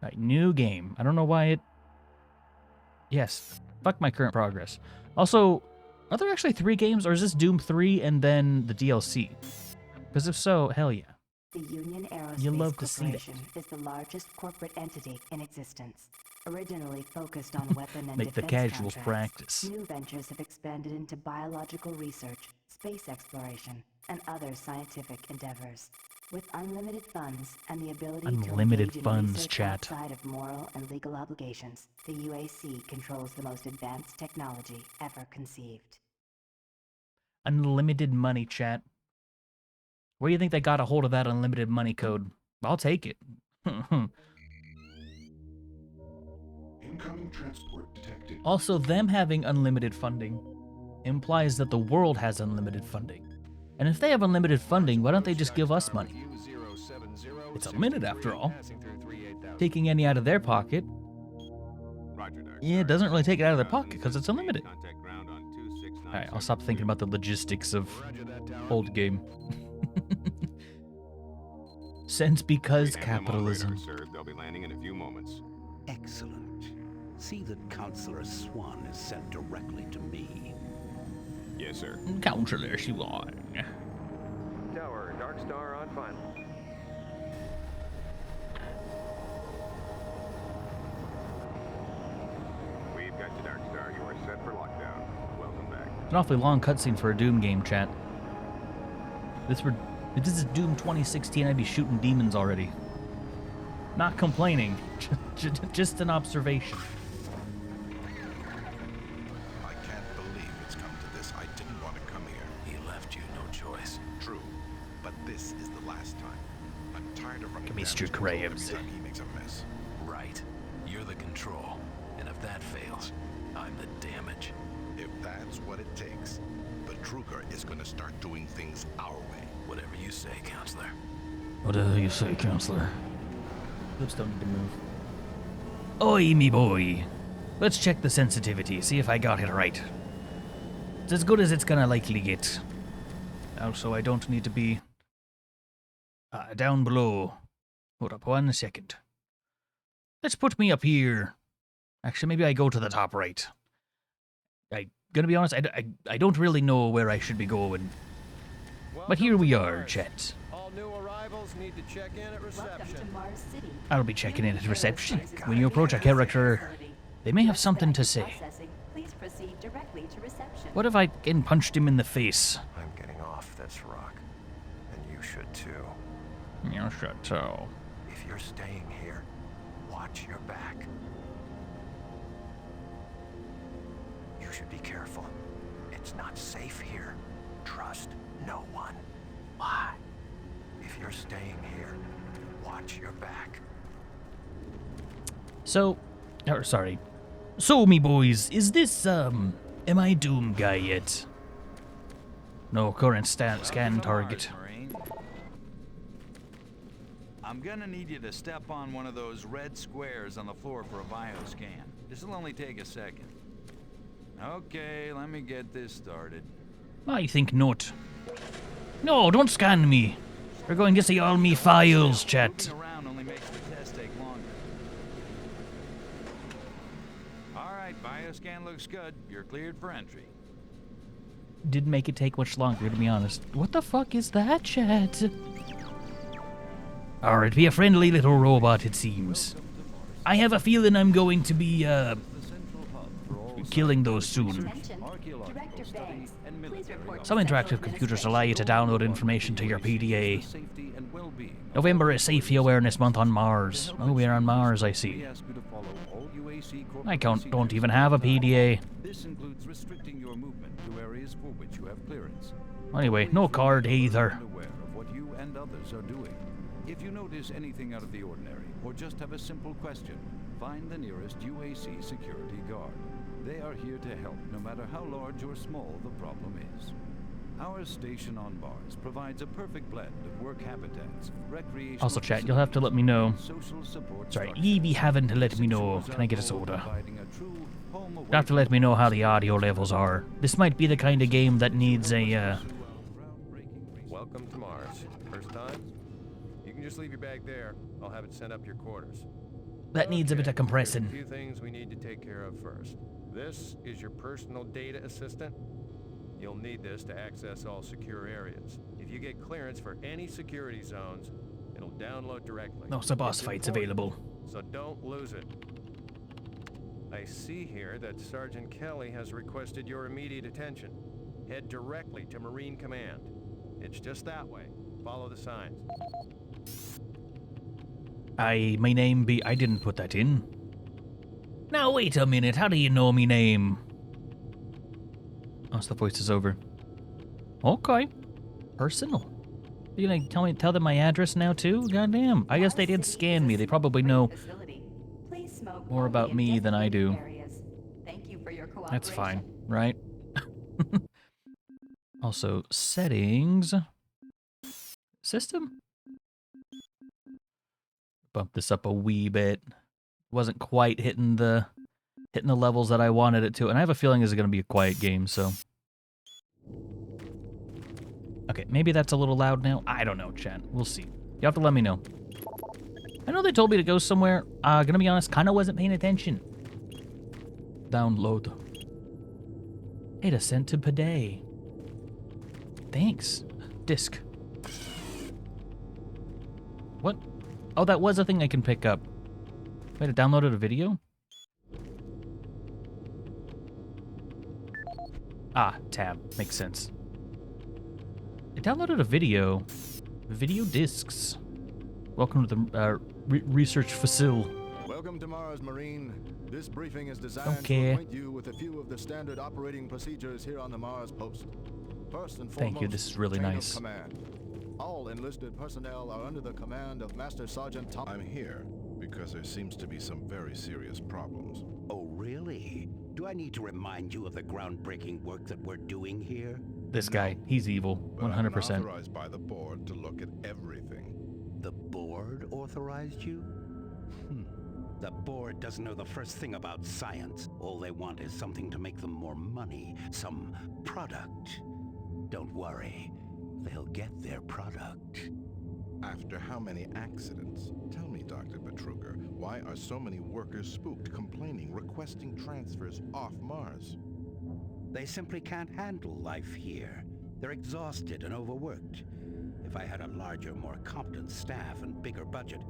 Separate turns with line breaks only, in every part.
Alright, new game. I don't know why it... Yes. Fuck my current progress. Also, are there actually 3 games, or is this Doom 3 and then the DLC? Because if so, hell yeah.
The Union
You
Aerospace
love to see that.
Corporation is the largest corporate entity in existence. Originally focused on weapon and
Make the
defense
casuals
contracts,
practice.
new ventures have expanded into biological research, space exploration, and other scientific endeavors. With unlimited funds and the ability
Unlimited
to engage in
funds,
research
chat.
outside of moral and legal obligations, the UAC controls the most advanced technology ever conceived.
Unlimited money, chat. Where do you think they got a hold of that unlimited money code? I'll take it.
Incoming transport detected.
Also, them having unlimited funding implies that the world has unlimited funding. And if they have unlimited funding, why don't they just give us money? It's unlimited after all. Taking any out of their pocket, yeah, it doesn't really take it out of their pocket because it's unlimited. Alright, I'll stop thinking about the logistics of old game. Sense because capitalism.
They'll be landing in a few moments.
Excellent. See that Counselor Swan is sent directly to me.
Yes, sir.
Counselor Swan.
Tower, Dark Star on final.
We've got you, Dark Star. You are set for lockdown. Welcome back.
It's an awfully long cutscene for a Doom game, chat. If this is Doom 2016, I'd be shooting demons already. Not complaining, just an observation.
I can't believe it's come to this. I didn't want to come here.
He left you no choice.
True, but this is the last time. I'm tired of running
Mr.
damage control every
Krabs.
time he makes a mess.
Right. You're the control. And if that fails, I'm the damage.
If that's what it takes, the Truger is going to start doing things our way.
Whatever you say, Counselor.
Whatever you say, Counselor. Lips don't need to move. Oi, me boy. Let's check the sensitivity, see if I got it right. It's as good as it's gonna likely get. Also, I don't need to be... down below. Hold up 1 second. Let's put me up here. Actually, maybe I go to the top right. Gonna be honest, I don't really know where I should be going. But here we are, chat.
All new arrivals need to check in at reception.
I'll be checking in at reception. When you approach a character, they may have something to say.
Please proceed directly to reception.
What if I again punched him in the face?
I'm getting off this rock. And you should too.
You should too.
If you're staying here, watch your back. You should be careful. It's not safe here. Trust no one. Why? If you're staying here, watch your back.
So, So, me boys, is this, am I Doom guy yet? No, current scan target.
I'm gonna need you to step on one of those red squares on the floor for a bioscan. This'll only take a second. Okay, let me get this started.
I think not. No, don't scan me. We're going to see all me files, chat.
Moving around only makes the test take longer. Alright, bioscan looks good. You're cleared for entry.
Didn't make it take much longer, to be honest. What the fuck is that, chat? Alright, be a friendly little robot, it seems. I have a feeling I'm going to be, killing those soon. Some interactive computers allow you to download information to your PDA. November is Safety Awareness Month on Mars. Oh, we're on Mars, I see. I don't even have a PDA.
This includes restricting your movement to areas for which you have clearance.
Anyway, no card either.
Aware of what you and others are doing. If you notice anything out of the ordinary, or just have a simple question, find the nearest UAC security guard. They are here to help, no matter how large or small the problem is. Our station on Mars provides a perfect blend of work habitats, recreation.
Also, chat, you'll have to let me know.
Social support.
Sorry, you be having to let me know. Can I get a soda? You'll have to let me know how the audio levels are. This might be the kind of game that needs a,
Welcome to Mars. First time? You can
just leave your bag there. I'll have it sent up your quarters.
That needs a bit of
There's a
compressing.
few things we need to take care of first. This is your personal data assistant. You'll need this to access all secure areas. If you get clearance for any security zones, it'll download directly.
No, so boss
It's
fights
important,
available.
so don't lose it. I see here that Sergeant Kelly has requested your immediate attention. Head directly to Marine Command. It's just that way. Follow the signs.
My name be... I didn't put that in. Now wait a minute, how do you know me name? Oh, so the voice is over. Okay. Personal. You gonna tell them my address now too? Goddamn. I guess they did scan me. They probably know more about me than I do. That's fine, right? Also, settings. System? Bump this up a wee bit. Wasn't quite hitting the levels that I wanted it to, and I have a feeling this is gonna be a quiet game, so. Okay, maybe that's a little loud now. I don't know, chat. We'll see. You have to let me know. I know they told me to go somewhere. Gonna be honest, kinda wasn't paying attention. Download. $0.08 to per day. Thanks. Disc. What? Oh, that was a thing I can pick up. Wait, it downloaded a video? Ah, tab. Makes sense. It downloaded a video. Video discs. Welcome to the research facility.
Welcome to Mars, Marine. This briefing is designed
Okay.
to acquaint you with a few of the standard operating procedures here on the Mars post. First and foremost,
Thank you, this is really
chain of
nice.
command. All enlisted personnel are under the command of Master Sergeant Tom.
I'm here because there seems to be some very serious problems.
Oh, really? Do I need to remind you of the groundbreaking work that we're doing here?
This guy, he's evil.
But I've been
100%.
authorized by the board to look at everything.
The board authorized you? The board doesn't know the first thing about science. All they want is something to make them more money, some product. Don't worry, they'll get their product.
After how many accidents? Tell me, Dr. Betruger, why are so many workers spooked, complaining, requesting transfers off Mars?
They simply can't handle life here. They're exhausted and overworked. If I had a larger, more competent staff and bigger budget,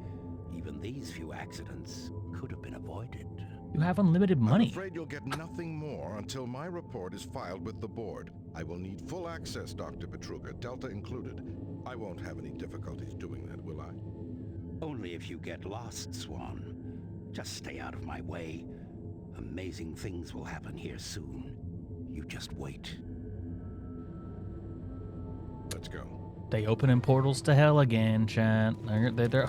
even these few accidents could have been avoided.
You have unlimited money.
I'm afraid you'll get nothing more until my report is filed with the board. I will need full access, Dr. Betruger, Delta included. I won't have any difficulties doing that, will I?
Only if you get lost, Swan. Just stay out of my way. Amazing things will happen here soon. You just wait.
Let's go.
They opening portals to hell again, chat. They're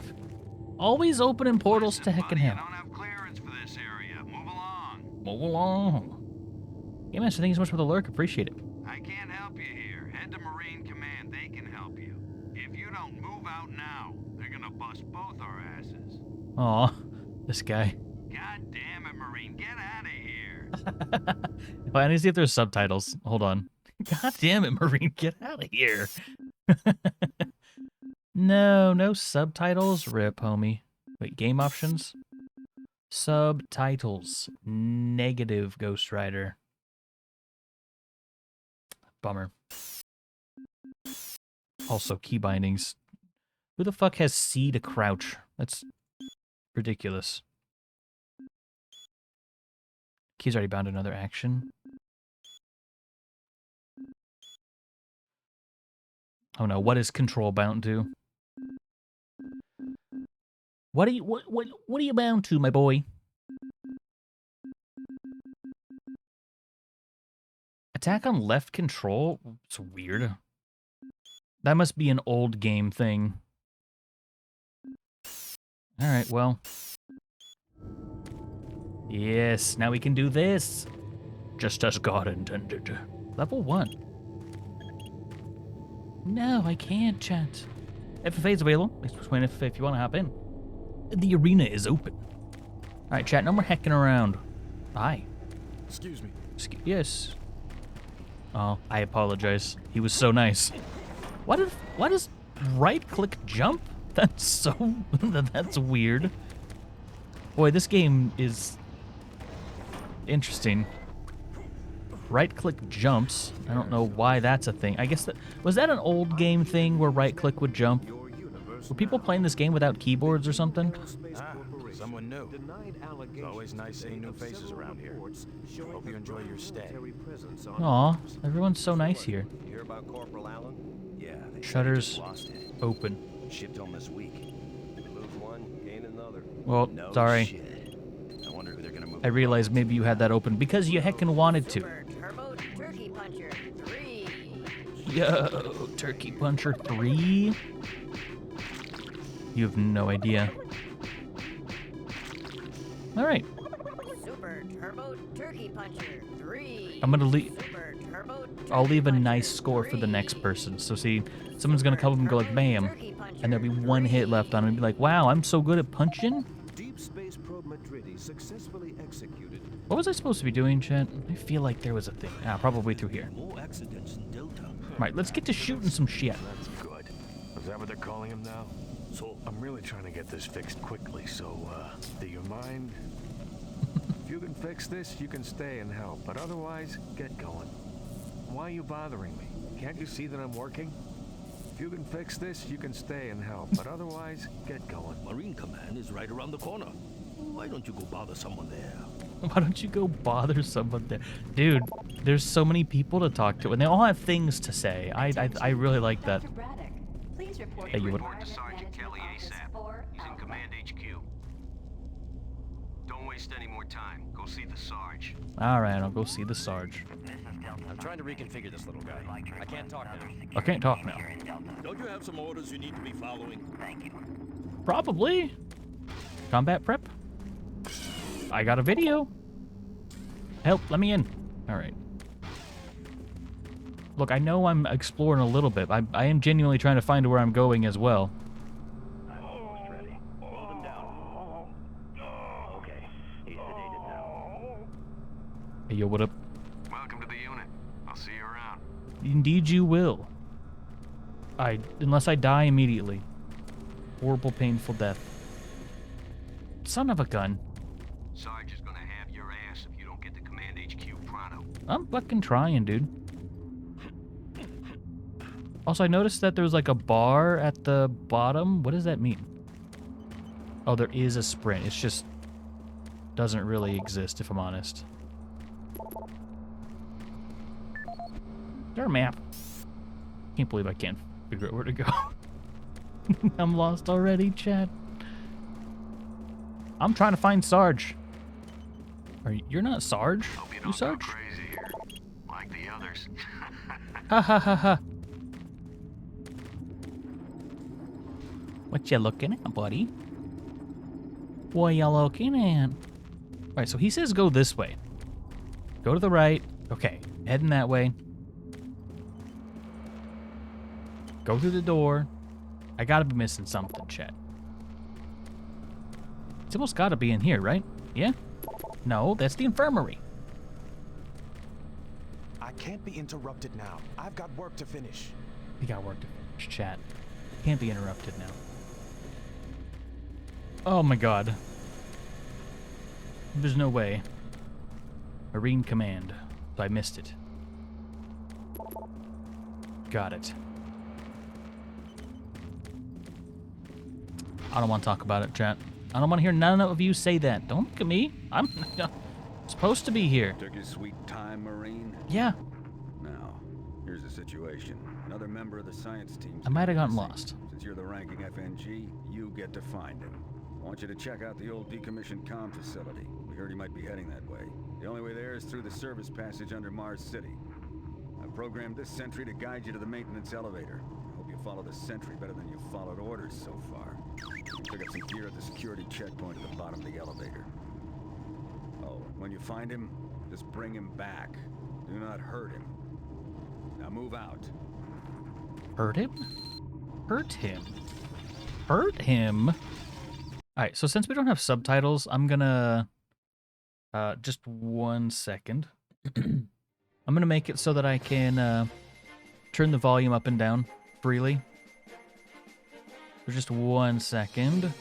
always opening portals to heck and hell.
I don't have clearance for this area. Move along.
Move along. Yeah, man, so thank you so much for the lurk. Appreciate it.
I can't help you here. Head to Marine Command. They can help you. If you don't move out now, they're gonna bust both our asses.
Aw, this guy.
God damn it, Marine. Get out of here.
Well, I need to see if there's subtitles. Hold on. God damn it, Marine. Get out of here. No subtitles. Rip, homie. Wait, game options? Subtitles. Negative, Ghost Rider. Bummer. Also, key bindings. Who the fuck has C to crouch? That's ridiculous. Key's already bound to another action. Oh no, what is control bound to? What are you bound to, my boy? Attack on left control? It's weird. That must be an old game thing. Alright, well. Yes, now we can do this. Just as God intended. Level 1. No, I can't, chat. FFA is available. If you want to hop in. The arena is open. Alright, chat, no more hecking around. Hi.
Excuse me.
Yes. Oh, I apologize. He was so nice. Why does right-click jump? That's so... that's weird. Boy, this game is interesting. Right-click jumps. I don't know why that's a thing. I guess that... Was that an old game thing where right-click would jump? Were people playing this game without keyboards or something?
Ah, someone new. It's always nice seeing new faces around here. Hope you enjoy your stay.
Aw, everyone's so nice here.
You hear about Corporal Allen? Yeah, they
Shutters open.
shipped him this week. Lose one, gain another.
Well,
No
sorry.
shit. I wonder who they're gonna move.
I realized maybe you had that open because you heckin' wanted to.
Turbo Turkey Puncher 3.
Yo, Turkey Puncher 3? You have no idea. Alright.
Super Turbo Turkey Puncher 3.
I'm gonna leave.
Super Turbo
I'll leave a
Turkey
nice
Puncher
score for the
3.
next person. So see, someone's gonna come up and go like bam,
Turkey Puncher
and there'll be one
3.
hit left on it and be like, wow, I'm so good at punching.
Deep Space Probe Madridi successfully executed.
What was I supposed to be doing, chat? I feel like there was a thing. Ah, probably through here.
More accidents in Delta.
Right, let's get to shooting some shit.
That's good. Is that what they're calling him now? So I'm really trying to get this fixed quickly. So, do you mind? If you can fix this, you can stay and help. But otherwise, get going. Why are you bothering me? Can't you see that I'm working? If you can fix this, you can stay and help. But otherwise, get going.
Marine Command is right around the corner. Why don't you go bother someone there?
Why don't you go bother someone there? Dude, there's so many people to talk to, and they all have things to say. I really like that.
Dr. Braddock, please report
Hey, you would-
to Sergeant Kelly ASAP. He's in Command
HQ. Don't waste any more time. Go see the Sarge.
Alright, I'll go see the Sarge.
I'm trying to reconfigure this little guy. I can't talk now.
I can't talk now.
Don't you have some orders you need to be following?
Probably. Combat prep? I got a video. Help, let me in. Alright. Look, I know I'm exploring a little bit. I am genuinely trying to find where I'm going as well.
I'm almost ready. Hold him down. Okay, he's sedated now.
Hey, yo, what up?
Welcome to the unit. I'll see you around.
Indeed you will. Unless I die immediately. Horrible, painful death. Son of a gun.
Sarge is gonna have your ass if you don't get to Command HQ pronto.
I'm fucking trying, dude. Also, I noticed that there was like a bar at the bottom. What does that mean? Oh, there is a sprint. It's just doesn't really exist, if I'm honest. Is there a map? Can't believe I can't figure out where to go. I'm lost already, Chad. I'm trying to find Sarge. You're not Sarge?
Hope you
You
don't go
Sarge?
crazy here, like the others.
Ha ha ha ha. What you looking at, buddy? What you looking at? Alright, so he says go this way. Go to the right. Okay, heading that way. Go through the door. I gotta be missing something, Chet. It's almost gotta be in here, right? Yeah? No, that's the infirmary.
I can't be interrupted now. I've got work to finish.
You got work to finish, chat. Can't be interrupted now. Oh my god. There's no way. Marine Command. So I missed it. Got it. I don't want to talk about it, chat. I don't want to hear none of you say that. Don't look at me. I'm supposed to be here.
Took your sweet time, Marine?
Yeah.
Now, here's the situation. Another member of the science team.
I might have gotten lost.
Since you're the ranking FNG, you get to find him. I want you to check out the old decommissioned comm facility. We heard he might be heading that way. The only way there is through the service passage under Mars City. I've programmed this sentry to guide you to the maintenance elevator. I hope you follow the sentry better than you've followed orders so far. Pick up some gear at the security checkpoint at the bottom of the elevator. Oh, when you find him, just bring him back. Do not hurt him. Now move out.
Hurt him? Hurt him? Hurt him? Alright, so since we don't have subtitles, I'm gonna... just 1 second. I'm gonna make it so that I can turn the volume up and down freely. For just 1 second.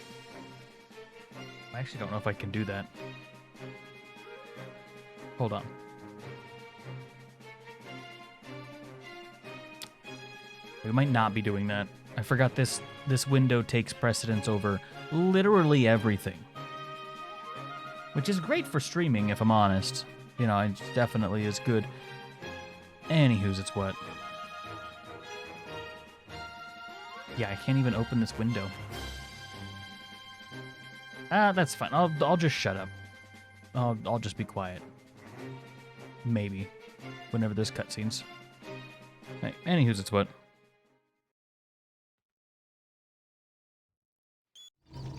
I actually don't know if I can do that. Hold on. We might not be doing that. I forgot this window takes precedence over literally everything. Which is great for streaming, if I'm honest. You know, it definitely is good. Anywho's it's what. Yeah, I can't even open this window. That's fine. I'll just shut up. I'll just be quiet. Maybe. Whenever this cutscenes. Hey, anywho's it's what.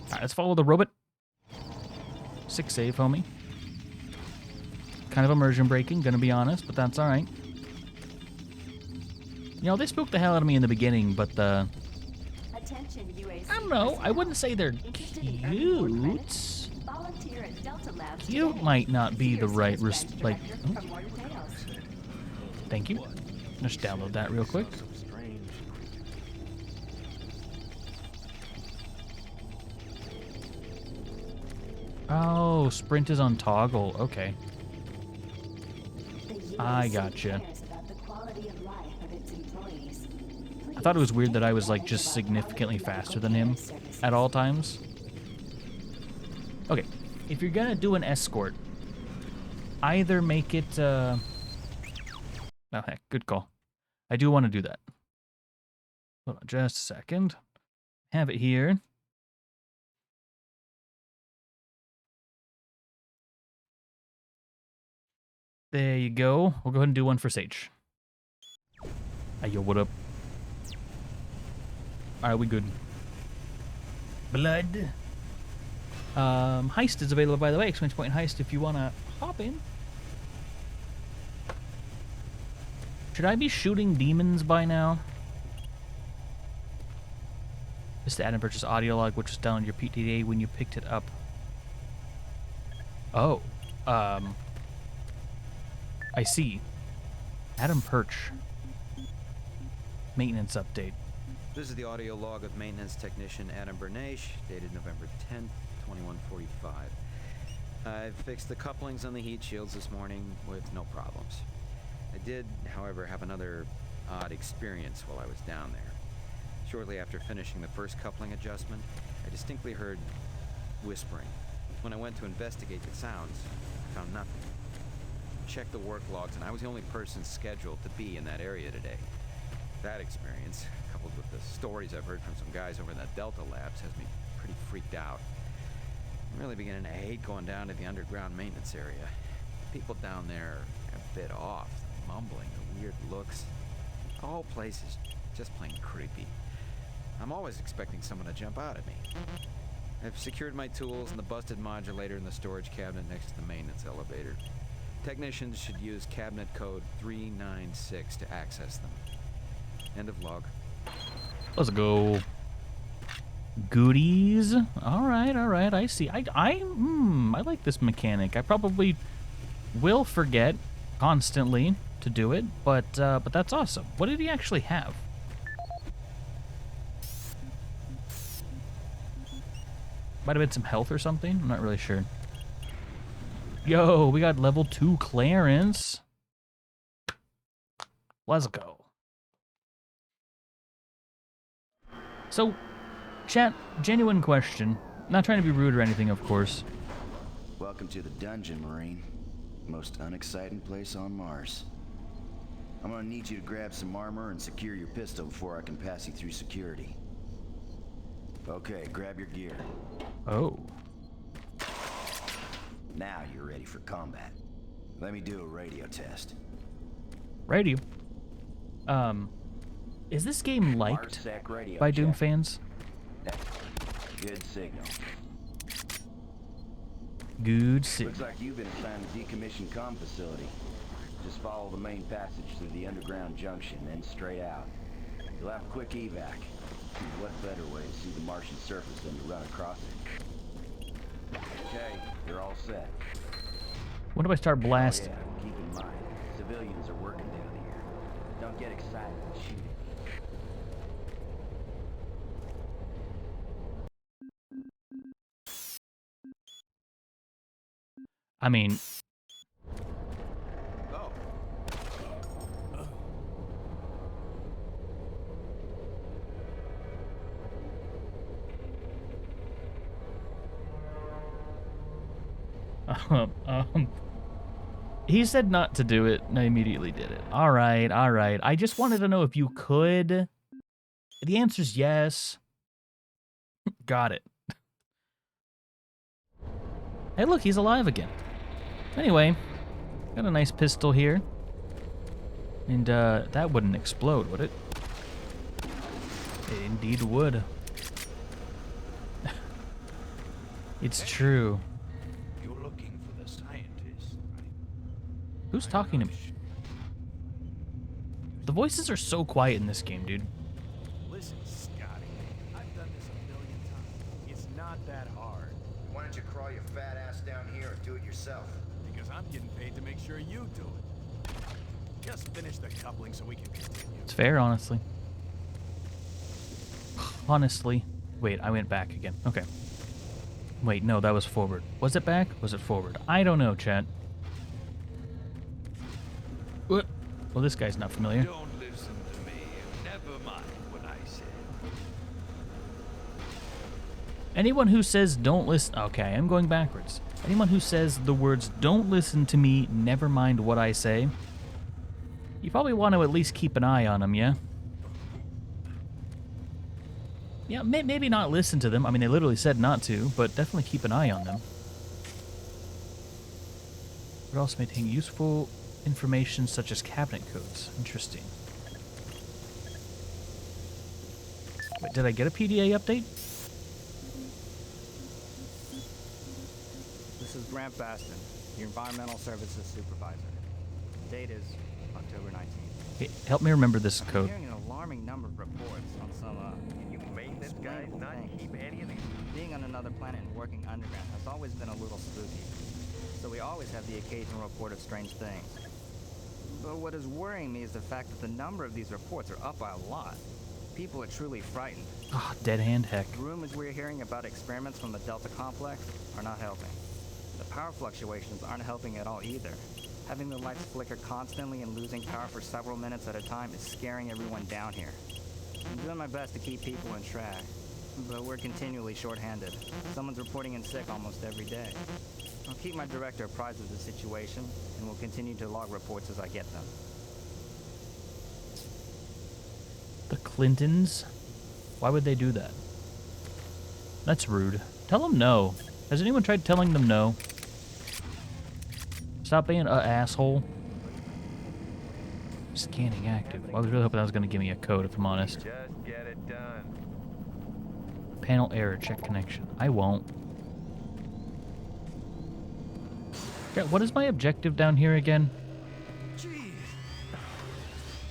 Alright, let's follow the robot. 6 save, homie. Kind of immersion breaking, gonna be honest, but that's alright. You know, they spooked the hell out of me in the beginning, but
Attention, UAC.
I don't know, I wouldn't say they're cute.
Volunteer at Delta Labs
Cute
today.
might not be the right
Director
like.
for more details.
Thank you. Just download that real quick. Oh, sprint is on toggle. Okay. I gotcha. I thought it was weird that I was like just significantly faster than him at all times. Okay, if you're gonna do an escort, either make it, oh heck, good call. I do want to do that. Hold on just a second. Have it here. There you go. We'll go ahead and do one for Sage. Hey, yo, what up? Alright, we good. Blood. Heist is available, by the way. Exclamation point heist if you want to hop in. Should I be shooting demons by now? Just to add and purchase audio log, which was down on your PTDA when you picked it up. Oh. I see. Adam Perch. Maintenance update.
This is the audio log of maintenance technician Adam Bernache, dated November 10th, 2145. I've fixed the couplings on the heat shields this morning with no problems. I did, however, have another odd experience while I was down there. Shortly after finishing the first coupling adjustment, I distinctly heard whispering. When I went to investigate the sounds, I found nothing. Checked the work logs, and I was the only person scheduled to be in that area today. That experience, coupled with the stories I've heard from some guys over in that Delta Labs, has me pretty freaked out. I'm really beginning to hate going down to the underground maintenance area. People down there are a bit off, the mumbling, the weird looks. The whole place is just plain creepy. I'm always expecting someone to jump out at me. I've secured my tools and the busted modulator in the storage cabinet next to the maintenance elevator. Technicians should use cabinet code 396 to access them. End of log.
Let's go. Goodies. All right. I see. I like this mechanic. I probably will forget constantly to do it, but that's awesome. What did he actually have? Might have been some health or something. I'm not really sure. Yo, we got level 2 clearance. Let's go. So, chat, genuine question. Not trying to be rude or anything, of course.
Welcome to the dungeon, Marine. Most unexciting place on Mars. I'm gonna need you to grab some armor and secure your pistol before I can pass you through security. Okay, grab your gear.
Oh.
Now you're ready for combat. Let me do a radio test.
Radio? Is this game liked by Doom fans?
Good signal.
Good signal.
Looks like you've been assigned a decommissioned comm facility. Just follow the main passage through the underground junction, then straight out. You'll have a quick evac. What better way to see the Martian surface than to run across it? Okay, you're all set.
When do I start blasting?
Oh, yeah. Keep in mind, civilians are working down here. Don't get excited and shoot it.
I mean... He said not to do it, and I immediately did it. All right. I just wanted to know if you could. The answer's yes. Got it. Hey, look, he's alive again. Anyway, got a nice pistol here. And that wouldn't explode, would it? It indeed would. It's true.
You're looking for the scientist.
Who's talking to me? The voices are so quiet in this game, dude.
Listen, Scotty, I've done this 1,000,000 times. It's not that hard.
Why don't you crawl your fat ass down here and do it yourself?
Because I'm getting paid to make sure you do it. Just finish the coupling so we can continue.
It's fair, honestly. Honestly. Wait, I went back again. Okay. Wait, no, that was forward. Was it back? Was it forward? I don't know, chat. What? Well, this guy's not familiar.
Don't listen to me. Never mind what I said.
Anyone who says don't listen... Okay, I'm going backwards. Anyone who says the words don't listen to me, never mind what I say, you probably want to at least keep an eye on them, yeah? Yeah, maybe not listen to them. I mean, they literally said not to, but definitely keep an eye on them. But also maintain useful information such as cabinet codes. Interesting. Wait, did I get a PDA update?
This is Grant Baston, your Environmental Services Supervisor. Date is October 19th.
Hey, help me remember this
I'm
code.
hearing an alarming number of reports on some,
You maintenance guys not keep any of these?
Being on another planet and working underground has always been a little spooky. So we always have the occasional report of strange things. But what is worrying me is the fact that the number of these reports are up by a lot. People are truly frightened.
Ah, dead hand heck.
The rumors we're hearing about experiments from the Delta Complex are not helping. The power fluctuations aren't helping at all either. Having the lights flicker constantly and losing power for several minutes at a time is scaring everyone down here. I'm doing my best to keep people in track, but we're continually short-handed. Someone's reporting in sick almost every day. I'll keep my director apprised of the situation, and will continue to log reports as I get them.
The Clintons? Why would they do that? That's rude. Tell them no. Has anyone tried telling them no? Stop being an asshole. Scanning active. I was really hoping that was going to give me a code, if I'm honest.
Just get it done.
Panel error, check connection. I won't. Yeah, what is my objective down here again?
Jeez.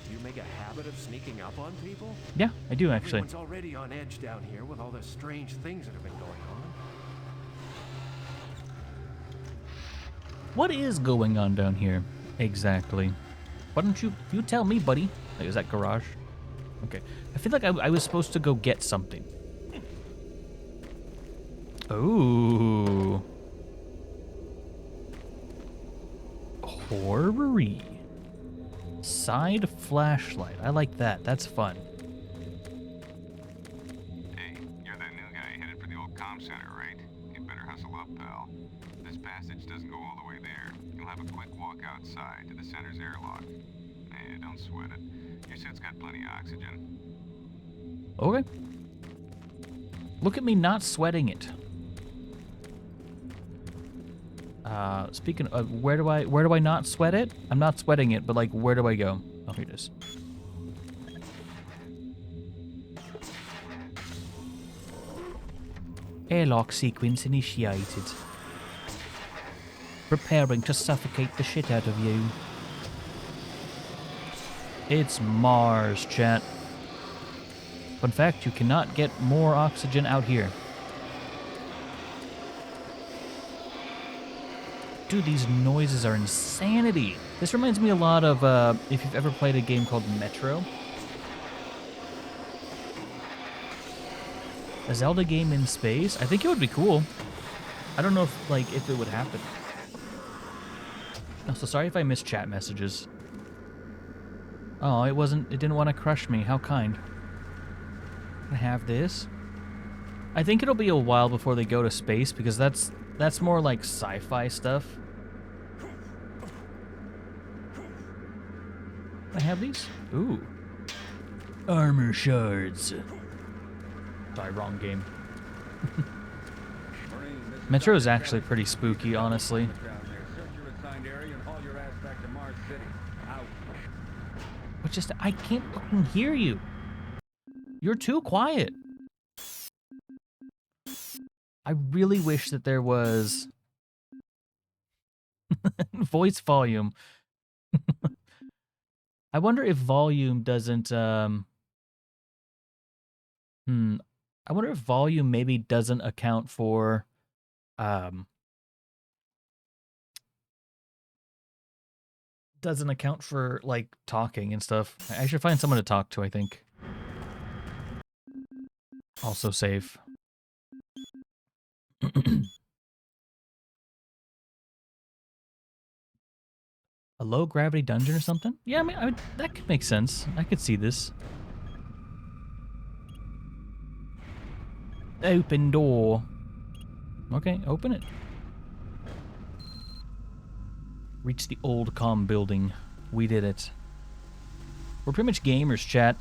Do you make a habit of sneaking up on people?
Yeah, I do actually.
Everyone's already on edge down here with all the strange things that have been going on.
What is going on down here exactly? Why don't you tell me, buddy? Like, is that garage? Okay. I feel like I was supposed to go get something. Ooh. Horror-y. Side flashlight. I like that. That's fun.
Hey, you're that new guy headed for the old comm center, right? You better hustle up, pal. This passage doesn't go all the way there. You'll have a quick walk outside to the center's airlock. Hey, don't sweat it. Your suit's got plenty of oxygen.
Okay. Look at me not sweating it. Speaking of, where do I not sweat it? I'm not sweating it, but like, where do I go? Oh, here it is. Airlock sequence initiated. Preparing to suffocate the shit out of you. It's Mars, chat. Fun fact, you cannot get more oxygen out here. Dude, these noises are insanity. This reminds me a lot of, if you've ever played a game called Metro. A Zelda game in space. I think it would be cool. I don't know if it would happen. So sorry if I missed chat messages. Oh, it didn't want to crush me. How kind. I have this. I think it'll be a while before they go to space because that's more like sci-fi stuff. I have these? Ooh. Armor shards. Sorry, wrong game. Metro is actually pretty spooky, honestly. But just, I can't fucking hear you. You're too quiet. I really wish that there was voice volume. I wonder if volume doesn't, I wonder if volume maybe doesn't account for, like, talking and stuff. I should find someone to talk to, I think. Also save. A low-gravity dungeon or something? Yeah, I mean, that could make sense. I could see this. Open door. Okay, open it. Reach the old comm building. We did it. We're pretty much gamers, chat.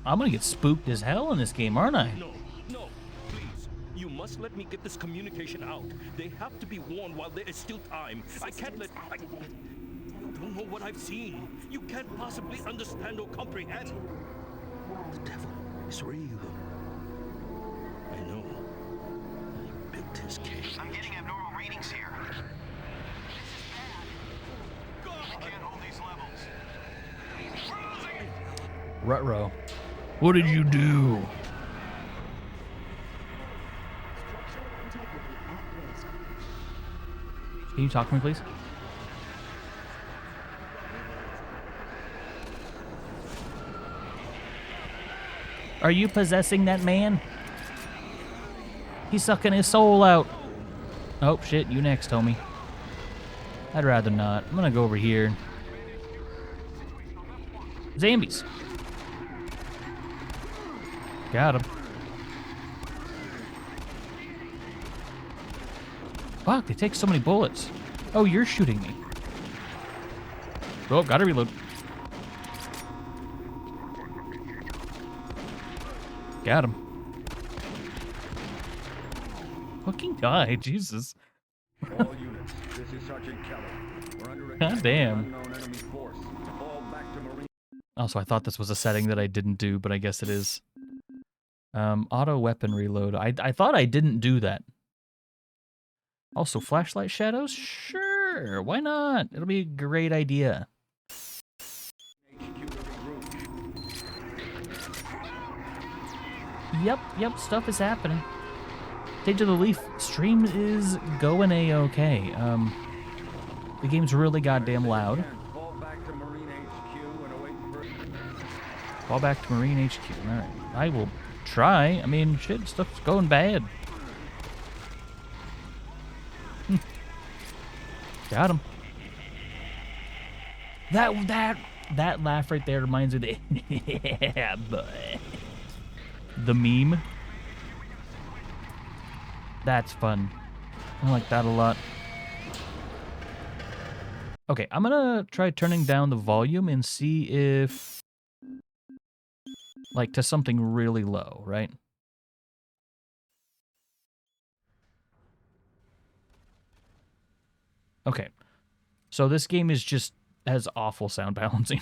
I'm gonna get spooked as hell in this game, aren't I?
No, please. You must let me get this communication out. They have to be warned while there is still time. I can't let... You don't know what I've seen. You can't possibly understand or comprehend. The devil is real. I know. I built his cage.
I'm getting abnormal readings here. I can't hold these levels.
Ruh-roh. What did you do? Can you talk to me, please? Are you possessing that man? He's sucking his soul out. Oh, shit. You next, homie. I'd rather not. I'm gonna go over here. Zombies. Got him. Fuck, they take so many bullets. Oh, you're shooting me. Oh, gotta reload. Got him. Fucking die, Jesus.
All units, this is Sergeant Keller. We're under
God damn.
unknown enemy force. Fall back to Marine.
Also, I thought this was a setting that I didn't do, but I guess it is. Auto weapon reload. I thought I didn't do that. Also, flashlight shadows? Sure, why not? It'll be a great idea. Yep, stuff is happening. Stage of the Leaf stream is going a-okay. The game's really goddamn loud.
Fall back to Marine HQ and await for...
Fall back to Marine HQ. Alright. I will try. I mean, shit, stuff's going bad. Got him. That laugh right there reminds me of the yeah, boy. The meme. That's fun. I like that a lot. Okay, I'm gonna try turning down the volume and see if... like, to something really low, right? Okay. So this game is just has awful sound balancing.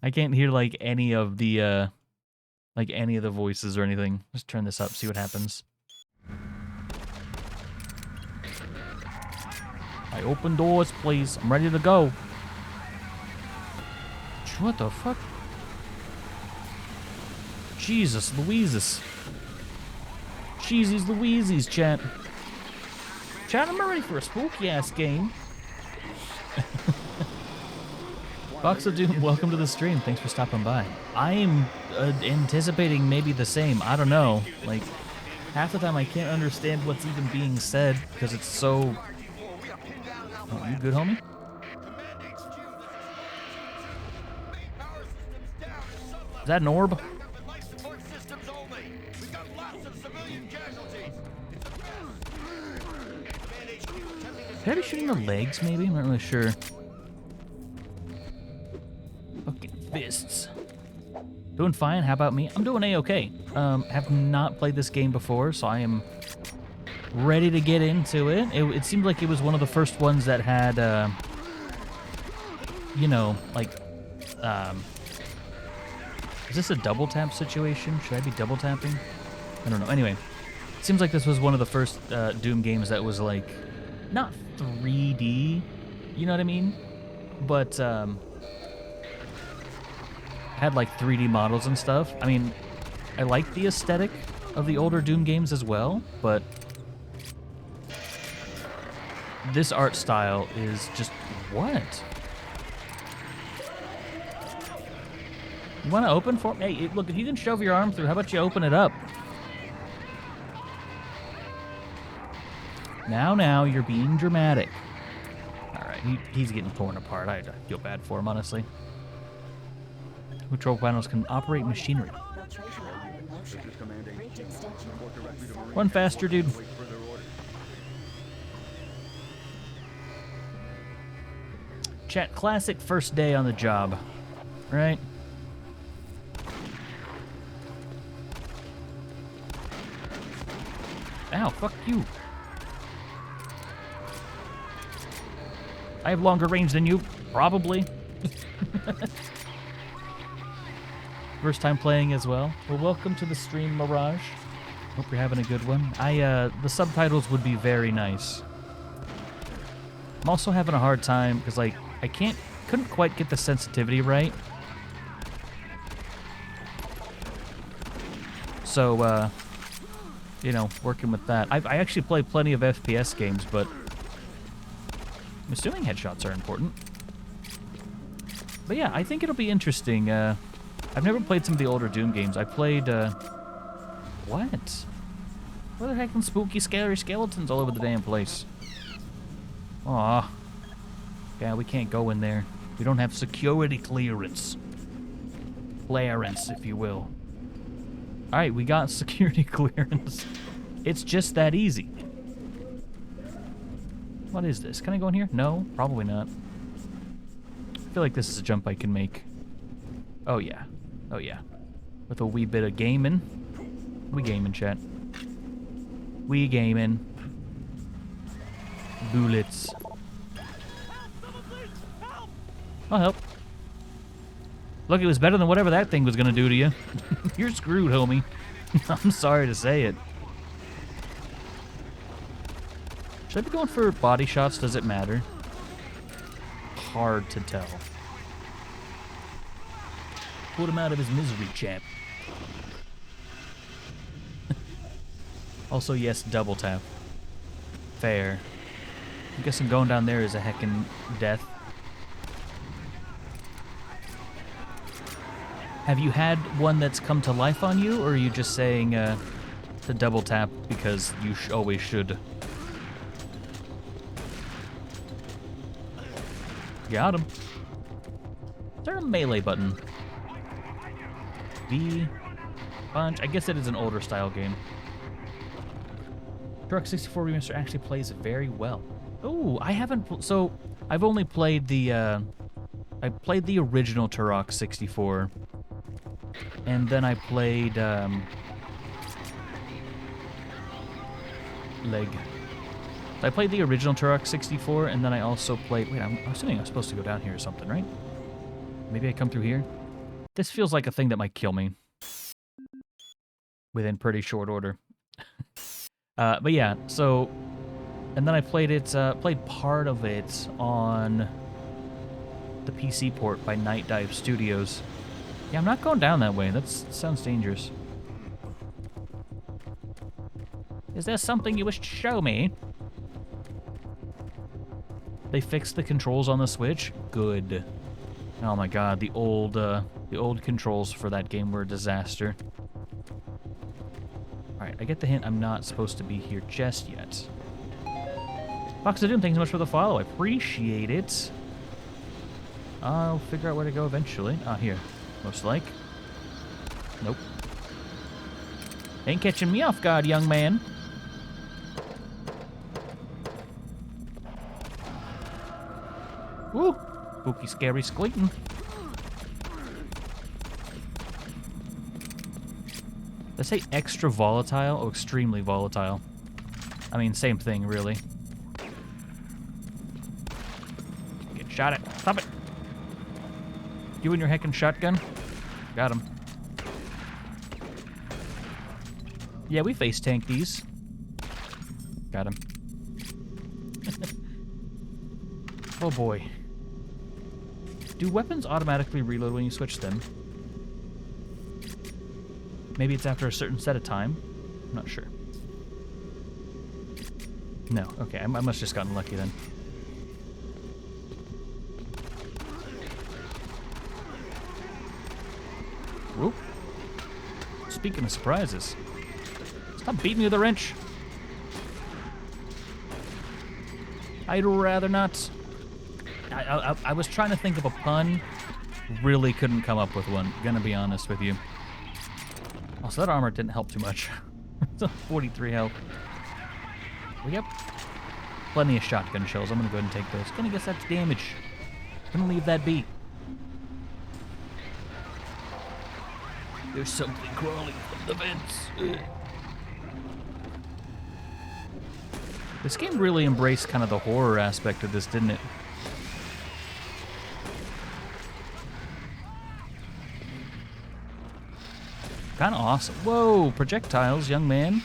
I can't hear like any of the voices or anything. Just turn this up, see what happens. I open doors, please. I'm ready to go. What the fuck? Jesus Louises. Cheesy's Louises, chat. Chat, I'm ready for a spooky ass game. Box of Doom, welcome to the stream. Thanks for stopping by. I am anticipating maybe the same. I don't know. Like, half the time I can't understand what's even being said because it's so Oh, you good, homie? Is that an orb? Could I be shooting the legs, maybe? I'm not really sure. Fucking fists. Doing fine, how about me? I'm doing A-okay. Have not played this game before, so I am ready to get into it. It seemed like it was one of the first ones that had, you know, like, is this a double tap situation? Should I be double tapping? I don't know. Anyway, it seems like this was one of the first Doom games that was like, not 3D, you know what I mean? But had like 3D models and stuff. I mean, I like the aesthetic of the older Doom games as well, but this art style is just what? You want to open for me? Hey, look, if you can shove your arm through, how about you open it up? Now, you're being dramatic. All right, he's getting torn apart. I feel bad for him, honestly. Control panels can operate machinery. Run faster, dude. Chat, classic first day on the job, right? Ow, fuck you. I have longer range than you, probably. First time playing as well. Well, welcome to the stream, Mirage. Hope you're having a good one. The subtitles would be very nice. I'm also having a hard time because, like, I couldn't quite get the sensitivity right. So, you know, working with that. I actually play plenty of FPS games, but I'm assuming headshots are important. But yeah, I think it'll be interesting. I've never played some of the older Doom games. I played, what? What the heck are spooky, scary skeletons all over the damn place? Aw. Yeah, we can't go in there. We don't have security clearance. Clearance, if you will. Alright, we got security clearance. It's just that easy. What is this? Can I go in here? No, probably not. I feel like this is a jump I can make. Oh, yeah. Oh, yeah. With a wee bit of gaming. We gaming, chat. We gaming. Bullets. I'll help. Look, it was better than whatever that thing was gonna do to you. You're screwed, homie. I'm sorry to say it. Should I be going for body shots? Does it matter? Hard to tell. Put him out of his misery, champ. Also, yes, double tap. Fair. I'm guessing going down there is a heckin' death. Have you had one that's come to life on you, or are you just saying to double tap because you always should? Got him. Is there a melee button? V. Punch. I guess it is an older style game. Truck 64 Remaster actually plays very well. Oh, I haven't. So I've only played the. I played the original Turok 64. And then I played, Leg. I played the original Turok 64, and then I also played... Wait, I'm assuming I'm supposed to go down here or something, right? Maybe I come through here? This feels like a thing that might kill me. Within pretty short order. But yeah, so... And then I played it, played part of it on the PC port by Night Dive Studios. Yeah, I'm not going down that way. That sounds dangerous. Is there something you wish to show me? They fixed the controls on the Switch? Good. Oh my god, the old controls for that game were a disaster. Alright, I get the hint I'm not supposed to be here just yet. Box of Doom, thanks so much for the follow. I appreciate it. I'll figure out where to go eventually. Ah, here. Most like. Nope. Ain't catching me off guard, young man. Woo! Spooky, scary, squeaking. Let's say extra volatile or extremely volatile. I mean, same thing, really. Get shot at. Stop it. You and your heckin' shotgun. Got him. Yeah, we face tank these. Got him. Oh boy. Do weapons automatically reload when you switch them? Maybe it's after a certain set of time. I'm not sure. No. Okay, I must have just gotten lucky then. Whoop. Speaking of surprises. Stop beating me with a wrench. I'd rather not. I was trying to think of a pun. Really couldn't come up with one. Gonna be honest with you. Also, that armor didn't help too much. It's a 43 health. We got plenty of shotgun shells. I'm gonna go ahead and take those. Gonna guess that's damage. Gonna leave that be. There's something crawling from the vents. Ugh. This game really embraced kind of the horror aspect of this, didn't it? Kind of awesome. Whoa, projectiles, young man.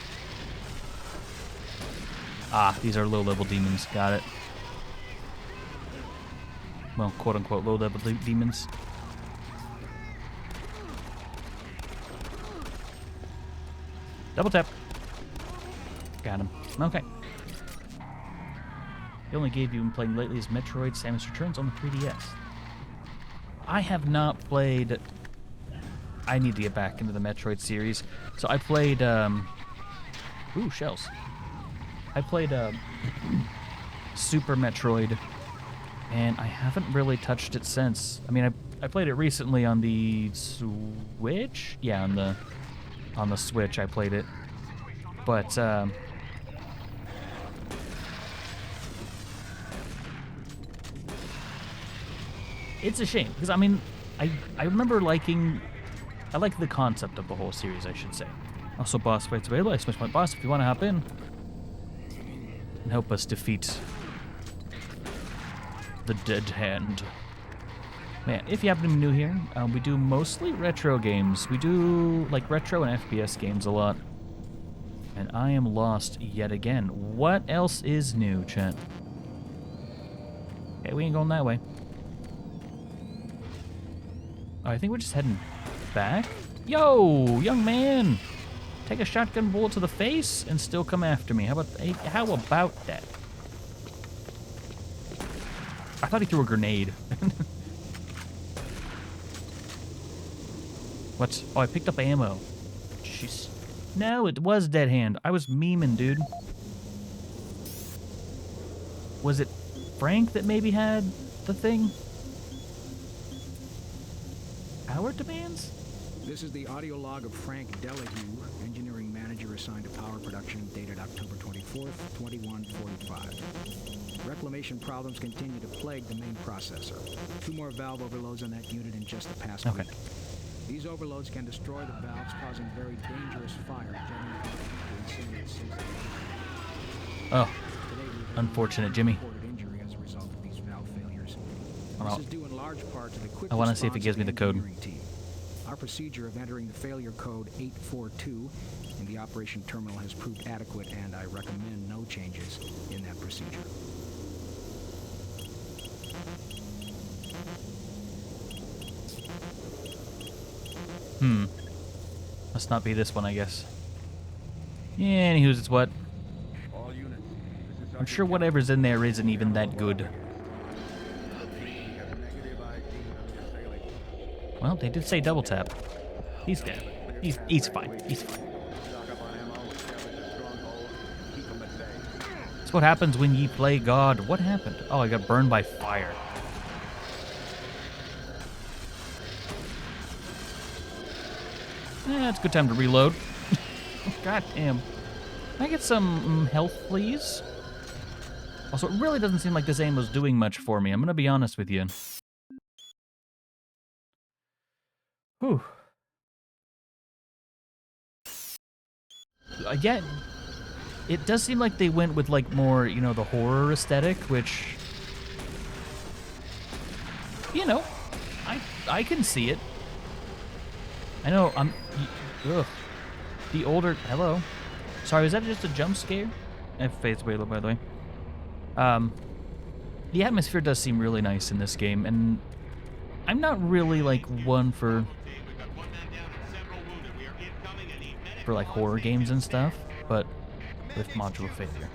Ah, these are low-level demons. Got it. Well, quote-unquote low-level demons. Double tap. Got him. Okay. The only game you've been playing lately is Metroid Samus Returns on the 3DS. I have not played... I need to get back into the Metroid series. So I played, ooh, shells. I played, Super Metroid, and I haven't really touched it since. I mean, I played it recently on the Switch? Yeah, on the Switch I played it. But, it's a shame, because, I mean, I remember liking... I like the concept of the whole series, I should say. Also, boss fights available. I switched my boss if you want to hop in and help us defeat the Dead Hand. Man, if you happen to be new here, we do mostly retro games. We do like retro and FPS games a lot. And I am lost yet again. What else is new, chat? Okay, we ain't going that way. Oh, I think we're just heading back. Yo, young man, take a shotgun bullet to the face and still come after me. How about that? I thought he threw a grenade. What? Oh, I picked up ammo. Jeez. No, it was Dead Hand. I was memeing, dude. Was it Frank that maybe had the thing? Power demands?
This is the audio log of Frank Delahue, engineering manager assigned to power production, dated October 24th, 2145. Reclamation problems continue to plague the main processor. 2 more valve overloads on that unit in just the past week. These overloads can destroy the valves, causing very dangerous fire.
Oh, unfortunate, Jimmy.
Injury as a result of these valve failures.
This
is due in large part to the quick
I want to see if it gives me the code.
Our procedure of entering the failure code 842 in the operation terminal has proved adequate, and I recommend no changes in that procedure.
Must not be this one, I guess. Yeah, anywho's it's what? I'm sure whatever's in there isn't even that good. Well, they did say double tap. He's dead. He's fine. He's fine. That's what happens when ye play God. What happened? Oh, I got burned by fire. It's a good time to reload. God damn. Can I get some health, please? Also, it really doesn't seem like this aim was doing much for me. I'm gonna be honest with you. Whew. Again, it does seem like they went with, like, more, you know, the horror aesthetic, which, you know, I can see it. I know, ugh. The older, hello. Sorry, is that just a jump scare? I have phased away a little, by the way. The atmosphere does seem really nice in this game, and I'm not really, like, one for like horror games and stuff, but with modular failure.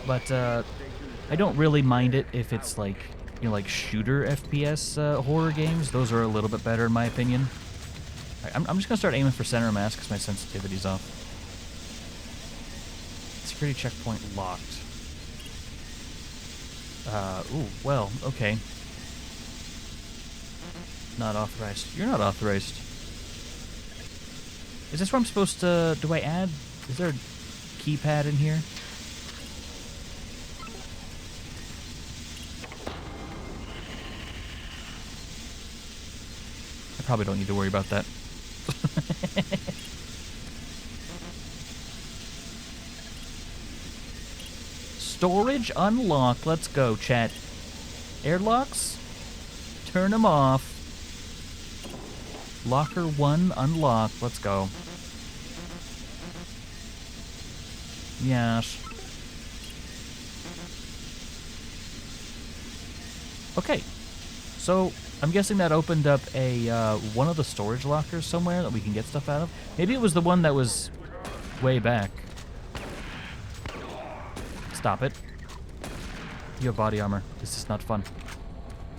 But I don't really mind it if it's like, you know, like shooter FPS horror games. Those are a little bit better in my opinion. I'm just gonna start aiming for center mass because my sensitivity's off. Security checkpoint locked. Ooh, well, okay. Not authorized. You're not authorized. Is this where I'm supposed to... Do I add... Is there a keypad in here? I probably don't need to worry about that. Storage unlocked. Let's go, chat. Airlocks? Turn them off. Locker 1 unlocked. Let's go. Yes. Okay. So, I'm guessing that opened up a one of the storage lockers somewhere that we can get stuff out of. Maybe it was the one that was way back. Stop it. You have body armor. This is not fun.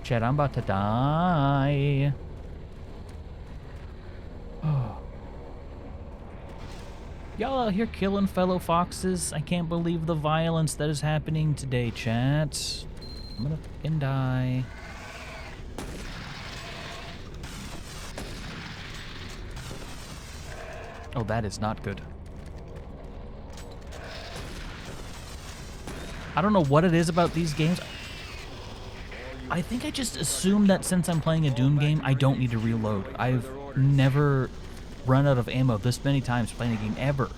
Chat, I'm about to die. Oh. Y'all out here killing fellow foxes? I can't believe the violence that is happening today, chat. I'm gonna fucking die. Oh, that is not good. I don't know what it is about these games. I think I just assume that since I'm playing a Doom game, I don't need to reload. I've never run out of ammo this many times playing a game ever.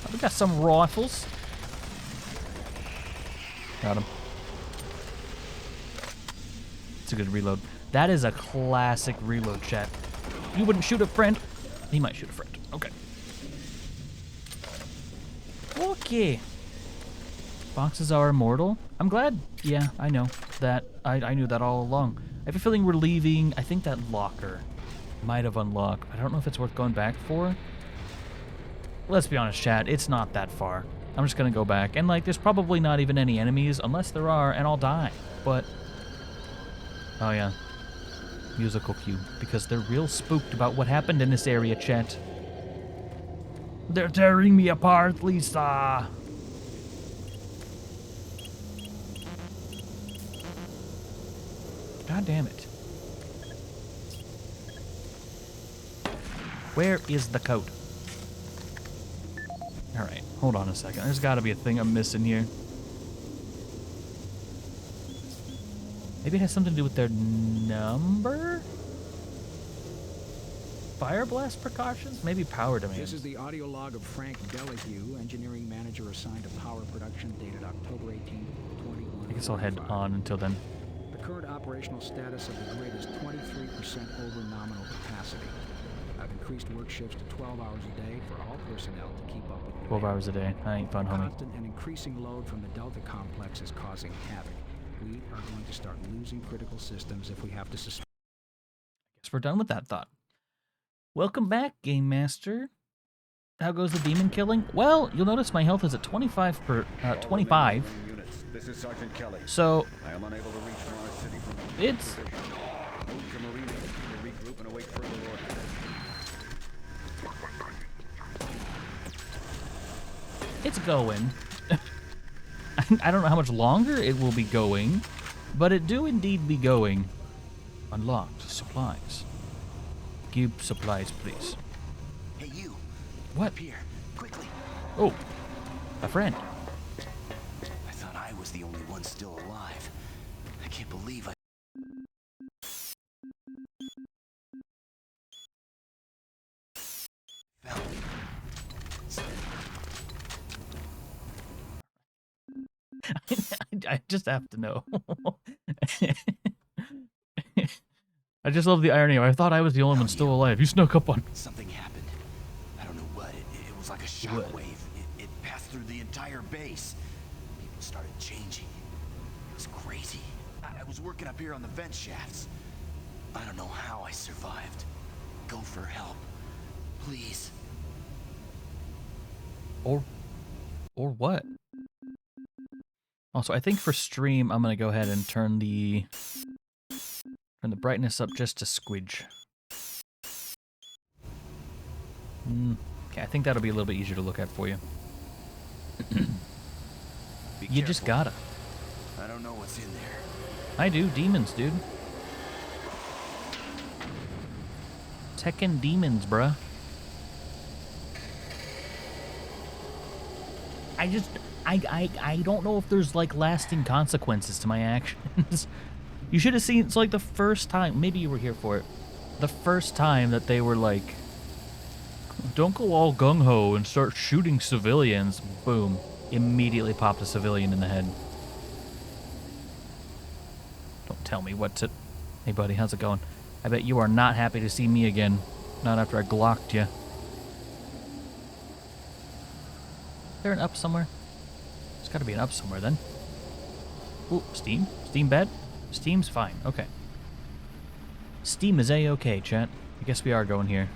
Oh, we got some rifles. Got him. It's a good reload. That is a classic reload, chat. You wouldn't shoot a friend. He might shoot a friend. Okay. Okay. Foxes are immortal. I'm glad. Yeah, I know that. I knew that all along. I have a feeling we're leaving. I think that locker might have unlocked. I don't know if it's worth going back for. Let's be honest, chat. It's not that far. I'm just gonna go back. And, like, there's probably not even any enemies, unless there are, and I'll die. But... Oh, yeah. Musical cue. Because they're real spooked about what happened in this area, chat. They're tearing me apart, Lisa. God damn it. Where is the code? Alright, hold on a second. There's gotta be a thing I'm missing here. Maybe it has something to do with their number? Fire blast precautions? Maybe power demands.
This is the audio log of Frank Delahue, engineering manager assigned to power production, dated October 18, 21.
I guess I'll head on until then.
The current operational status of the grid is 23% over nominal capacity. I've increased work shifts to 12 hours a day for all personnel to keep up with
12 hours a day. That ain't fun, homie.
Constant and increasing load from the Delta complex is causing havoc. We are going to start losing critical systems if we have to suspend.
Guess we're done with that thought. Welcome back, Game Master. How goes the demon killing? Well, you'll notice my health is at 25 per 25.
This is Sergeant Kelly.
So
I am unable to reach Mars City from
it's
move to Marine to regroup and await further orders.
it's going. I don't know how much longer it will be going, but it do indeed be going. Unlocked supplies. Give supplies, please.
Hey, you.
What?
Up here, quickly.
Oh, a friend.
I thought I was the only one still alive. I can't believe I... Fell.
I just have to know. I just love the irony. I thought I was the only one still alive. You snuck up on me.
Something happened. I don't know what. It was like a shockwave. It passed through the entire base. People started changing. It was crazy. I was working up here on the vent shafts. I don't know how I survived. Go for help. Please.
Or what? Also, I think for stream, I'm gonna go ahead and turn the brightness up just a squidge. Okay, I think that'll be a little bit easier to look at for you. You just gotta.
I don't know what's in there.
I do. Demons, dude. Tekken demons, bruh. I don't know if there's like lasting consequences to my actions. You should have seen, it's like the first time, maybe you were here for it, the first time that they were like, don't go all gung-ho and start shooting civilians. Boom. Immediately popped a civilian in the head. Don't tell me what to... Hey buddy, how's it going? I bet you are not happy to see me again. Not after I glocked you. Is there an up somewhere? There's gotta be an up somewhere then. Ooh, Steam? Steam bed? Steam's fine, okay. Steam is A-okay, chat. I guess we are going here.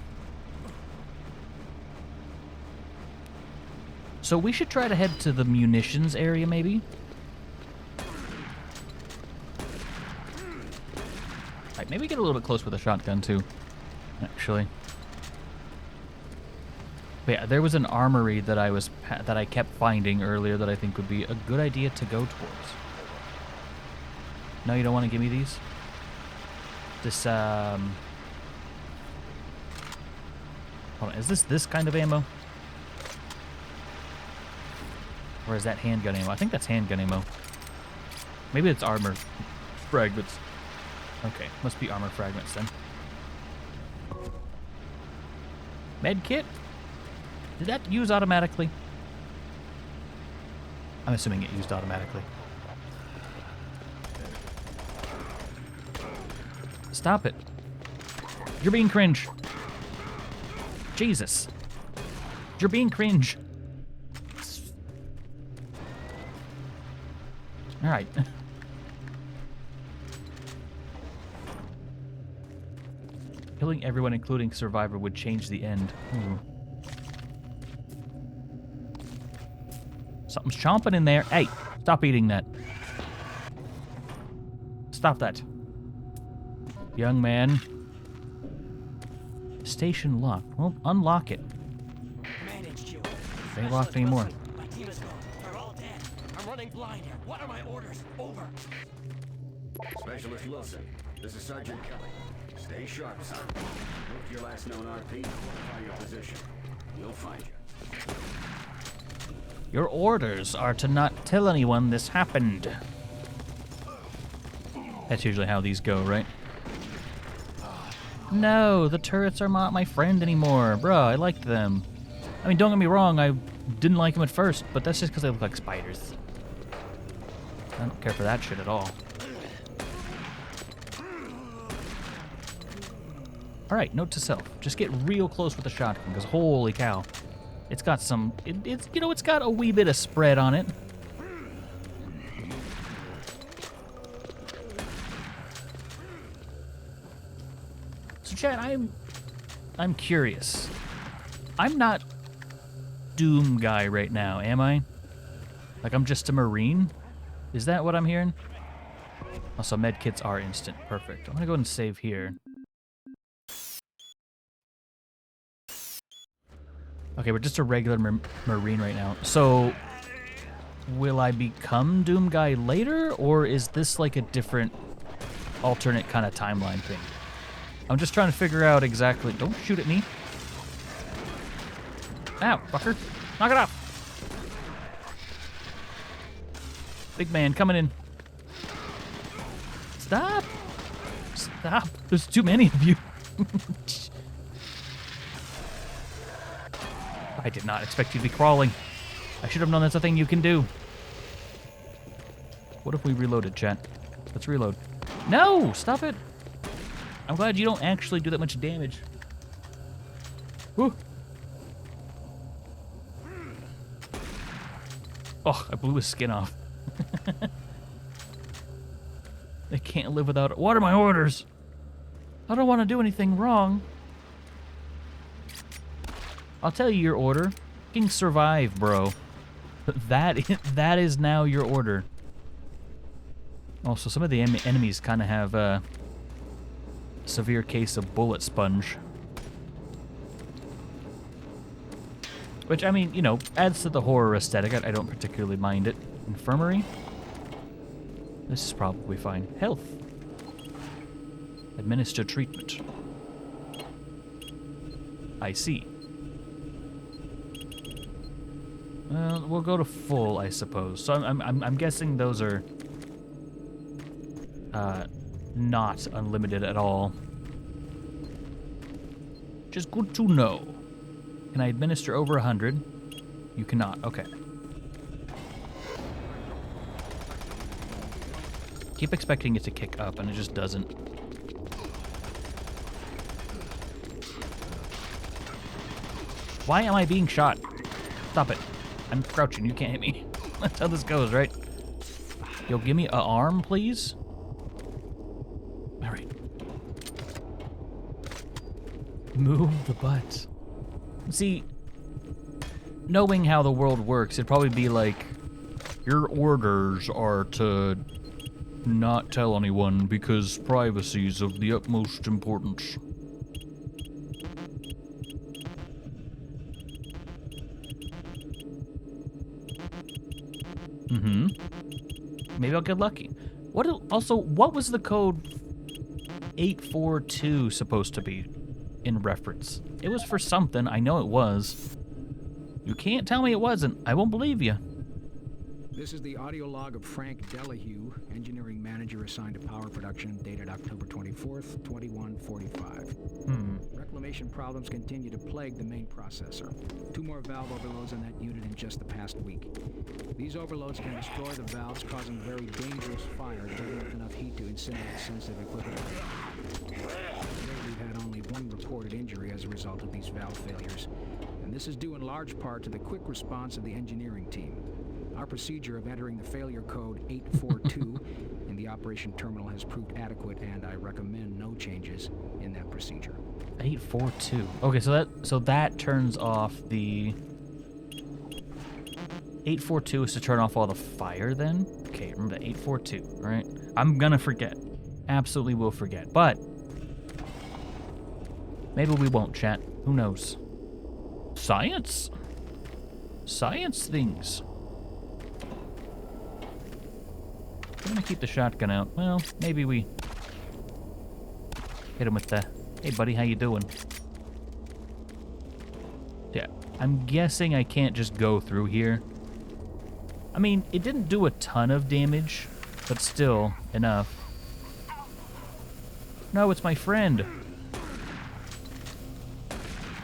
So we should try to head to the munitions area, maybe? Alright, maybe get a little bit close with a shotgun, too. Actually. But yeah, there was an armory that I kept finding earlier that I think would be a good idea to go towards. No, you don't want to give me these? This, hold on, is this kind of ammo? Or is that handgun ammo? I think that's handgun ammo. Maybe it's armor fragments. Okay, must be armor fragments then. Med kit? Did that use automatically? I'm assuming it used automatically. Stop it. You're being cringe. Jesus. You're being cringe. Alright. Killing everyone, including Survivor, would change the end. Ooh. Something's chomping in there. Hey, stop eating that. Stop that. Young man. Station locked. Well, unlock it.
Managed you.
They ain't locked anymore.
My team is gone. They're all dead. I'm running blind here. What are my orders? Over.
Specialist Wilson, this is Sergeant Kelly. Stay sharp, son. Look to your last known RP and fortify your position. We'll find you.
Your orders are to not tell anyone this happened. That's usually how these go, right? No, the turrets are not my friend anymore. Bruh, I liked them. I mean, don't get me wrong, I didn't like them at first, but that's just because they look like spiders. I don't care for that shit at all. Alright, note to self. Just get real close with the shotgun, because holy cow. It's got some... It's you know, it's got a wee bit of spread on it. So, Chad, I'm curious. I'm not Doom guy right now, am I? Like, I'm just a Marine? Is that what I'm hearing? Also, med kits are instant. Perfect. I'm gonna go ahead and save here. Okay, we're just a regular Marine right now. So, will I become Doom Guy later, or is this like a different, alternate kind of timeline thing? I'm just trying to figure out exactly. Don't shoot at me. Ow, fucker. Knock it off. Big man coming in. Stop. Stop. There's too many of you. I did not expect you to be crawling. I should have known that's a thing you can do. What if we reloaded, chat? Let's reload. No! Stop it! I'm glad you don't actually do that much damage. Woo! Oh, I blew his skin off. They can't live without it. What are my orders? I don't want to do anything wrong. I'll tell you your order. Fucking survive, bro. That is now your order. Also, some of the enemies kind of have a severe case of bullet sponge. Which, I mean, you know, adds to the horror aesthetic. I don't particularly mind it. Infirmary? This is probably fine. Health. Administer treatment. I see. Well, we'll go to full, I suppose. So I'm guessing those are not unlimited at all. Which is good to know. Can I administer over 100? You cannot. Okay. Keep expecting it to kick up, and it just doesn't. Why am I being shot? Stop it. I'm crouching. You can't hit me. That's how this goes, right? Yo, give me an arm, please. All right. Move the butt. See, knowing how the world works, it'd probably be like, your orders are to not tell anyone because privacy is of the utmost importance. Mm-hmm. Maybe I'll get lucky. What was the code 842 supposed to be in reference? It was for something. I know it was. You can't tell me it wasn't. I won't believe you.
This is the audio log of Frank Delahue, engineering manager assigned to power production, dated October 24th, 2145. Reclamation problems continue to plague the main processor. 2 more valve overloads on that unit in just the past week. These overloads can destroy the valves, causing very dangerous fire, generating enough heat to incinerate sensitive equipment. We've had only 1 reported injury as a result of these valve failures, and this is due in large part to the quick response of the engineering team. Our procedure of entering the failure code 842 in the operation terminal has proved adequate, and I recommend no changes in that procedure.
842. Okay, so that turns off the 842 is to turn off all the fire then? Okay, remember the 842, all right? I'm gonna forget. Absolutely will forget, but maybe we won't, chat. Who knows? Science? Science things. I'm gonna keep the shotgun out. Well, maybe we hit him with the, hey buddy, how you doing? Yeah, I'm guessing I can't just go through here. I mean, it didn't do a ton of damage, but still enough. No, it's my friend.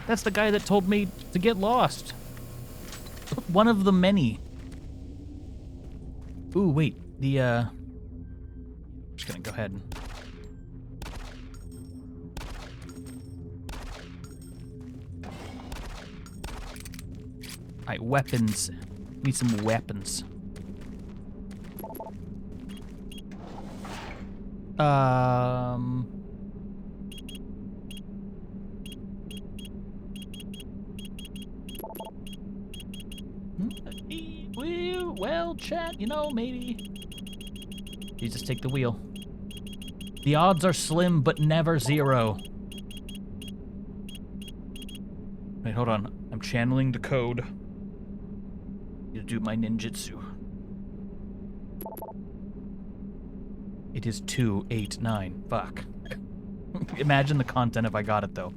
That's the guy that told me to get lost. One of the many. Ooh, wait. I'm just gonna go ahead and... Alright, weapons. Need some weapons. Well, chat, you know, maybe You just take the wheel. The odds are slim, but never zero. Wait, hold on. I'm channeling the code. To do my ninjutsu. It is 289. Fuck. Imagine the content if I got it, though.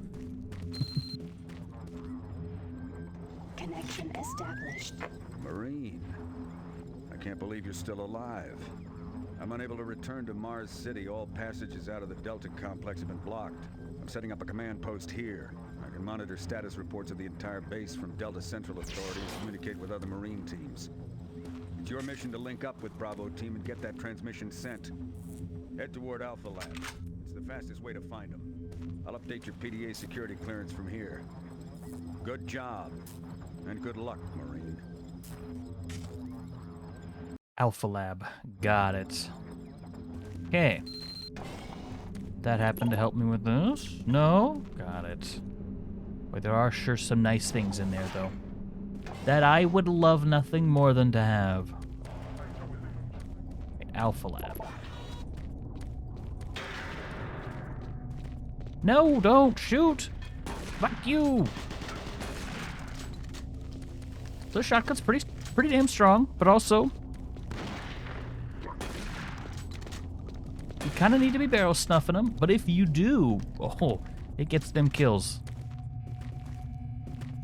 Connection established.
Marine, I can't believe you're still alive. I'm unable to return to Mars City. All passages out of the Delta complex have been blocked. I'm setting up a command post here. I can monitor status reports of the entire base from Delta Central Authority and communicate with other Marine teams. It's your mission to link up with Bravo Team and get that transmission sent. Head toward Alpha Lab. It's the fastest way to find them. I'll update your PDA security clearance from here. Good job, and good luck, Marine.
Alpha Lab. Got it. Okay. That happened to help me with this? No? Got it. Wait, there are sure some nice things in there, though. That I would love nothing more than to have. Okay, Alpha Lab. No, don't shoot! Fuck you! The shotgun's pretty damn strong, but also you kind of need to be barrel snuffing them. But if you do, oh, it gets them kills.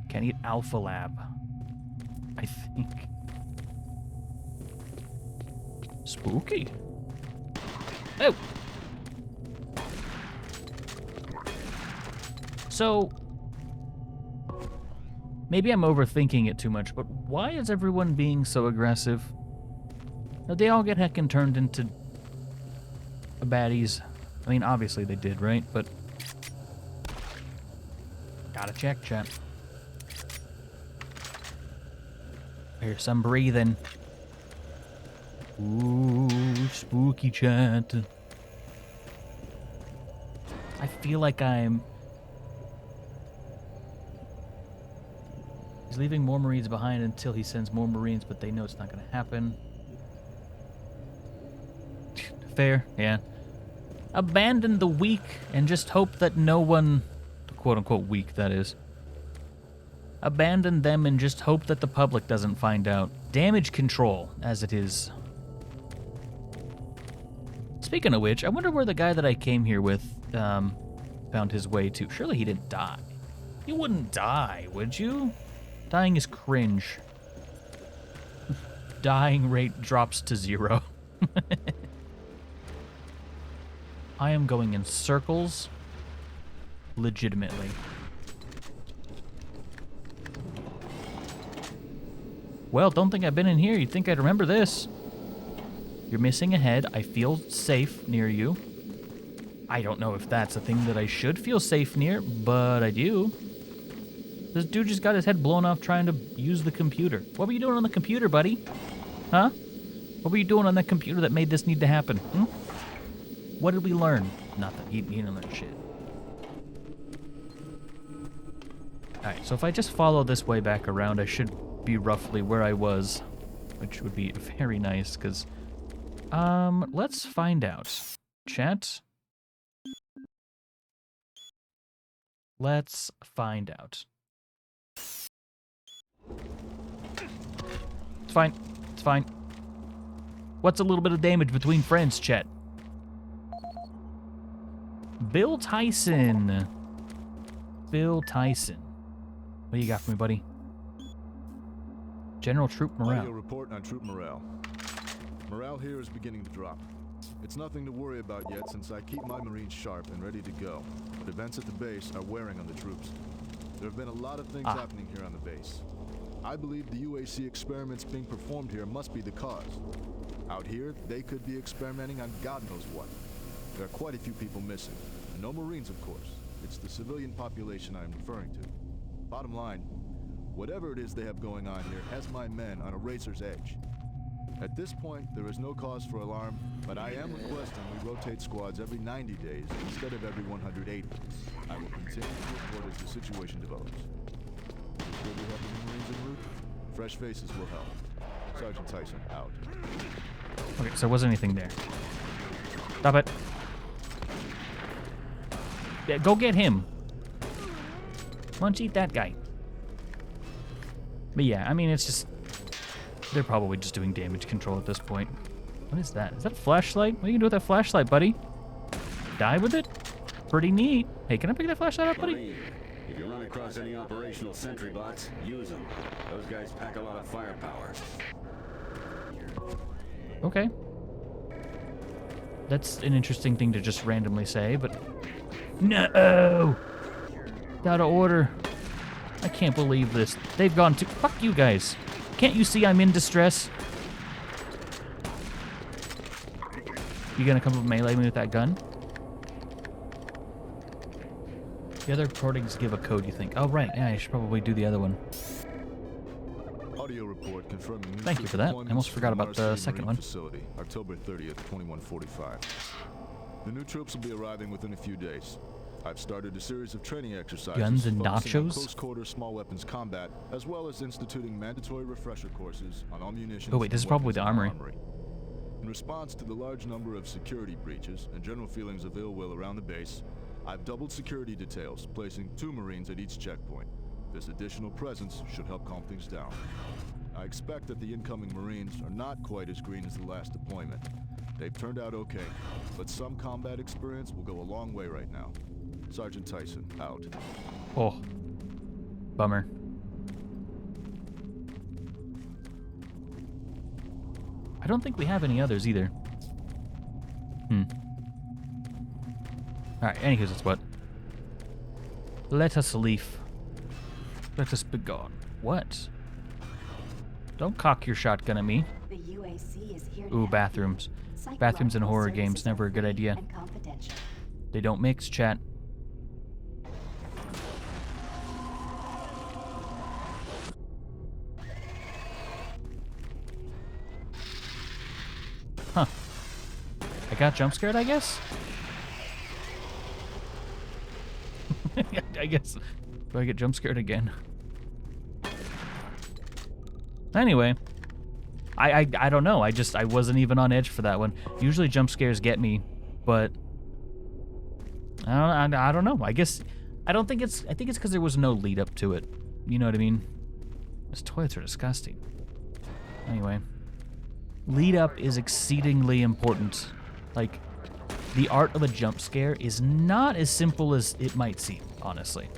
Can't eat Alpha Lab, I think. Spooky. Oh. So, maybe I'm overthinking it too much, but why is everyone being so aggressive? They all get heckin' turned into baddies. I mean, obviously they did, right? But gotta check, chat. Here's some breathing. Ooh, spooky chat. I feel like I'm... He's leaving more Marines behind until he sends more Marines, but they know it's not going to happen. Fair, yeah. Abandon the weak and just hope that no one... quote-unquote weak, that is. Abandon them and just hope that the public doesn't find out. Damage control, as it is. Speaking of which, I wonder where the guy that I came here with found his way to. Surely he didn't die. You wouldn't die, would you? Dying is cringe. Dying rate drops to 0. I am going in circles. Legitimately. Well, don't think I've been in here. You'd think I'd remember this. You're missing a head. I feel safe near you. I don't know if that's a thing that I should feel safe near, but I do. This dude just got his head blown off trying to use the computer. What were you doing on the computer, buddy? Huh? What were you doing on that computer that made this need to happen? Hmm? What did we learn? Nothing. He didn't learn shit. Alright, so if I just follow this way back around, I should be roughly where I was, which would be very nice, because, let's find out. Chat. Let's find out. It's fine. It's fine. What's a little bit of damage between friends, chat? Bill Tyson. Bill Tyson. What do you got for me, buddy? General troop morale.
Audio report on troop morale. Morale here is beginning to drop. It's nothing to worry about yet since I keep my Marines sharp and ready to go. But events at the base are wearing on the troops. There have been a lot of things happening here on the base. I believe the UAC experiments being performed here must be the cause. Out here, they could be experimenting on God knows what. There are quite a few people missing. And no Marines, of course. It's the civilian population I am referring to. Bottom line, whatever it is they have going on here has my men on a razor's edge. At this point, there is no cause for alarm, but I am requesting we rotate squads every 90 days instead of every 180. I will continue to report as the situation develops. Sure we have any Marines en route? Fresh faces will help. Sergeant Tyson, out.
Okay, so there wasn't anything there. Stop it. Yeah, go get him. Munch, eat that guy. But yeah, I mean, it's just... They're probably just doing damage control at this point. What is that? Is that a flashlight? What are you gonna do with that flashlight, buddy? Die with it? Pretty neat. Hey, can I pick that flashlight up, buddy?
If you run across any operational sentry bots, use them. Those guys pack a lot of firepower.
Okay. That's an interesting thing to just randomly say, but... No! Out of order. I can't believe this. They've gone to... Fuck you guys. Can't you see I'm in distress? You gonna come up melee me with that gun? The other recordings give a code, you think. Oh, right. Yeah, I should probably do the other one.
Audio report confirming.
Thank you for that. I almost forgot about the second one.
Facility, October 30th, 2145. The new troops will be arriving within a few days. I've started a series of training exercises.
Guns and
focusing on
nachos?
close quarter small weapons combat, as well as instituting mandatory refresher courses on all munitions.
Oh wait, this is probably the armory.
In response to the large number of security breaches and general feelings of ill will around the base, I've doubled security details, placing 2 Marines at each checkpoint. This additional presence should help calm things down. I expect that the incoming Marines are not quite as green as the last deployment. They've turned out okay, but some combat experience will go a long way right now. Sergeant Tyson, out.
Oh. Bummer. I don't think we have any others either. Alright, anywho's it's what? Let us leave. Let us be gone. What? Don't cock your shotgun at me.
The UAC is here to
Ooh,
help
bathrooms.
you.
Bathrooms in horror
Psychological
games, never a good
services are
idea.
free and confidential.
They don't mix, chat. Huh. I got jump scared, I guess? I guess. Do I get jump scared again? Anyway. I don't know. I wasn't even on edge for that one. Usually jump scares get me, but I don't know. I guess I think it's because there was no lead up to it. You know what I mean? Those toilets are disgusting. Anyway, lead up is exceedingly important. Like, the art of a jump scare is not as simple as it might seem, honestly.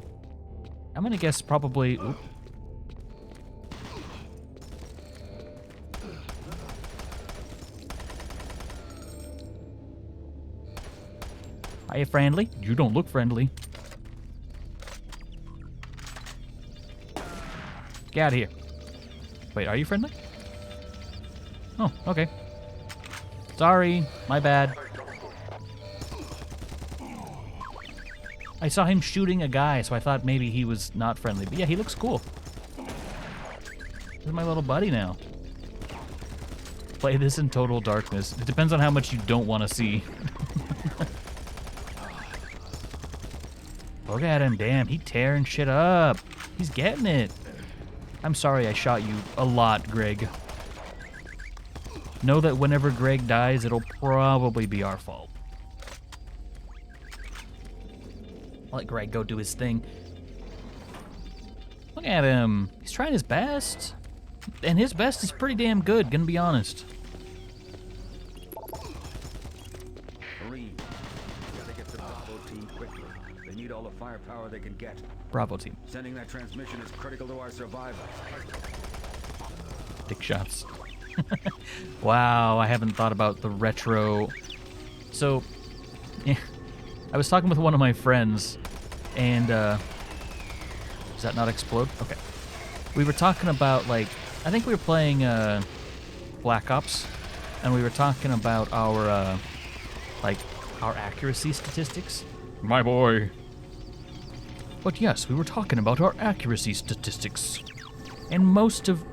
I'm gonna guess probably. Oop. Are you friendly? You don't look friendly. Get out of here. Wait, are you friendly? Oh, okay. Sorry, my bad. I saw him shooting a guy, so I thought maybe he was not friendly. But yeah, he looks cool. This is my little buddy now. Play this in total darkness. It depends on how much you don't want to see. Look at him, damn, he tearing shit up. He's getting it. I'm sorry I shot you a lot, Greg. Know that whenever Greg dies, it'll probably be our fault. I'll let Greg go do his thing. Look at him. He's trying his best. And his best is pretty damn good, gonna be honest.
Marine, gotta get the Bravo team quickly. They need all the firepower they can get.
Bravo team.
Sending that transmission is critical to our survival.
Dick shots. Wow, I haven't thought about the retro. So, yeah, I was talking with one of my friends, and does that not explode? Okay. We were talking about, like, I think we were playing Black Ops, and we were talking about our our accuracy statistics. My boy. But yes, we were talking about our accuracy statistics. And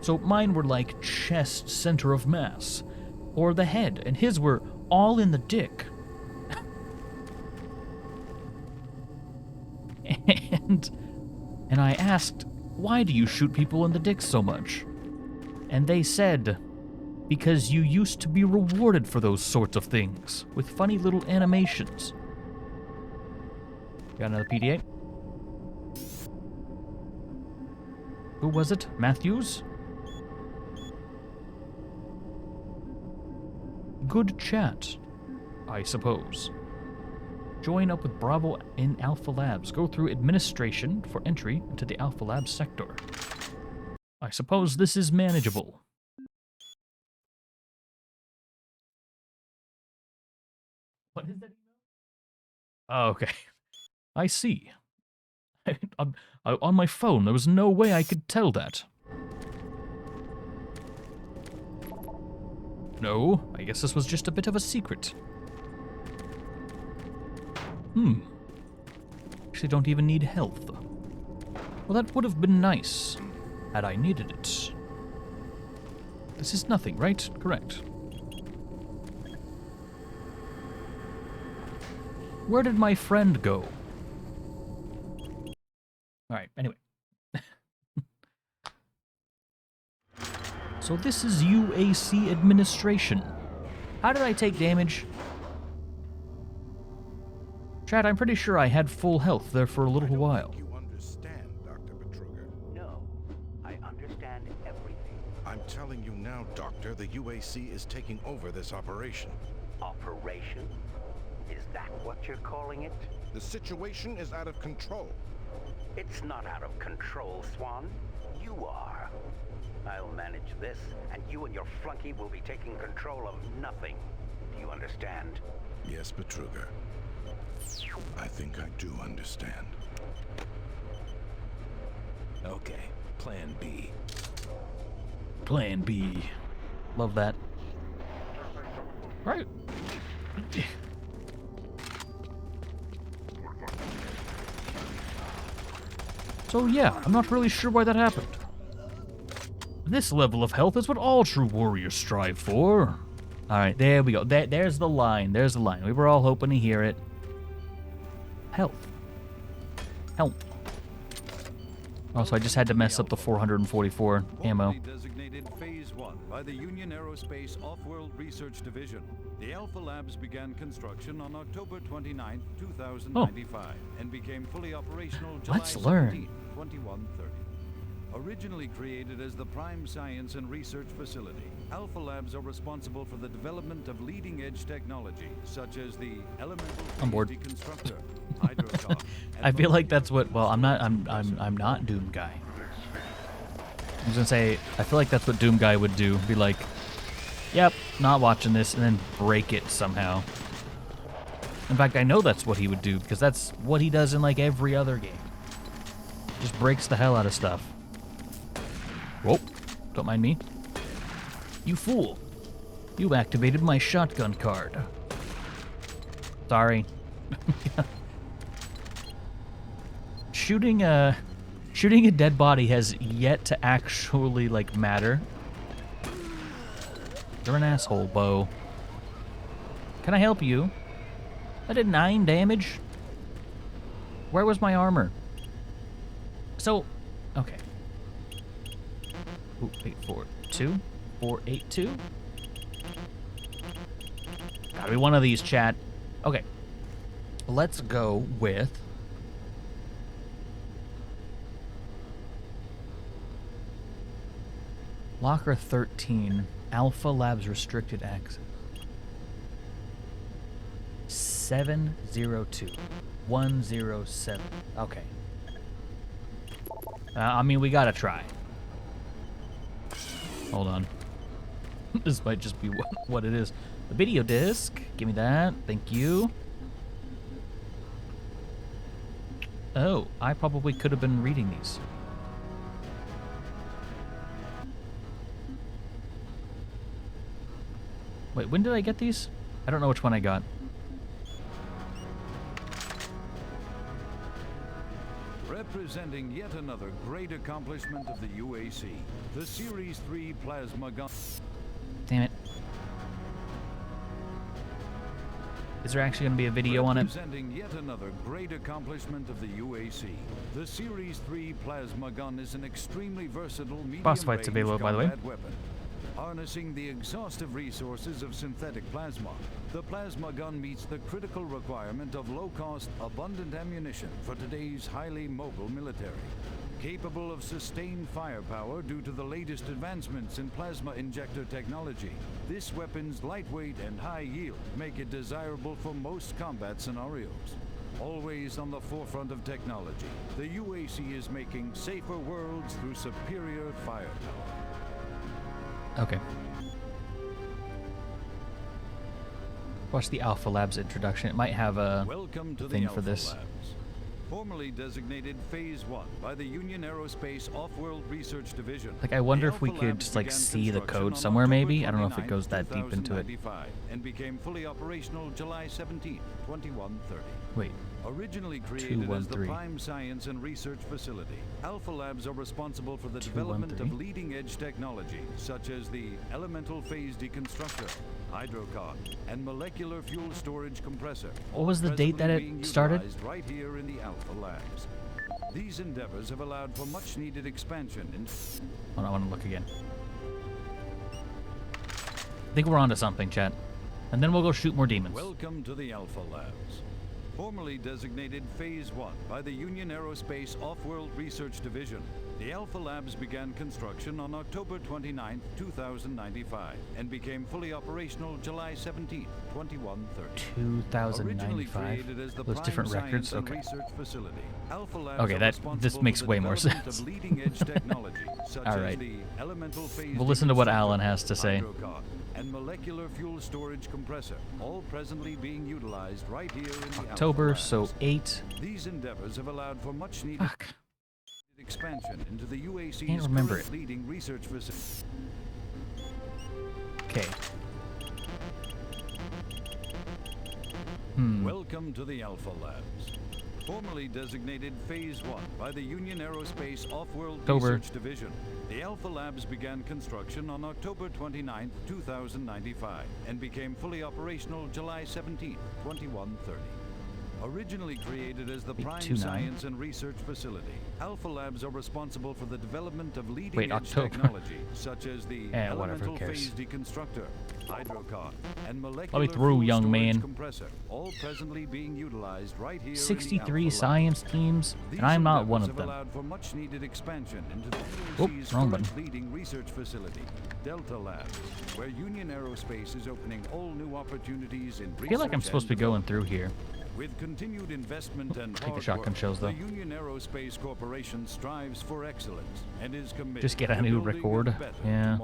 so mine were like chest, center of mass, or the head, and his were all in the dick. And I asked, why do you shoot people in the dick so much? And they said, Because you used to be rewarded for those sorts of things, with funny little animations. Got another PDA. Who was it? Matthews? Good chat, I suppose. Join up with Bravo in Alpha Labs. Go through administration for entry into the Alpha Labs sector. I suppose this is manageable. What is that? Oh, okay. I see. On my phone, there was no way I could tell that. No, I guess this was just a bit of a secret. Actually don't even need health. Well, that would have been nice, had I needed it. This is nothing, right? Correct. Where did my friend go? Alright, anyway. So this is UAC administration. How did I take damage? Chad, I'm pretty sure I had full health there for a little while.
You understand, Dr. Betruger.
No, I understand everything.
I'm telling you now, Doctor, the UAC is taking over this operation.
Operation? Is that what you're calling it?
The situation is out of control.
It's not out of control, Swan. You are. I'll manage this, and you and your flunky will be taking control of nothing. Do you understand?
Yes, Betruger. I think I do understand.
Okay, Plan B.
Plan B. Love that. Right. So yeah, I'm not really sure why that happened. This level of health is what all true warriors strive for. Alright, there we go. There's the line. There's the line. We were all hoping to hear it. Health. Health. Also, I just had to mess up the 444 ammo.
Designated Phase 1 by the Union Aerospace Off-World Research Division. The Alpha Labs began construction on October 29, 2095, and became fully operational July 17, 2130. Originally created as the prime science and research facility, Alpha Labs are responsible for the development of leading-edge technology, such as the elemental deconstructor, hydrocom.
I feel like that's what. Well, I'm not Doom Guy. I was gonna say, I feel like that's what Doom Guy would do. Be like, yep, not watching this, and then break it somehow. In fact, I know that's what he would do, because that's what he does in like every other game. Just breaks the hell out of stuff. Whoa, don't mind me. You fool. You activated my shotgun card. Sorry. Shooting a dead body has yet to actually, like, matter. You're an asshole, Bo. Can I help you? I did 9 damage. Where was my armor? So, okay. Ooh, 842? 482? Gotta be one of these, chat. Okay. Let's go with... Locker 13, Alpha Labs restricted access. 702. 107. Okay. I mean, we gotta try. Hold on. This might just be what it is. The video disc. Give me that. Thank you. Oh, I probably could have been reading these. Wait, when did I get these? I don't know which one I got.
Representing yet another great accomplishment of the UAC, the Series 3 plasma gun.
Damn it. Is there actually going to be a video on it?
Representing yet another great accomplishment of the UAC, the Series 3 plasma gun is an extremely versatile medium-range
Boss fight's available, by the way.
weapon. Harnessing the exhaustive resources of synthetic plasma, the plasma gun meets the critical requirement of low-cost, abundant ammunition for today's highly mobile military. Capable of sustained firepower due to the latest advancements in plasma injector technology, this weapon's lightweight and high yield make it desirable for most combat scenarios. Always on the forefront of technology, the UAC is making safer worlds through superior firepower.
Okay. Watch the Alpha Labs introduction. It might have a thing for this.
Labs. Formerly designated Phase 1 by the Union Aerospace Off-World Research Division.
Like, I wonder if we could just, like, see the code somewhere, maybe? I don't know if it goes that deep into it.
And became fully operational July 17, 2130.
Wait.
Originally created as the Prime Science and Research Facility, Alpha Labs are responsible for the development of leading-edge technology, such as the Elemental Phase Deconstructor, Hydrocon, and Molecular Fuel Storage Compressor.
What was the date that it started?
Right here in the Alpha Labs. These endeavors have allowed for much-needed expansion in...
Hold on, I want to look again. I think we're onto something, chat. And then we'll go shoot more demons.
Welcome to the Alpha Labs. Formerly designated Phase 1 by the Union Aerospace Off-World Research Division, the Alpha Labs began construction on October 29, 2095, and became fully operational July 17, 2130.
2095? Those different records? Okay.
Research facility. Alpha Labs
okay, this makes way more sense. Alright. We'll listen to what Alan has to say.
And molecular fuel storage compressor, all presently being utilized right here in the
October, so 8.
These endeavors have allowed for much needed expansion into the UAC's current leading research facility.
Okay.
Welcome to the Alpha Labs. Formerly designated Phase 1 by the Union Aerospace Off-World Research Division, the Alpha Labs began construction on October 29, 2095, and became fully operational July 17, 2130. Originally created as the Prime Science and Research Facility, Alpha Labs are responsible for the development of leading-edge technology, such as the Elemental Phase Deconstructor, Hydrocon, and Molecular Fuel Storage Compressor, all presently being utilized right here
63 science teams, and I'm not one of them.
Allowed for much needed expansion into the UAC's current leading research facility, Delta Labs, where Union Aerospace is opening all new opportunities in research.
I feel like I'm supposed to be going through here.
With continued investment and
take the shotgun shells though.
The Union Aerospace Corporation strives for excellence and is committed.
Just get a new record. Yeah.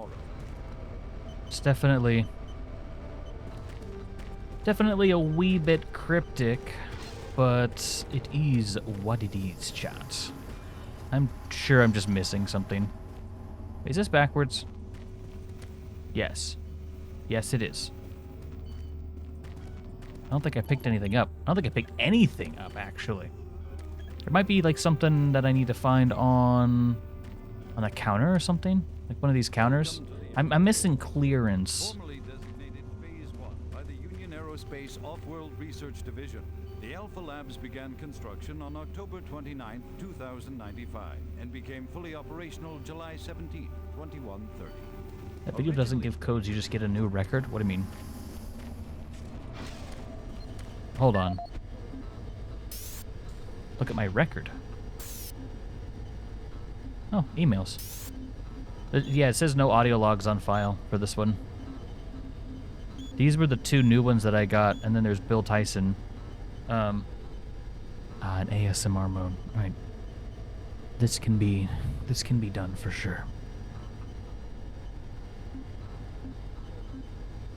It's definitely a wee bit cryptic, but it is what it is, chat. I'm sure I'm just missing something. Is this backwards? Yes. Yes, it is. I don't think I picked anything up. I don't think I picked anything up, actually. There might be, like, something that I need to find on a counter or something? Like one of these counters? I'm missing clearance.
Formerly designated Phase 1 by the Union Aerospace Off-World Research Division, the Alpha Labs began construction on October 29, 2095, and became fully operational July 17, 2130.
That video doesn't give codes, you just get a new record? What do you mean? Hold on. Look at my record. Oh, emails. Yeah, it says no audio logs on file for this one. These were the 2 new ones that I got, and then there's Bill Tyson. An ASMR mode. Right. This can be done for sure.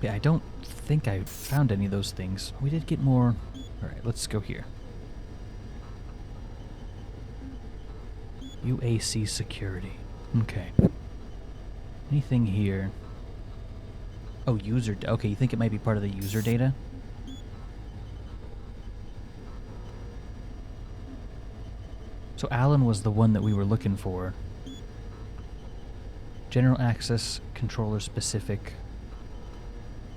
Yeah, I don't think I found any of those things. We did get more. Alright, let's go here. UAC security. Okay. Anything here? Oh, user. Okay, you think it might be part of the user data? So Alan was the one that we were looking for. General access, controller specific.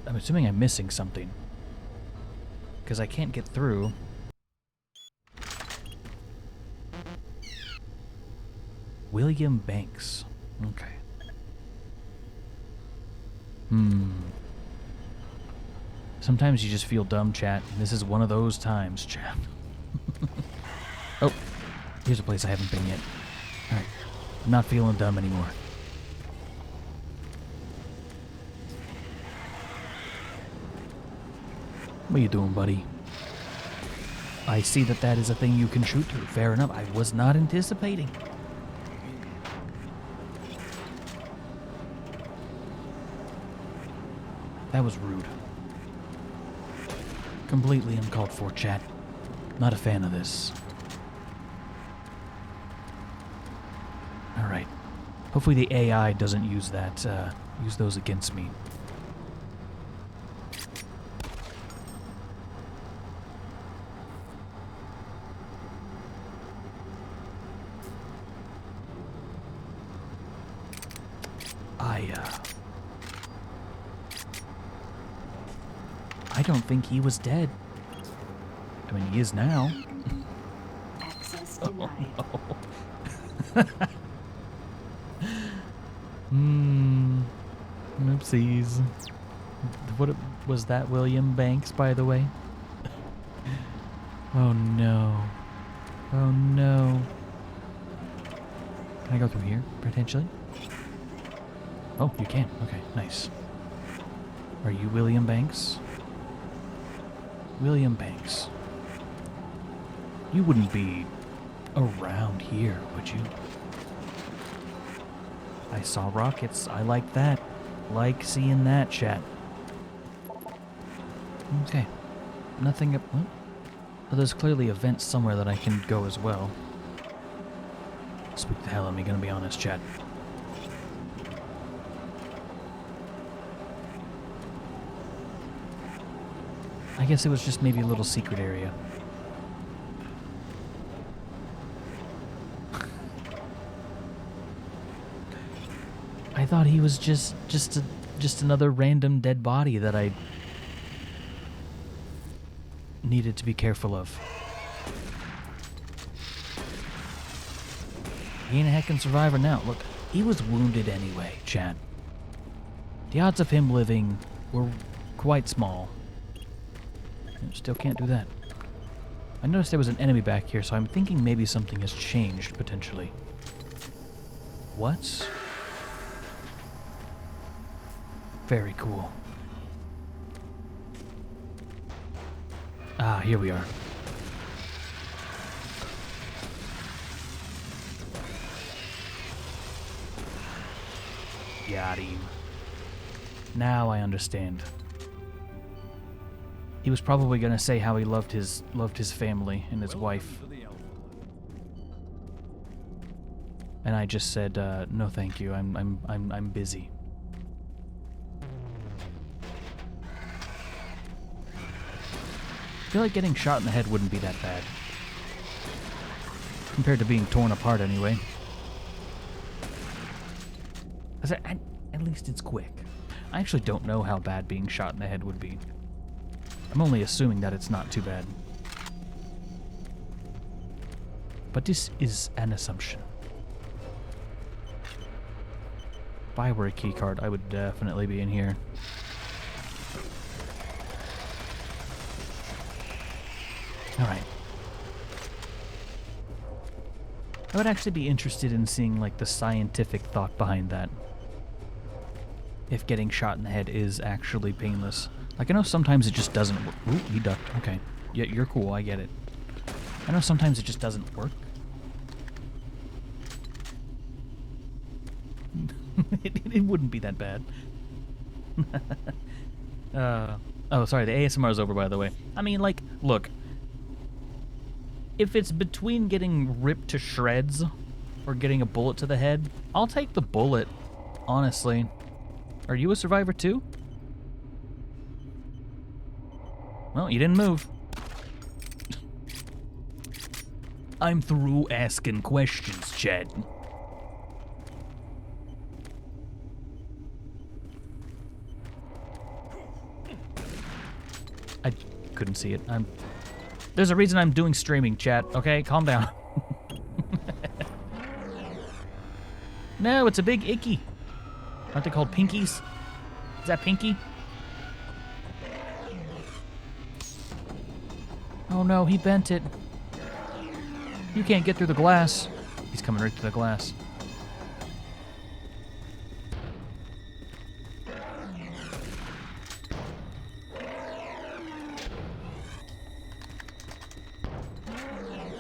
I'm assuming I'm missing something. Because I can't get through. William Banks. Okay. Sometimes you just feel dumb, chat. This is one of those times, chat. Oh, here's a place I haven't been yet. Alright, I'm not feeling dumb anymore. What are you doing, buddy? I see that that is a thing you can shoot through. Fair enough. I was not anticipating. That was rude. Completely uncalled for, chat. Not a fan of this. Alright. Hopefully the AI doesn't use that, use those against me. I don't think he was dead. I mean, he is now.
Access denied.
Oopsies. What was that, William Banks, by the way? Oh no. Oh no. Can I go through here, potentially? Oh, you can. Okay, nice. Are you William Banks? William Banks. You wouldn't be around here, would you? I saw rockets. I like that. Like seeing that, chat. Okay. Nothing up... Well, there's clearly a vent somewhere that I can go as well. Spook the hell out of me, gonna be honest, chat. I guess it was just maybe a little secret area. I thought he was just another random dead body that I needed to be careful of. He ain't a heckin' survivor now. Look, he was wounded anyway, chat. The odds of him living were quite small. Still can't do that. I noticed there was an enemy back here, so I'm thinking maybe something has changed, potentially. What? Very cool. Ah, here we are. Got him. Now I understand. He was probably gonna say how he loved his family and his wife. And I just said, no thank you, I'm busy. I feel like getting shot in the head wouldn't be that bad. Compared to being torn apart anyway. At least it's quick. I actually don't know how bad being shot in the head would be. I'm only assuming that it's not too bad. But this is an assumption. If I were a keycard, I would definitely be in here. Alright. I would actually be interested in seeing, like, the scientific thought behind that. If getting shot in the head is actually painless. Like, I know sometimes it just doesn't work. Ooh, he ducked. Okay. Yeah, you're cool. I get it. I know sometimes it just doesn't work. it wouldn't be that bad. Oh, sorry. The ASMR is over, by the way. I mean, like, look. If it's between getting ripped to shreds or getting a bullet to the head, I'll take the bullet, honestly. Are you a survivor too? Well, you didn't move. I'm through asking questions, Chad. I couldn't see it. There's a reason I'm doing streaming, chat, okay? Calm down. No, it's a big icky. Aren't they called pinkies? Is that Pinky? Oh no, he bent it. You can't get through the glass. He's coming right through the glass.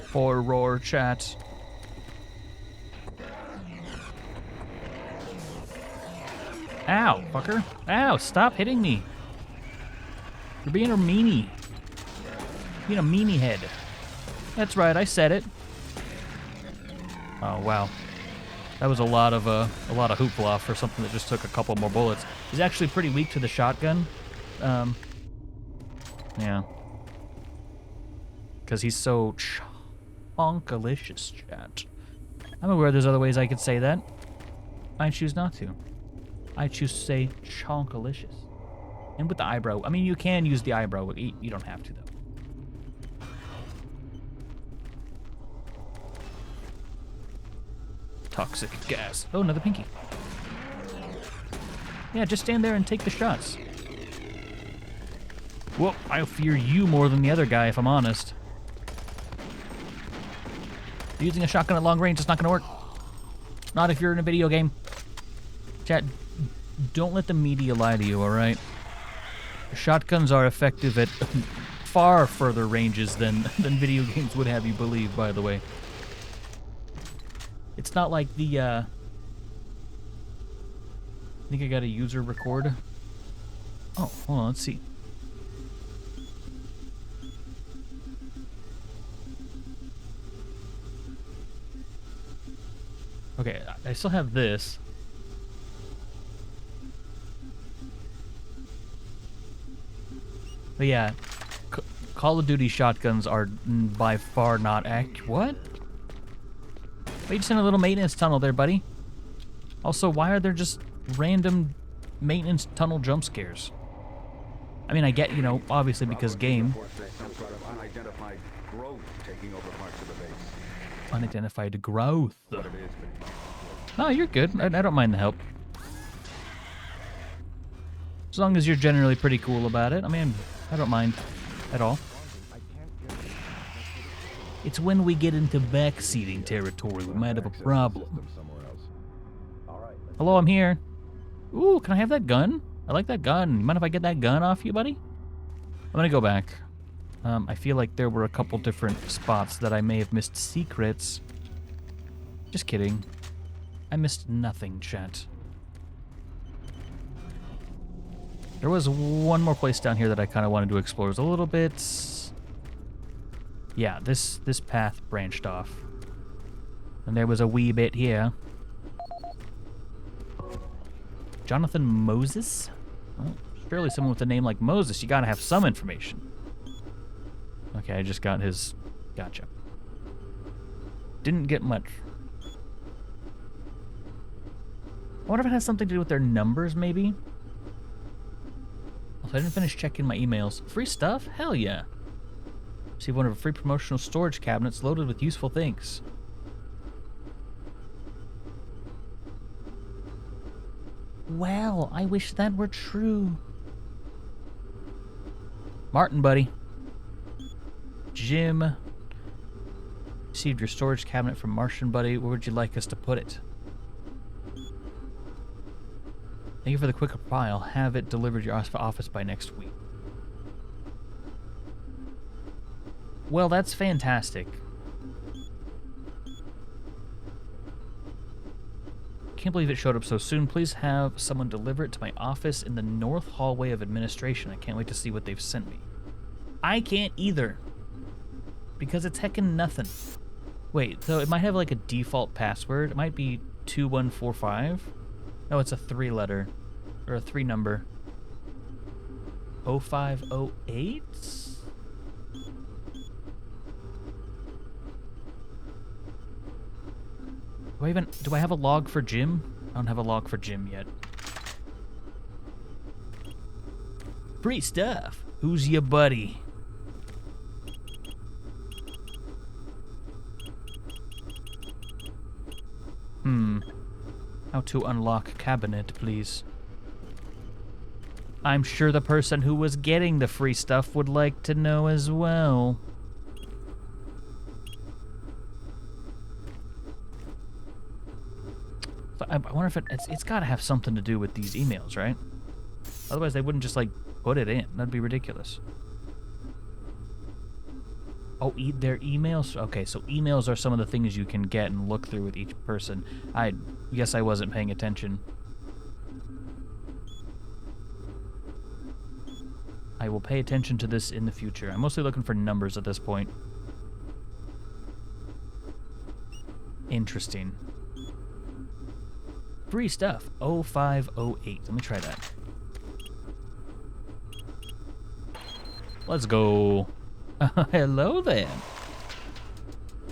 For roar chat. Ow, fucker. Ow, stop hitting me. You're being a meanie. Being a meanie head. That's right, I said it. Oh, wow. That was a lot of hoopla for something that just took a couple more bullets. He's actually pretty weak to the shotgun. Yeah. Because he's so chonkalicious, chat. I'm aware there's other ways I could say that. I choose not to. I choose to say chonkalicious. And with the eyebrow. I mean, you can use the eyebrow, but you don't have to, though. Toxic gas. Oh, another Pinky. Yeah, just stand there and take the shots. Well, I fear you more than the other guy, if I'm honest. Using a shotgun at long range is not going to work. Not if you're in a video game. Chat, don't let the media lie to you, alright? Shotguns are effective at far further ranges than video games would have you believe, by the way. It's not like the, I think I got a user record. Oh, hold on, let's see. Okay, I still have this. But yeah, Call of Duty shotguns are by far not accurate. What? Why you just in a little maintenance tunnel there, buddy? Also, why are there just random maintenance tunnel jump scares? I mean, I get, you know, obviously because game.
Unidentified growth taking over parts of the base.
Unidentified growth. No, you're good. I don't mind the help. As long as you're generally pretty cool about it. I mean, I don't mind at all. It's when we get into backseating territory we might have a problem. Hello, I'm here. Ooh, can I have that gun? I like that gun. You mind if I get that gun off you, buddy? I'm gonna go back. I feel like there were a couple different spots that I may have missed secrets. Just kidding. I missed nothing, chat. There was one more place down here that I kind of wanted to explore. It was a little bit... Yeah, this path branched off. And there was a wee bit here. Jonathan Moses? Well, surely someone with a name like Moses, you gotta have some information. Okay, I just got his... Gotcha. Didn't get much. I wonder if it has something to do with their numbers, maybe? Also, I didn't finish checking my emails. Free stuff? Hell yeah. Receive one of a free promotional storage cabinets loaded with useful things. Well, I wish that were true. Martin, buddy. Jim. Received your storage cabinet from Martian, buddy. Where would you like us to put it? Thank you for the quick reply. I'll have it delivered to your office by next week. Well, that's fantastic. Can't believe it showed up so soon. Please have someone deliver it to my office in the north hallway of administration. I can't wait to see what they've sent me. I can't either. Because it's heckin' nothing. Wait, so it might have like a default password. It might be 2145. No, it's a 3-letter. Or a 3-number. 0508? Do I have a log for Jim? I don't have a log for Jim yet. Free stuff. Who's your buddy? How to unlock cabinet, please. I'm sure the person who was getting the free stuff would like to know as well. So I wonder if it's got to have something to do with these emails, right? Otherwise, they wouldn't just, like, put it in. That'd be ridiculous. Oh, their emails? Okay, so emails are some of the things you can get and look through with each person. I guess I wasn't paying attention. I will pay attention to this in the future. I'm mostly looking for numbers at this point. Interesting. Free stuff. 0508. Let me try that. Let's go. Hello there.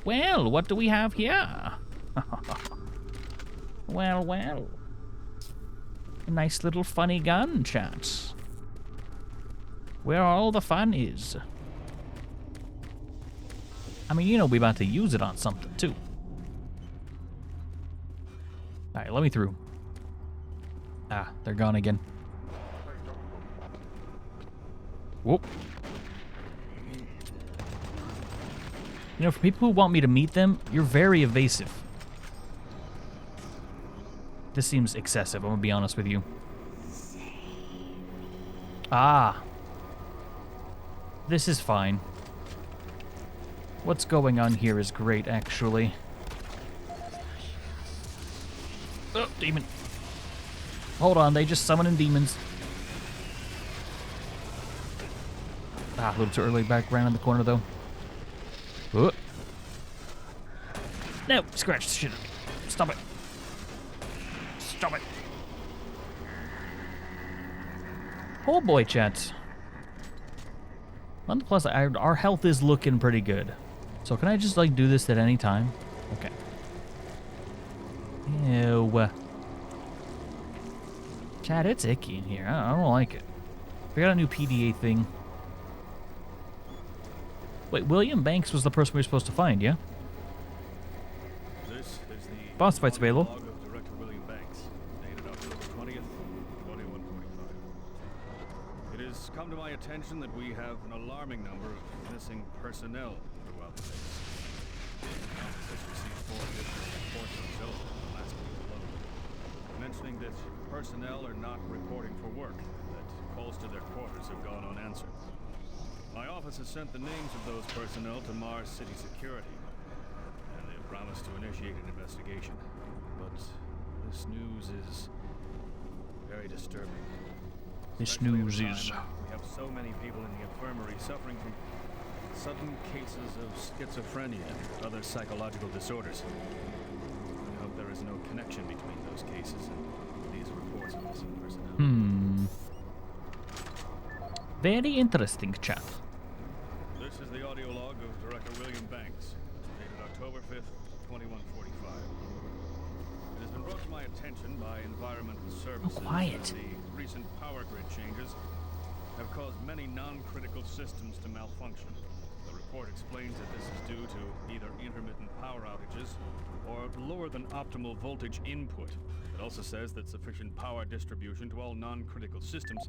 Well, what do we have here? Well, well. A nice little funny gun, chat. Where all the fun is. I mean, you know we're about to use it on something, too. Alright, let me through. Ah, they're gone again. Whoop. You know, for people who want me to meet them, you're very evasive. This seems excessive, I'm gonna be honest with you. Ah. This is fine. What's going on here is great, actually. Oh, demon. Hold on, they just summoning demons. Ah, a little too early back around in the corner, though. Oh. No, scratch the shit. Stop it. Stop it. Oh boy, chat. On the plus, our health is looking pretty good. So can I just, like, do this at any time? Okay. Ew. Chat, it's icky in here. I don't like it. We got a new PDA thing. Wait, William Banks was the person we were supposed to find, yeah?
This is the
boss fight's available.
log of Director William Banks, dated October 20th, 2145. It has come to my attention that we have an alarming number of missing personnel throughout the base. The office has received 4 additional reports on telephone in the last week alone, mentioning that personnel are not reporting for work, that calls to their quarters have gone unanswered. My office has sent the names of those personnel to Mars City Security, and they have promised to initiate an investigation. But this news is very disturbing.
This news is...
We have so many people in the infirmary suffering from sudden cases of schizophrenia and other psychological disorders. I hope there is no connection between those cases and these reports of missing personnel.
Very interesting, chat.
This is the audio log of Director William Banks, dated October 5th, 2145. It has been brought to my attention by environmental services
quiet.
that the recent power grid changes have caused many non-critical systems to malfunction. The report explains that this is due to either intermittent power outages or lower than optimal voltage input. It also says that sufficient power distribution to all non-critical systems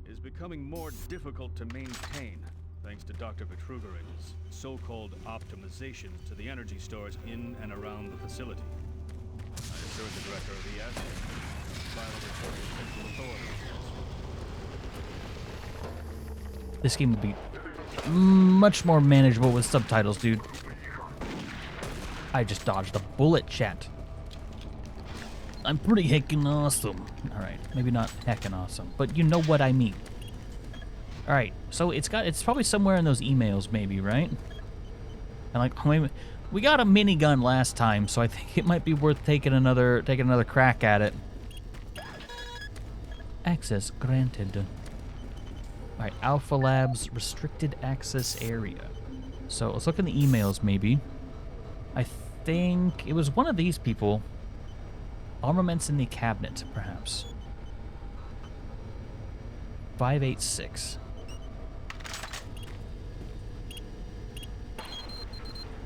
is becoming more difficult to maintain, thanks to Dr. Vitruga and his so-called optimization to the energy stores in and around the facility. I assured the director of ES to file a report to official authorities.
This game would be much more manageable with subtitles, dude. I just dodged a bullet, chat. I'm pretty heckin' awesome. Alright, maybe not heckin' awesome, but you know what I mean. Alright, so it's probably somewhere in those emails, maybe, right? And like, we got a minigun last time, so I think it might be worth taking another crack at it. Access granted. Alright, Alpha Labs restricted access area. So let's look in the emails, maybe. I think it was one of these people. Armaments in the cabinet, perhaps. 586.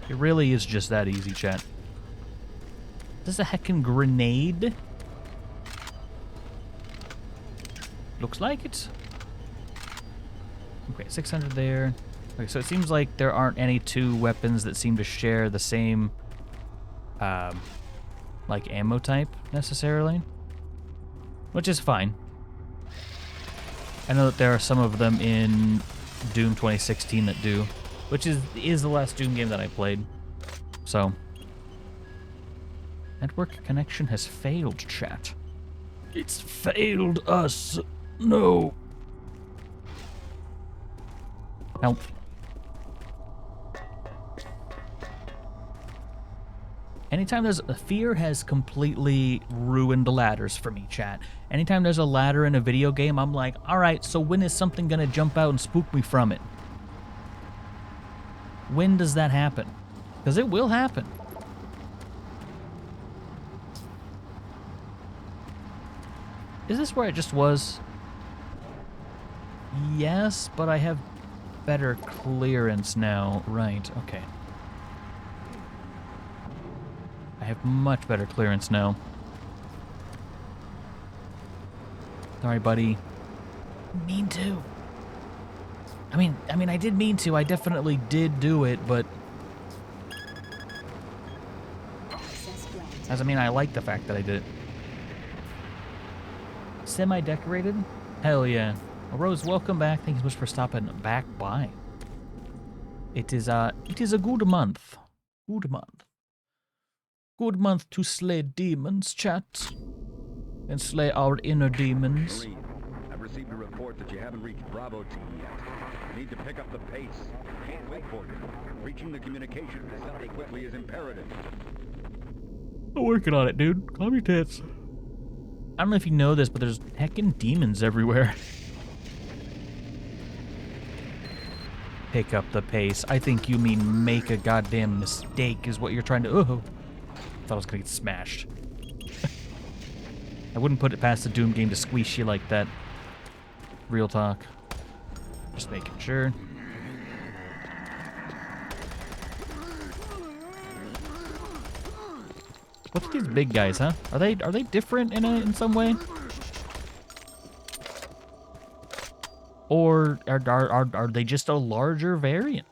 It really is just that easy, chat. This is a heckin' grenade. Looks like it. Okay, 600 there. Okay, so it seems like there aren't any two weapons that seem to share the same, like, ammo type, necessarily. Which is fine. I know that there are some of them in Doom 2016 that do, which is the last Doom game that I played. So, network connection has failed, chat. It's failed us. No. Help. Anytime there's a fear has completely ruined ladders for me, chat. Anytime there's a ladder in a video game, I'm like, all right, so when is something gonna jump out and spook me from it? When does that happen? Because it will happen. Is this where it just was? Yes, but I have better clearance now. Right, okay. I have much better clearance now. Sorry, buddy. Mean to. I mean, I did mean to. I definitely did do it, but... As I mean, I like the fact that I did it. Semi-decorated? Hell yeah. Rose, welcome back. Thank you so much for stopping back by. It is a good month. Good month. Good month to slay demons, chat. And slay our inner demons.
Marine, I've received a report that you haven't reached Bravo team yet. You need to pick up the pace. Can't wait for you. Reaching the communication facility quickly is imperative.
I'm working on it, dude. Calm your tits. I don't know if you know this, but there's heckin' demons everywhere. Pick up the pace. I think you mean make a goddamn mistake is what you're trying to... Oh, I thought I was gonna get smashed. I wouldn't put it past the Doom game to squeeze you like that. Real talk. Just making sure. What's these big guys, huh? Are they different in some way? Or are they just a larger variant?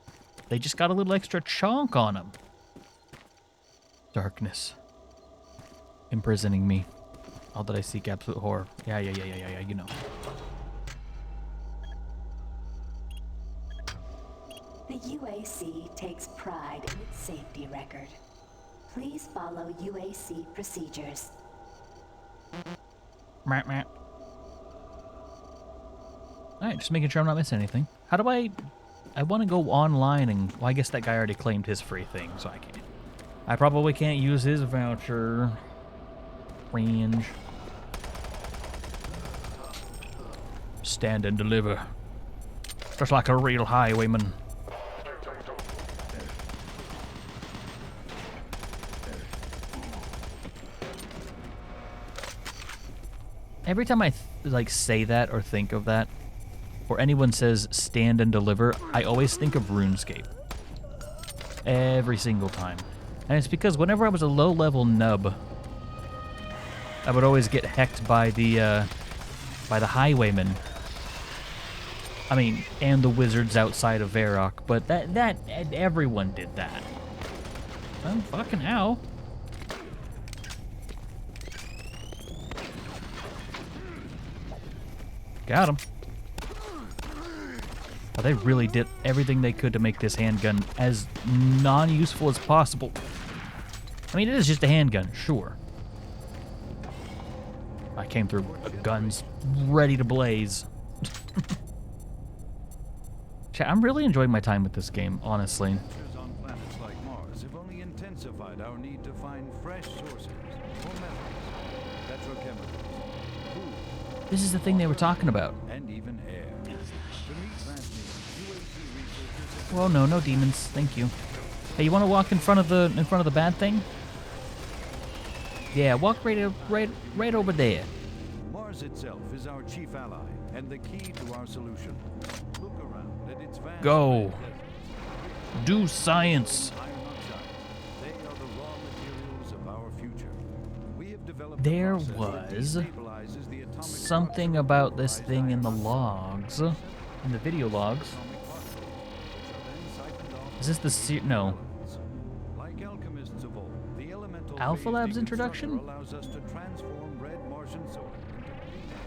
They just got a little extra chunk on them. Darkness. Imprisoning me. All that I seek, absolute horror. Yeah, you know.
The UAC takes pride in its safety record. Please follow UAC procedures.
Alright, just making sure I'm not missing anything. How do I want to go online and... Well, I guess that guy already claimed his free thing, so I can't. I probably can't use his voucher. Range. Stand and deliver. Just like a real highwayman. Every time I say that or think of that, or anyone says stand and deliver, I always think of RuneScape. Every single time. And it's because whenever I was a low-level nub, I would always get hecked by the highwaymen. I mean, and the wizards outside of Varrock, but that everyone did that. Oh, fucking hell. Got him. Oh, they really did everything they could to make this handgun as non-useful as possible. I mean, it is just a handgun, sure. I came through guns ready to blaze. Chat, I'm really enjoying my time with this game, honestly.
On planets like Mars have only intensified our need to find fresh sources for metals, petrochemicals, food,
This is the thing they were talking about.
and even air.
Well, no demons. Thank you. Hey, you want to walk in front of the bad thing? Yeah, walk right over there.
Mars itself is our chief ally and the key to our solution. Look around at its vast
Go. Do science.
They are the raw materials of our future. We have developed
There
a process that
was
destabilizes the atomic
something about this thing in the logs, in the video logs. Is this the no?
Like alchemists of old, the elemental
Alpha
phase
Labs introduction?
deconstructor allows us to transform red Martian soil into clean air,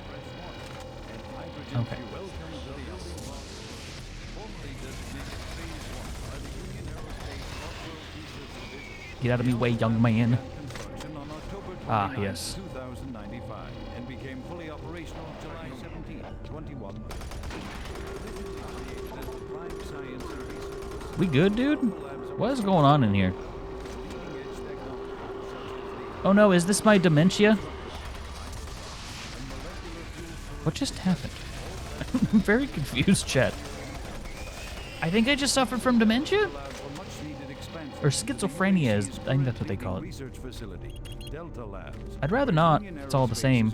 fresh water, and hydrogen
Okay.
fuel. Welcome to the building blocks. Formerly designated Phase 1 by the Union Aerospace Off-World Research Division.
Get out of me way, young man.
Construction on October 29,
Ah, yes.
2095, and became fully operational July 17, 21.
We good, dude? What is going on in here? Oh no, is this my dementia? What just happened? I'm very confused, chat. I think I just suffered from dementia? Or schizophrenia, is, I think that's what they call it. I'd rather not. It's all the same.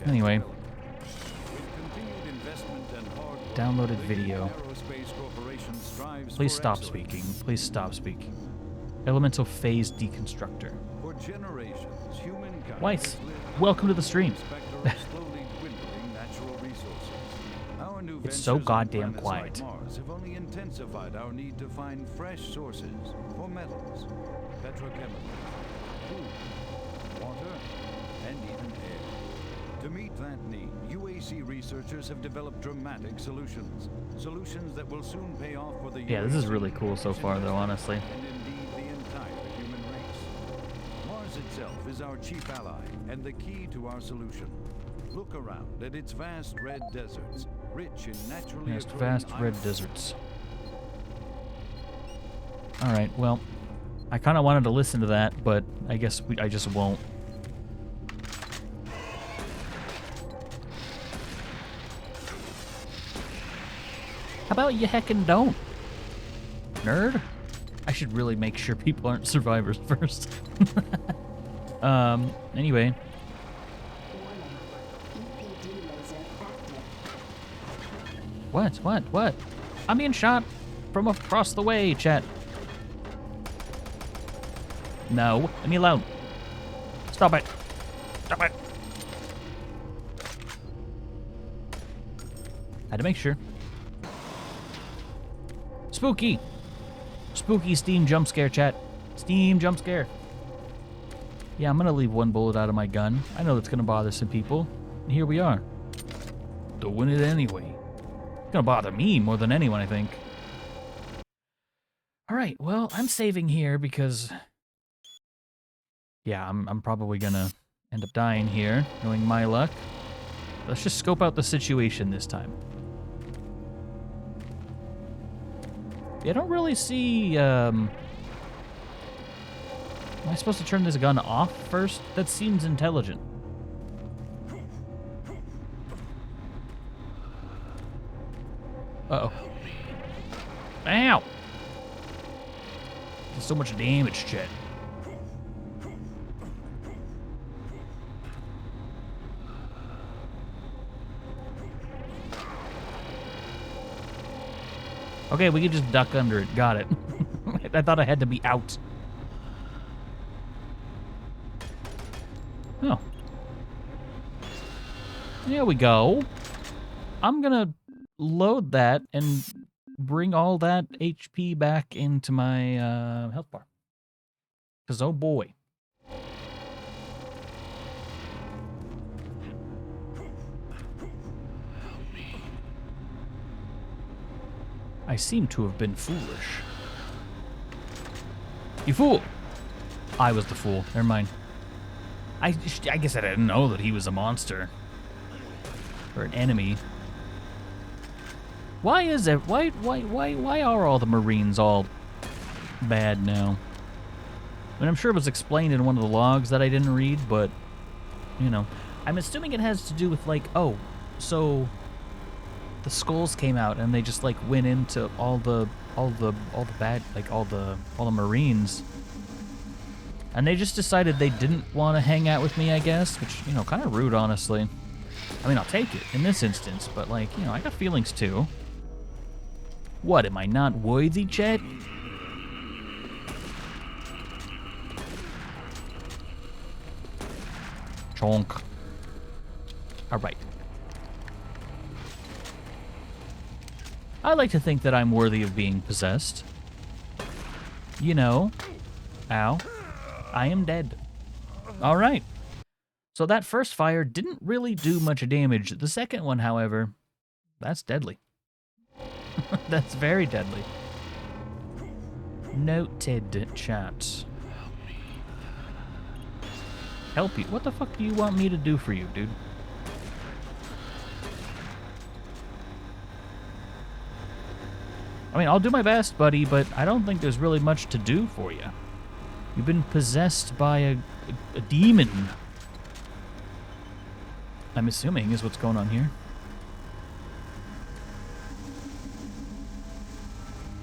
Anyway. Downloaded video. Please stop speaking. Please stop speaking. Elemental phase deconstructor.
For generations, humankind
Weiss, welcome to the stream. It's so goddamn quiet.
Mars have only intensified our need to find fresh sources for metals, petrochemicals, food, water, and even air. To meet that need, UAC researchers have developed dramatic solutions. Solutions that will soon pay off for the
Yeah, this is really cool so far, though, honestly.
and indeed the entire human race. Mars itself is our chief ally and the key to our solution. Look around at its vast red deserts, rich in naturally
Yes,
occurring
vast red
iron.
deserts. Alright, well, I kind of wanted to listen to that, but I guess I just won't. How about you heckin' don't? Nerd? I should really make sure people aren't survivors first. Anyway. What? I'm being shot from across the way, chat. No, leave me alone. Stop it. Stop it. Had to make sure. Spooky. Spooky Steam jump scare, chat. Steam jump scare. Yeah, I'm gonna leave one bullet out of my gun. I know that's gonna bother some people. And here we are. Doing it anyway. It's gonna bother me more than anyone, I think. Alright, well, I'm saving here because... yeah, I'm probably gonna end up dying here, knowing my luck. Let's just scope out the situation this time. I don't really see, am I supposed to turn this gun off first? That seems intelligent. Uh-oh. Ow! There's so much damage, Chet. Okay, we can just duck under it. Got it. I thought I had to be out. Oh. There we go. I'm gonna load that and bring all that HP back into my health bar. Because, oh boy. I seem to have been foolish. You fool! I was the fool. Never mind. I guess I didn't know that he was a monster. Or an enemy. Why is it? Why are all the Marines all bad now? I mean, I'm sure it was explained in one of the logs that I didn't read, but, you know. I'm assuming it has to do with, like, oh, so... the skulls came out and they just like went into all the bad, like all the Marines, and they just decided they didn't want to hang out with me, I guess, which, you know, kind of rude, honestly. I mean, I'll take it in this instance, but, like, you know, I got feelings too. What, am I not worthy, Chet? Chonk. Alright. I like to think that I'm worthy of being possessed. You know. Ow. I am dead. Alright. So that first fire didn't really do much damage. The second one, however, that's deadly. That's very deadly. Noted, chat. Help you? What the fuck do you want me to do for you, dude? I mean, I'll do my best, buddy, but I don't think there's really much to do for you. You've been possessed by a demon. I'm assuming is what's going on here.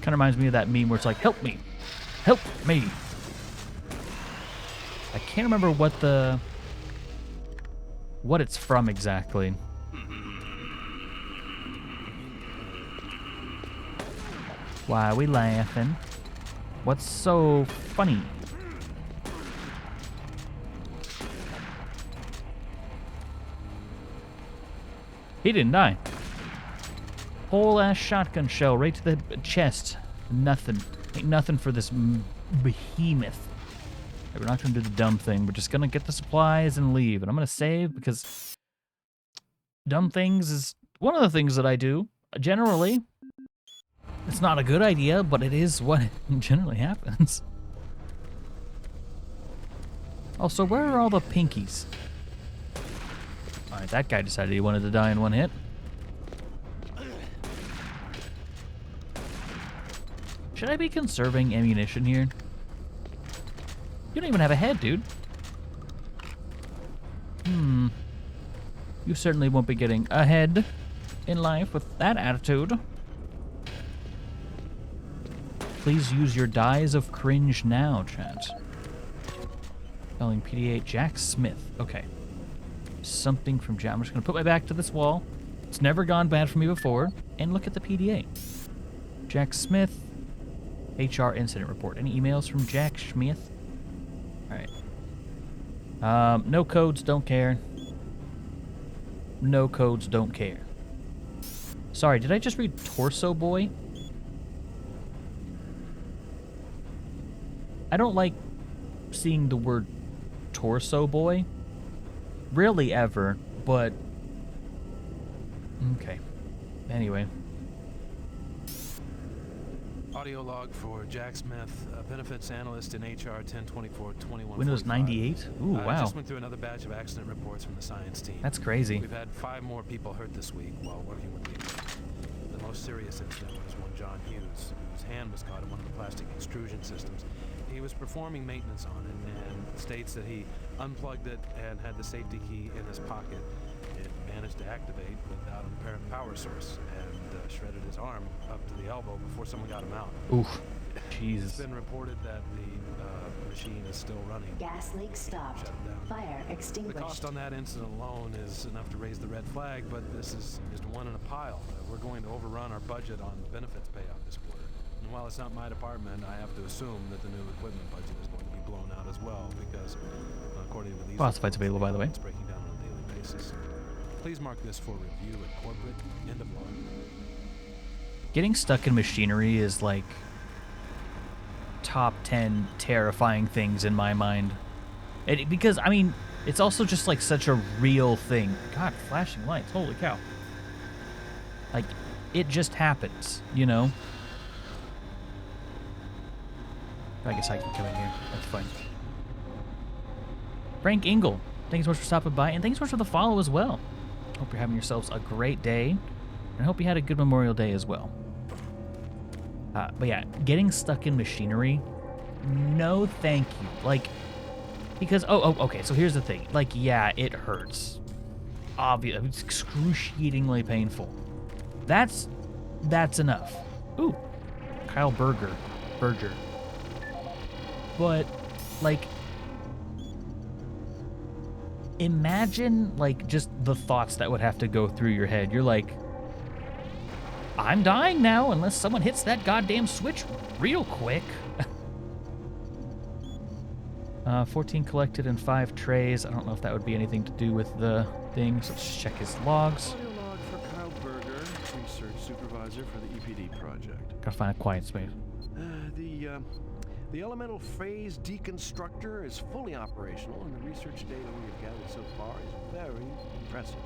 Kind of reminds me of that meme where it's like, help me. Help me. I can't remember what it's from exactly. Why are we laughing? What's so funny? He didn't die. Whole ass shotgun shell right to the chest. Nothing. Ain't nothing for this behemoth. We're not gonna do the dumb thing. We're just gonna get the supplies and leave. And I'm gonna save because dumb things is one of the things that I do. Generally, it's not a good idea, but it is what generally happens. Also, where are all the pinkies? Alright, that guy decided he wanted to die in one hit. Should I be conserving ammunition here? You don't even have a head, dude. You certainly won't be getting ahead in life with that attitude. Please use your dyes of cringe now, chat. Spelling PDA Jack Smith. Okay. Something from Jack. I'm just going to put my back to this wall. It's never gone bad for me before. And look at the PDA. Jack Smith. HR incident report. Any emails from Jack Smith? Alright. No codes, don't care. No codes, don't care. Sorry, did I just read Torso Boy? I don't like seeing the word Torso Boy. Really ever, but... Okay. Anyway.
Audio log for Jack Smith, benefits analyst in HR 1024-21.
Windows 98? Ooh, wow.
I just went through another batch of accident reports from the science team.
That's crazy.
We've had 5 more people hurt this week while working with the most serious incident was one John Hughes, whose hand was caught in one of the plastic extrusion systems. He was performing maintenance on it and states that he unplugged it and had the safety key in his pocket. It managed to activate without an apparent power source and shredded his arm up to the elbow before someone got him out.
Oof. Jesus.
It's been reported that the machine is still running.
Gas leak stopped. Fire extinguished.
The cost on that incident alone is enough to raise the red flag, but this is just one in a pile. We're going to overrun our budget on benefits payout this quarter. And while it's not my department, I have to assume that the new equipment budget is going to be blown out as well, because according to these
classified's available, by the way.
It's breaking down on a daily basis. Please mark this for review at corporate. End of log.
Getting stuck in machinery is like top 10 terrifying things in my mind. Because, I mean, it's also just like such a real thing. God, flashing lights, holy cow. Like, it just happens, you know? I guess I can come in here, that's fine. Frank Engel, thanks so much for stopping by, and thanks so much for the follow as well. Hope you're having yourselves a great day, and I hope you had a good Memorial Day as well. But yeah, getting stuck in machinery, no thank you. Like, because, okay, so here's the thing. Like, yeah, it hurts. Obvious, it's excruciatingly painful. That's enough. Ooh, Kyle Berger. But, like, imagine, like, just the thoughts that would have to go through your head. You're like, I'm dying now unless someone hits that goddamn switch real quick. 14 collected and 5 trays. I don't know if that would be anything to do with the thing, so let's check his logs.
Audio log for Kyle Berger, research supervisor for the EPD project.
Gotta find a quiet space.
The elemental phase deconstructor is fully operational, and the research data we have gathered so far is very impressive.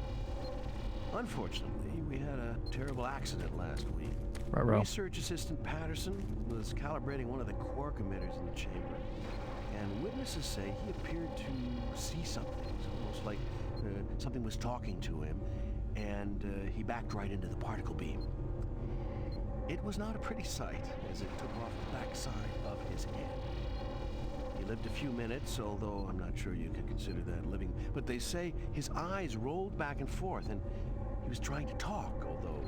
Unfortunately, we had a terrible accident last week.
Ruh-roh.
Research assistant Patterson was calibrating one of the quark emitters in the chamber, and witnesses say he appeared to see something. It's almost like something was talking to him, and he backed right into the particle beam. It was not a pretty sight, as it took off the backside of his head. He lived a few minutes, although I'm not sure you can consider that living. But they say his eyes rolled back and forth, and he was trying to talk, although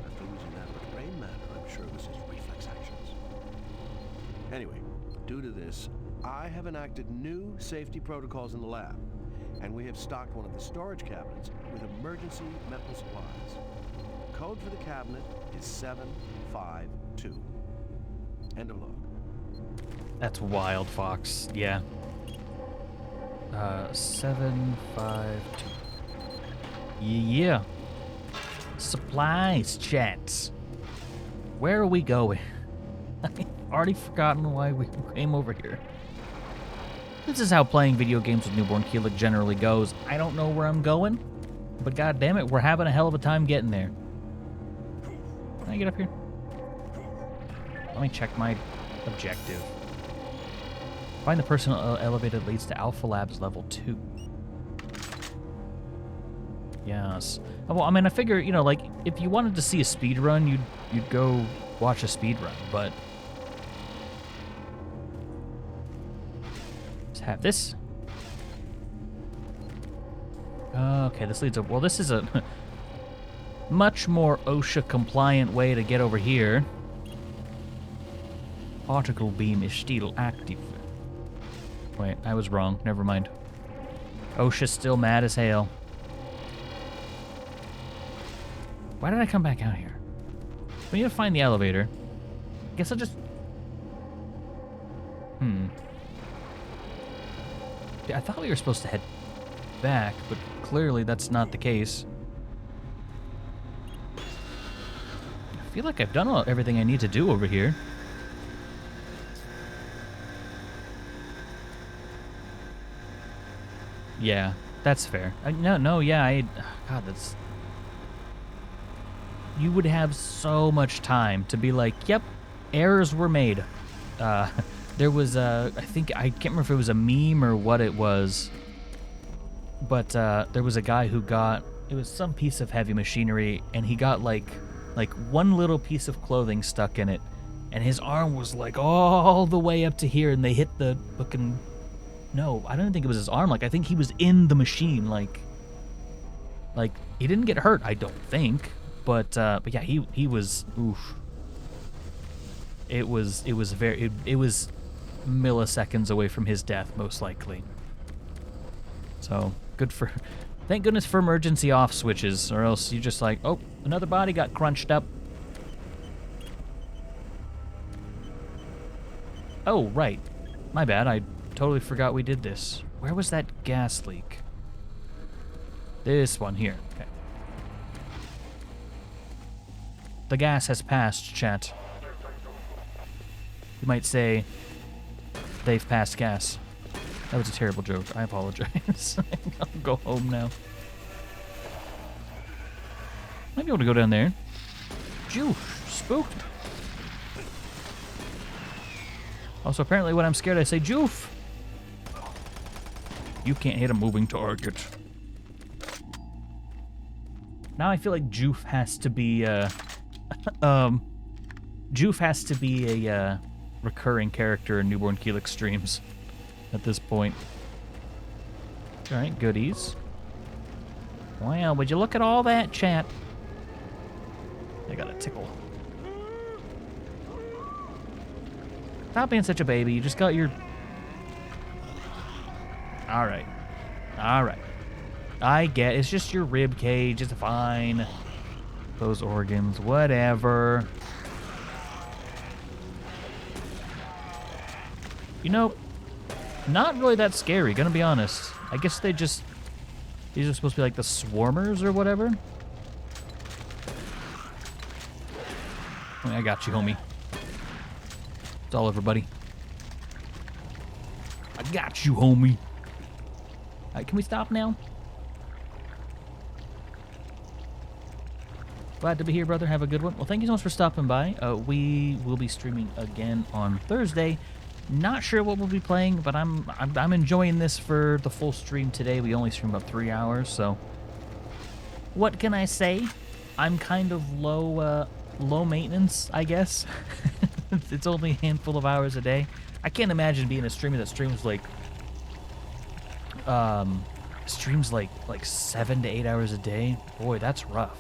after losing that much brain matter, I'm sure it was his reflex actions. Anyway, due to this, I have enacted new safety protocols in the lab, and we have stocked one of the storage cabinets with emergency medical supplies. Code for the cabinet is 752. End of log.
That's wild, Fox. Yeah. 752. Yeah. Supplies, chats. Where are we going? I've already forgotten why we came over here. This is how playing video games with Newbornkilik generally goes. I don't know where I'm going, but god damn it, we're having a hell of a time getting there. Can I get up here? Let me check my objective. Find the personal elevator that leads to Alpha Labs level 2. Yes. Well, I mean, I figure, you know, like, if you wanted to see a speed run, you'd go watch a speed run, but let's have this. Okay, this leads up. Well, this is a much more OSHA compliant way to get over here. Particle beam is still active. Wait, I was wrong. Never mind. OSHA's still mad as hell. Why did I come back out here? We need to find the elevator. Guess I'll just... I thought we were supposed to head back, but clearly that's not the case. I feel like I've done everything I need to do over here. Yeah, that's fair. God, that's... You would have so much time to be like, yep, errors were made. There was I can't remember if it was a meme or what it was, but there was a guy who got, it was some piece of heavy machinery, and he got like one little piece of clothing stuck in it, and his arm was like all the way up to here, and they hit the fucking... No, I don't think it was his arm. Like, I think he was in the machine. Like he didn't get hurt, I don't think. But yeah, he was, oof. It was milliseconds away from his death, most likely. So thank goodness for emergency off switches, or else you just like, oh, another body got crunched up. Oh, right. My bad, I totally forgot we did this. Where was that gas leak? This one here, okay. The gas has passed, chat. You might say, they've passed gas. That was a terrible joke. I apologize. I'll go home now. Might be able to go down there. Phew, spooked. Also, apparently when I'm scared, I say, Joof. You can't hit a moving target. Now I feel like Joof has to be, Joof has to be a recurring character in Newbornkilik streams at this point. Alright, goodies. Wow, would you look at all that, chat? I got a tickle. Stop being such a baby. You just got your... Alright. Alright. I get it's just your rib cage. It's fine. Those organs, whatever. You know, Not really that scary, gonna be honest. I guess these are supposed to be like the swarmers or whatever. I got you, homie. It's all over, buddy. I got you, homie. Alright, can we stop now? Glad to be here, brother. Have a good one. Well, thank you so much for stopping by. We will be streaming again on Thursday. Not sure what we'll be playing, but I'm enjoying this for the full stream today. We only stream about 3 hours, so what can I say? I'm kind of low maintenance, I guess. It's only a handful of hours a day. I can't imagine being a streamer that streams like 7 to 8 hours a day. Boy, that's rough.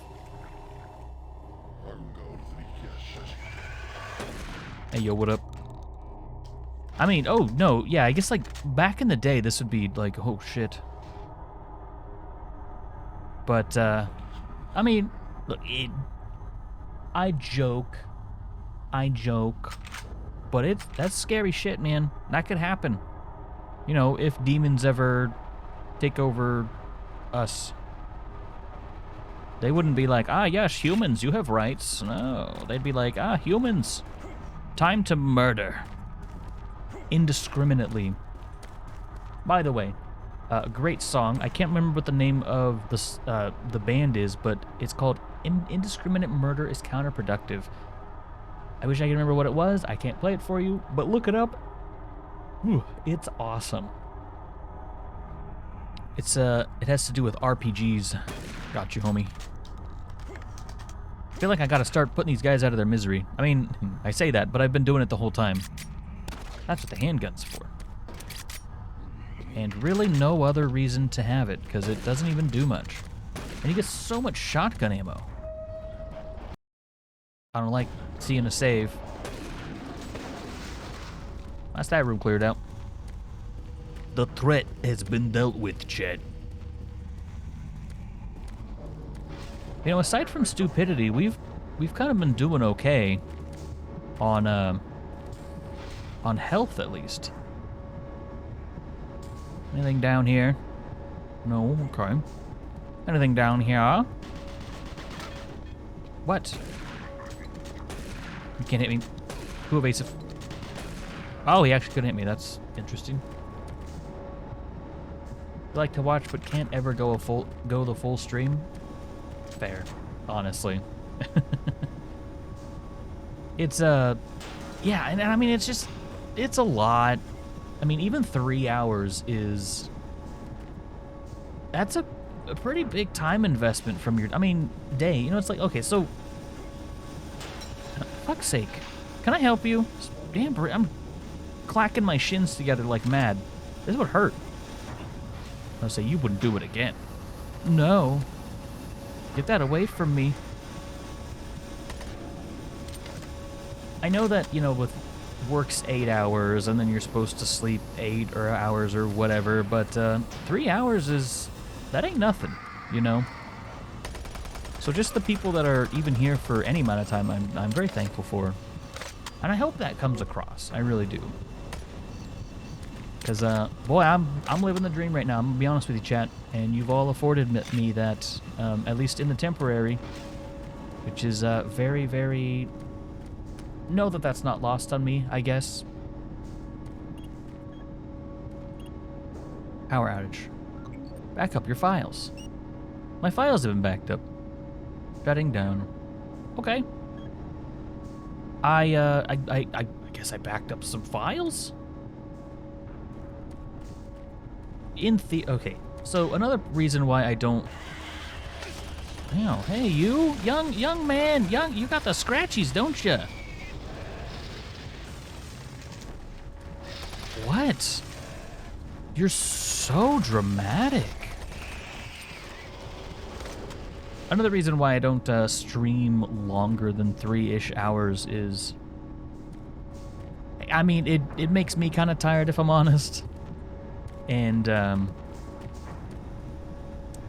Hey, yo, what up? I mean, oh, no, yeah, I guess, like, back in the day, this would be, like, oh, shit. But, I mean, look, I joke, but that's scary shit, man. That could happen. You know, if demons ever take over us. They wouldn't be like, ah, yes, humans, you have rights. No, they'd be like, ah, humans, time to murder. Indiscriminately. By the way, great song. I can't remember what the name of the band is, but it's called Indiscriminate Murder is Counterproductive. I wish I could remember what it was. I can't play it for you, but look it up. Ooh, it's awesome. It has to do with RPGs. Got you, homie. I feel like I gotta start putting these guys out of their misery. I mean, I say that, but I've been doing it the whole time. That's what the handgun's for. And really no other reason to have it, because it doesn't even do much. And you get so much shotgun ammo. I don't like seeing a save. That's that room cleared out. The threat has been dealt with, Chet. You know, aside from stupidity, we've kind of been doing okay on health, at least. Anything down here? No, okay. Anything down here? What? You can't hit me. Too evasive. Oh, he actually couldn't hit me. That's interesting. I like to watch, but can't ever go the full stream. Fair, honestly. It's yeah, and I mean it's a lot. I mean, even 3 hours that's a pretty big time investment from your day. You know, it's like, okay, so fuck's sake, can I help you? Damn, I'm clacking my shins together like mad. This would hurt. I'll say you wouldn't do it again. No. Get that away from me. I know that, you know, with work's 8 hours and then you're supposed to sleep 8 hours or whatever, but 3 hours that ain't nothing, you know? So just the people that are even here for any amount of time, I'm very thankful for. And I hope that comes across. I really do. Because, boy, I'm living the dream right now. I'm going to be honest with you, chat. And you've all afforded me that, at least in the temporary, which is very, very... Know that that's not lost on me, I guess. Power outage. Back up your files. My files have been backed up. Shutting down. Okay. I guess I backed up some files? Okay, so another reason why I don't... Hey, you, young man, you got the scratchies, don't you? What? You're so dramatic. Another reason why I don't stream longer than 3-ish hours is... I mean, it makes me kind of tired, if I'm honest. And, I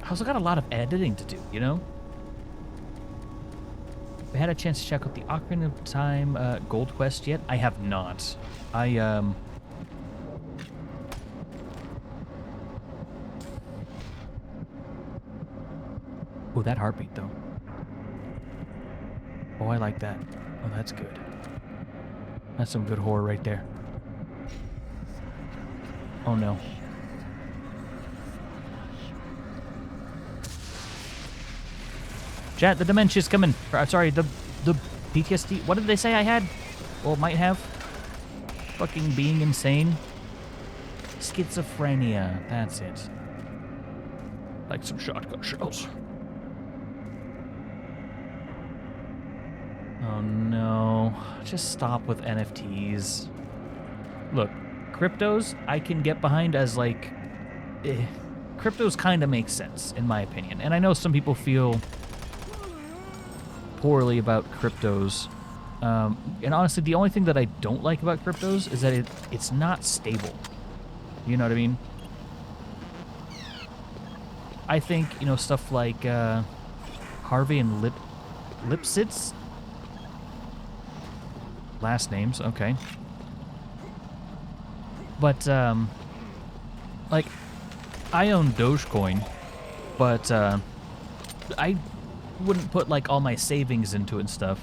also got a lot of editing to do, you know? Have I had a chance to check out the Ocarina of Time Gold Quest yet? I have not. Oh, that heartbeat, though. Oh, I like that. Oh, that's good. That's some good horror right there. Oh, no. Chat, the dementia's coming. Sorry, the PTSD. What did they say I had? Well, might have. Fucking being insane. Schizophrenia. That's it. Like some shotgun shells. Oh no. Just stop with NFTs. Look, cryptos I can get behind as like... Cryptos kind of make sense, in my opinion. And I know some people feel poorly about cryptos. And honestly, the only thing that I don't like about cryptos is that it's not stable. You know what I mean? I think, you know, stuff like Harvey and Lipsitz. Last names, okay. But, like, I own Dogecoin, but I wouldn't put, like, all my savings into it and stuff.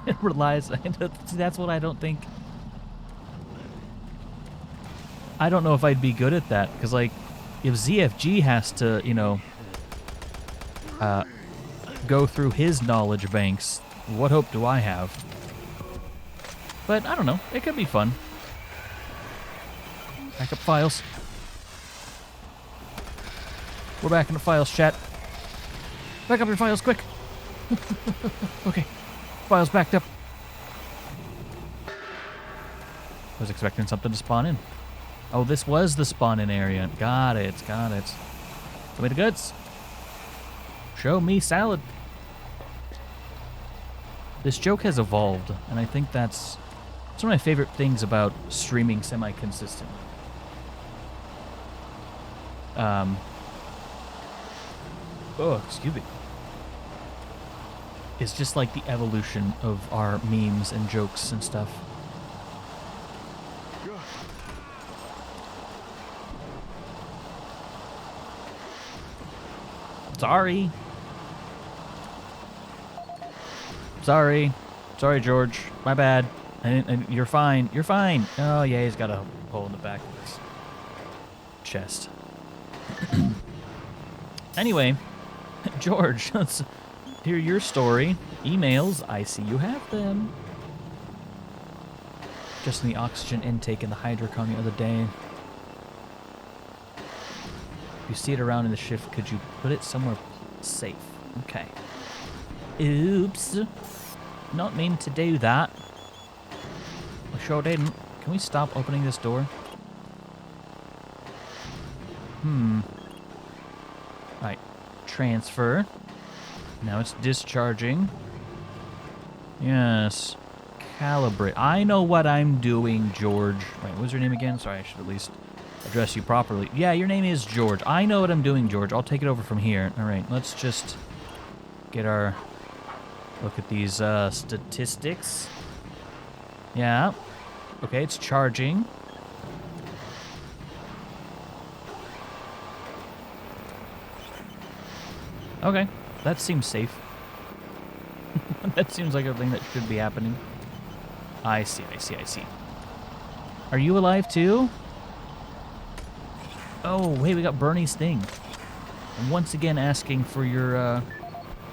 It relies. That's what I don't think. I don't know if I'd be good at that, because, like, if ZFG has to, you know, go through his knowledge banks, what hope do I have? But I don't know. It could be fun. Back up files. We're back in the files, chat. Back up your files, quick. Okay. Files backed up. I was expecting something to spawn in. Oh, this was the spawn-in area. Got it, got it. Show me the goods. Show me salad. This joke has evolved, and I think it's one of my favorite things about streaming semi-consistently. Oh, excuse me. It's just like the evolution of our memes and jokes and stuff. Sorry. Sorry, George. My bad. You're fine. You're fine. Oh, yeah, he's got a hole in the back of his chest. Anyway, George, let's hear your story. Emails, I see you have them. Just in the oxygen intake in the hydrocon the other day. If you see it around in the shift, could you put it somewhere safe? Okay. Oops. Not mean to do that. I sure didn't. Can we stop opening this door? Right. Transfer. Now it's discharging. Yes. Calibrate. I know what I'm doing, George. Wait, what's your name again? Sorry, I should at least address you properly. Yeah, your name is George. I know what I'm doing, George. I'll take it over from here. All right, let's just get our look at these statistics. Yeah. Okay, it's charging. Okay, that seems safe. That seems like a thing that should be happening. I see. Are you alive too? Oh, hey, we got Bernie's thing. And once again asking for your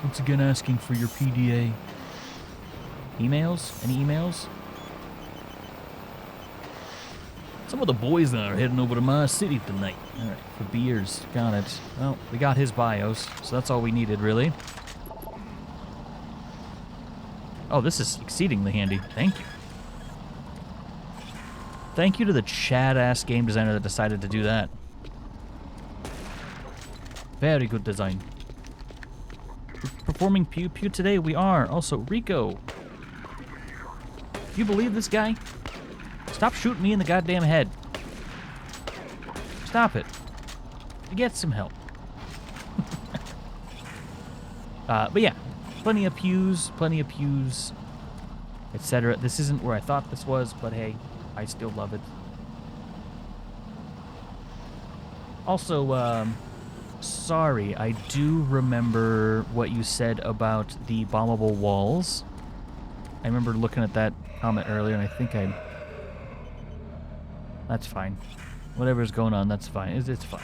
PDA. Emails? Any emails? Some of the boys are heading over to my city tonight. Alright, for beers. Got it. Well, we got his bios, so that's all we needed, really. Oh, this is exceedingly handy. Thank you. Thank you to the Chad-ass game designer that decided to do that. Very good design. Performing Pew Pew today, we are. Also, Rico. Do you believe this guy? Stop shooting me in the goddamn head. Stop it. Get some help. But yeah, plenty of pews, etc. This isn't where I thought this was, but hey, I still love it. Also, sorry, I do remember what you said about the bombable walls. I remember looking at that comment earlier, and I think that's fine. Whatever's going on, that's fine. It's fine.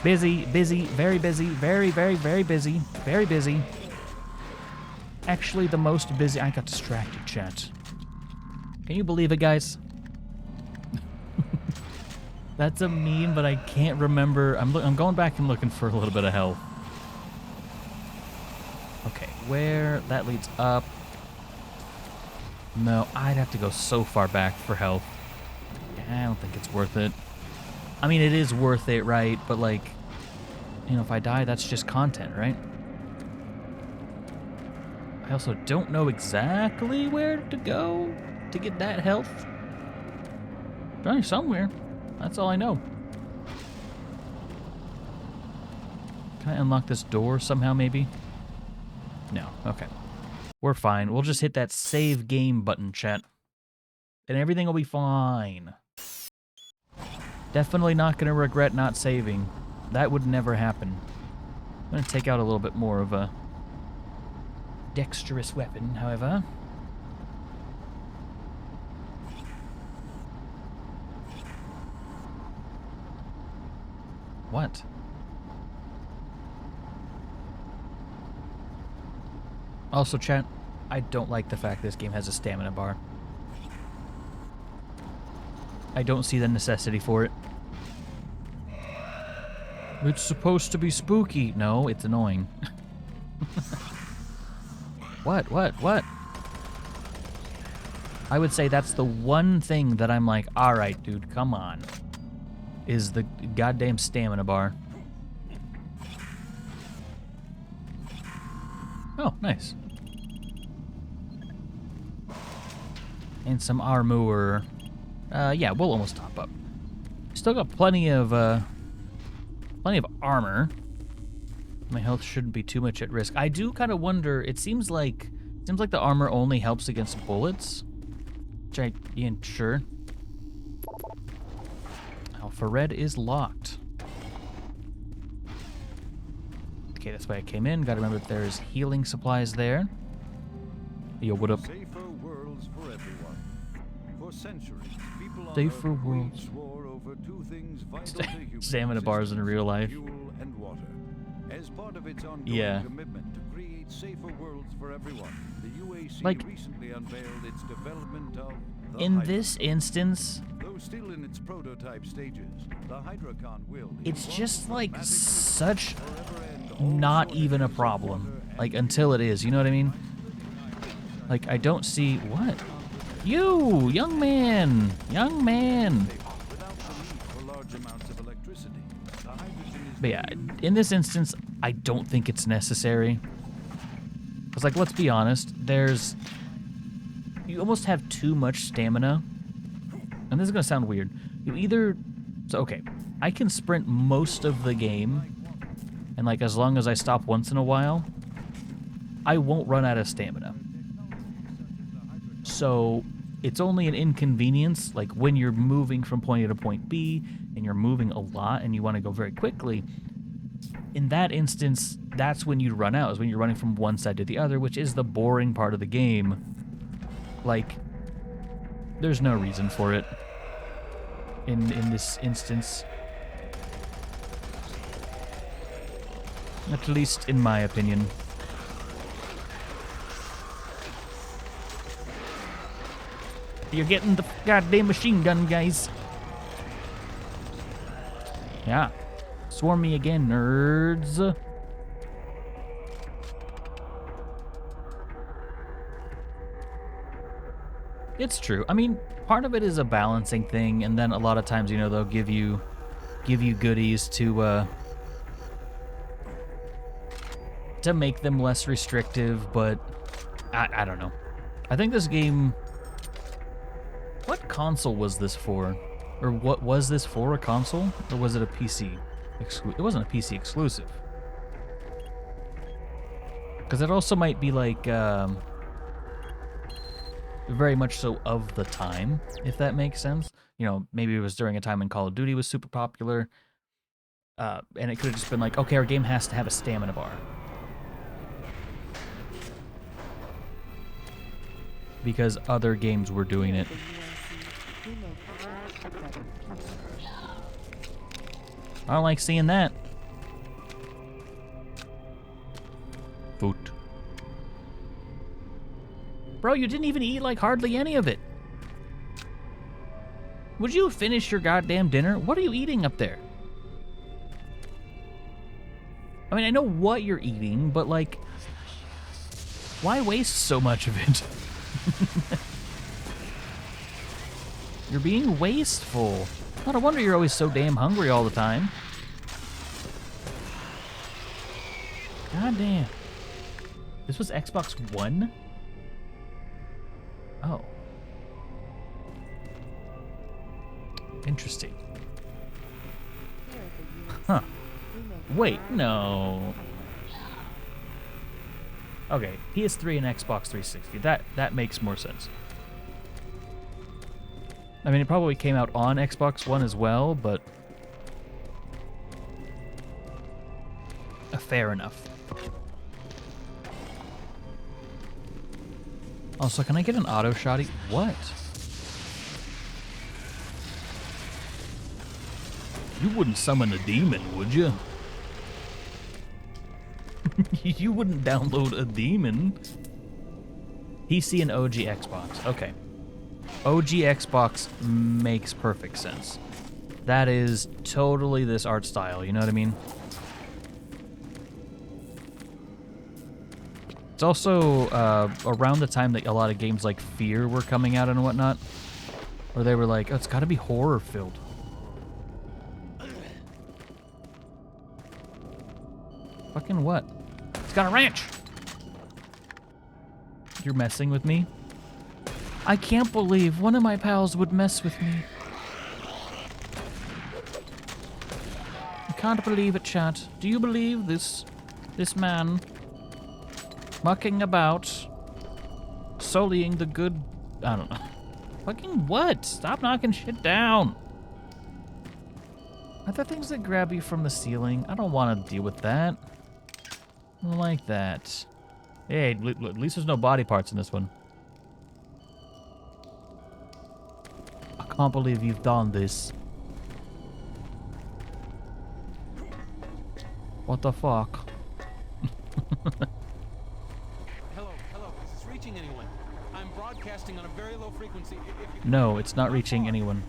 Busy, very busy, very busy, very busy. Actually, the most busy. I got distracted, chat. Can you believe it, guys? That's a meme, but I can't remember. I'm going back and looking for a little bit of health. Okay, where that leads up. No, I'd have to go so far back for health. I don't think it's worth it. I mean, it is worth it, right? But like, you know, if I die, that's just content, right? I also don't know exactly where to go to get that health. Probably somewhere. That's all I know. Can I unlock this door somehow, maybe? No. Okay. We're fine. We'll just hit that save game button, chat. And everything will be fine. Definitely not going to regret not saving. That would never happen. I'm going to take out a little bit more of a dexterous weapon, however. What? Also, chat, I don't like the fact this game has a stamina bar. I don't see the necessity for it. It's supposed to be spooky. No, it's annoying. What? I would say that's the one thing that I'm like, alright, dude, come on. Is the goddamn stamina bar. Oh, nice. And some armor. Yeah, we'll almost top up. Still got plenty of armor. My health shouldn't be too much at risk. I do kind of wonder. It seems like the armor only helps against bullets. Which I ain't sure. Alpha Red is locked. Okay, that's why I came in. Gotta remember that there's healing supplies there. Yo, what up?
Safer worlds for everyone. For centuries, people on
Safer
Earth
worlds.
swore over two things vital to human
Stamina bars in real life.
fuel and water. As part of its ongoing commitment to create safer worlds for everyone, the UAC recently unveiled its development of the
in
Hydrocon.
this instance,
Though still in its prototype stages, the Hydrocon will
it's just like such not even a problem. Like until it is, you know what I mean? Like I don't see what? You, young man. But yeah, in this instance, I don't think it's necessary. Because, like, let's be honest, you almost have too much stamina. And this is going to sound weird. Okay, I can sprint most of the game. And, like, as long as I stop once in a while, I won't run out of stamina. So, it's only an inconvenience, like, when you're moving from point A to point B, and you're moving a lot, and you want to go very quickly. In that instance, that's when you run out, is when you're running from one side to the other, which is the boring part of the game. Like, there's no reason for it in this instance. At least in my opinion. You're getting the goddamn machine gun, guys. Yeah. Swarm me again, nerds. It's true. I mean, part of it is a balancing thing, and then a lot of times, you know, they'll give you goodies to make them less restrictive, but I don't know. I think this game... What console was this for? Or what was this for, a console? Or was it a PC? It wasn't a PC exclusive. Because it also might be like... very much so of the time, if that makes sense. You know, maybe it was during a time when Call of Duty was super popular, and it could have just been like, okay, our game has to have a stamina bar. Because other games were doing it. I don't like seeing that. Food. Bro, you didn't even eat like hardly any of it. Would you finish your goddamn dinner? What are you eating up there? I mean, I know what you're eating, but like, why waste so much of it? You're being wasteful. No wonder you're always so damn hungry all the time. God damn. This was Xbox One? Oh. Interesting. Huh. Wait, no. Okay, PS3 and Xbox 360. That makes more sense. I mean, it probably came out on Xbox One as well, but fair enough. Also, can I get an auto shotty? What? You wouldn't summon a demon, would you? You wouldn't download a demon. PC and OG Xbox. Okay. OG Xbox makes perfect sense. That is totally this art style, you know what I mean? It's also around the time that a lot of games like Fear were coming out and whatnot, where they were like, oh, it's gotta be horror filled. Fucking what? It's got a ranch! You're messing with me? I can't believe one of my pals would mess with me. I can't believe it, chat. Do you believe this man mucking about, sullying the good... I don't know. Fucking what? Stop knocking shit down. Are there things that grab you from the ceiling? I don't want to deal with that. I don't like that. Hey, at least there's no body parts in this one. I can't believe you've done this. What the fuck?
Hello, is this reaching anyone? I'm broadcasting on a very low frequency.
No, it's not reaching anyone.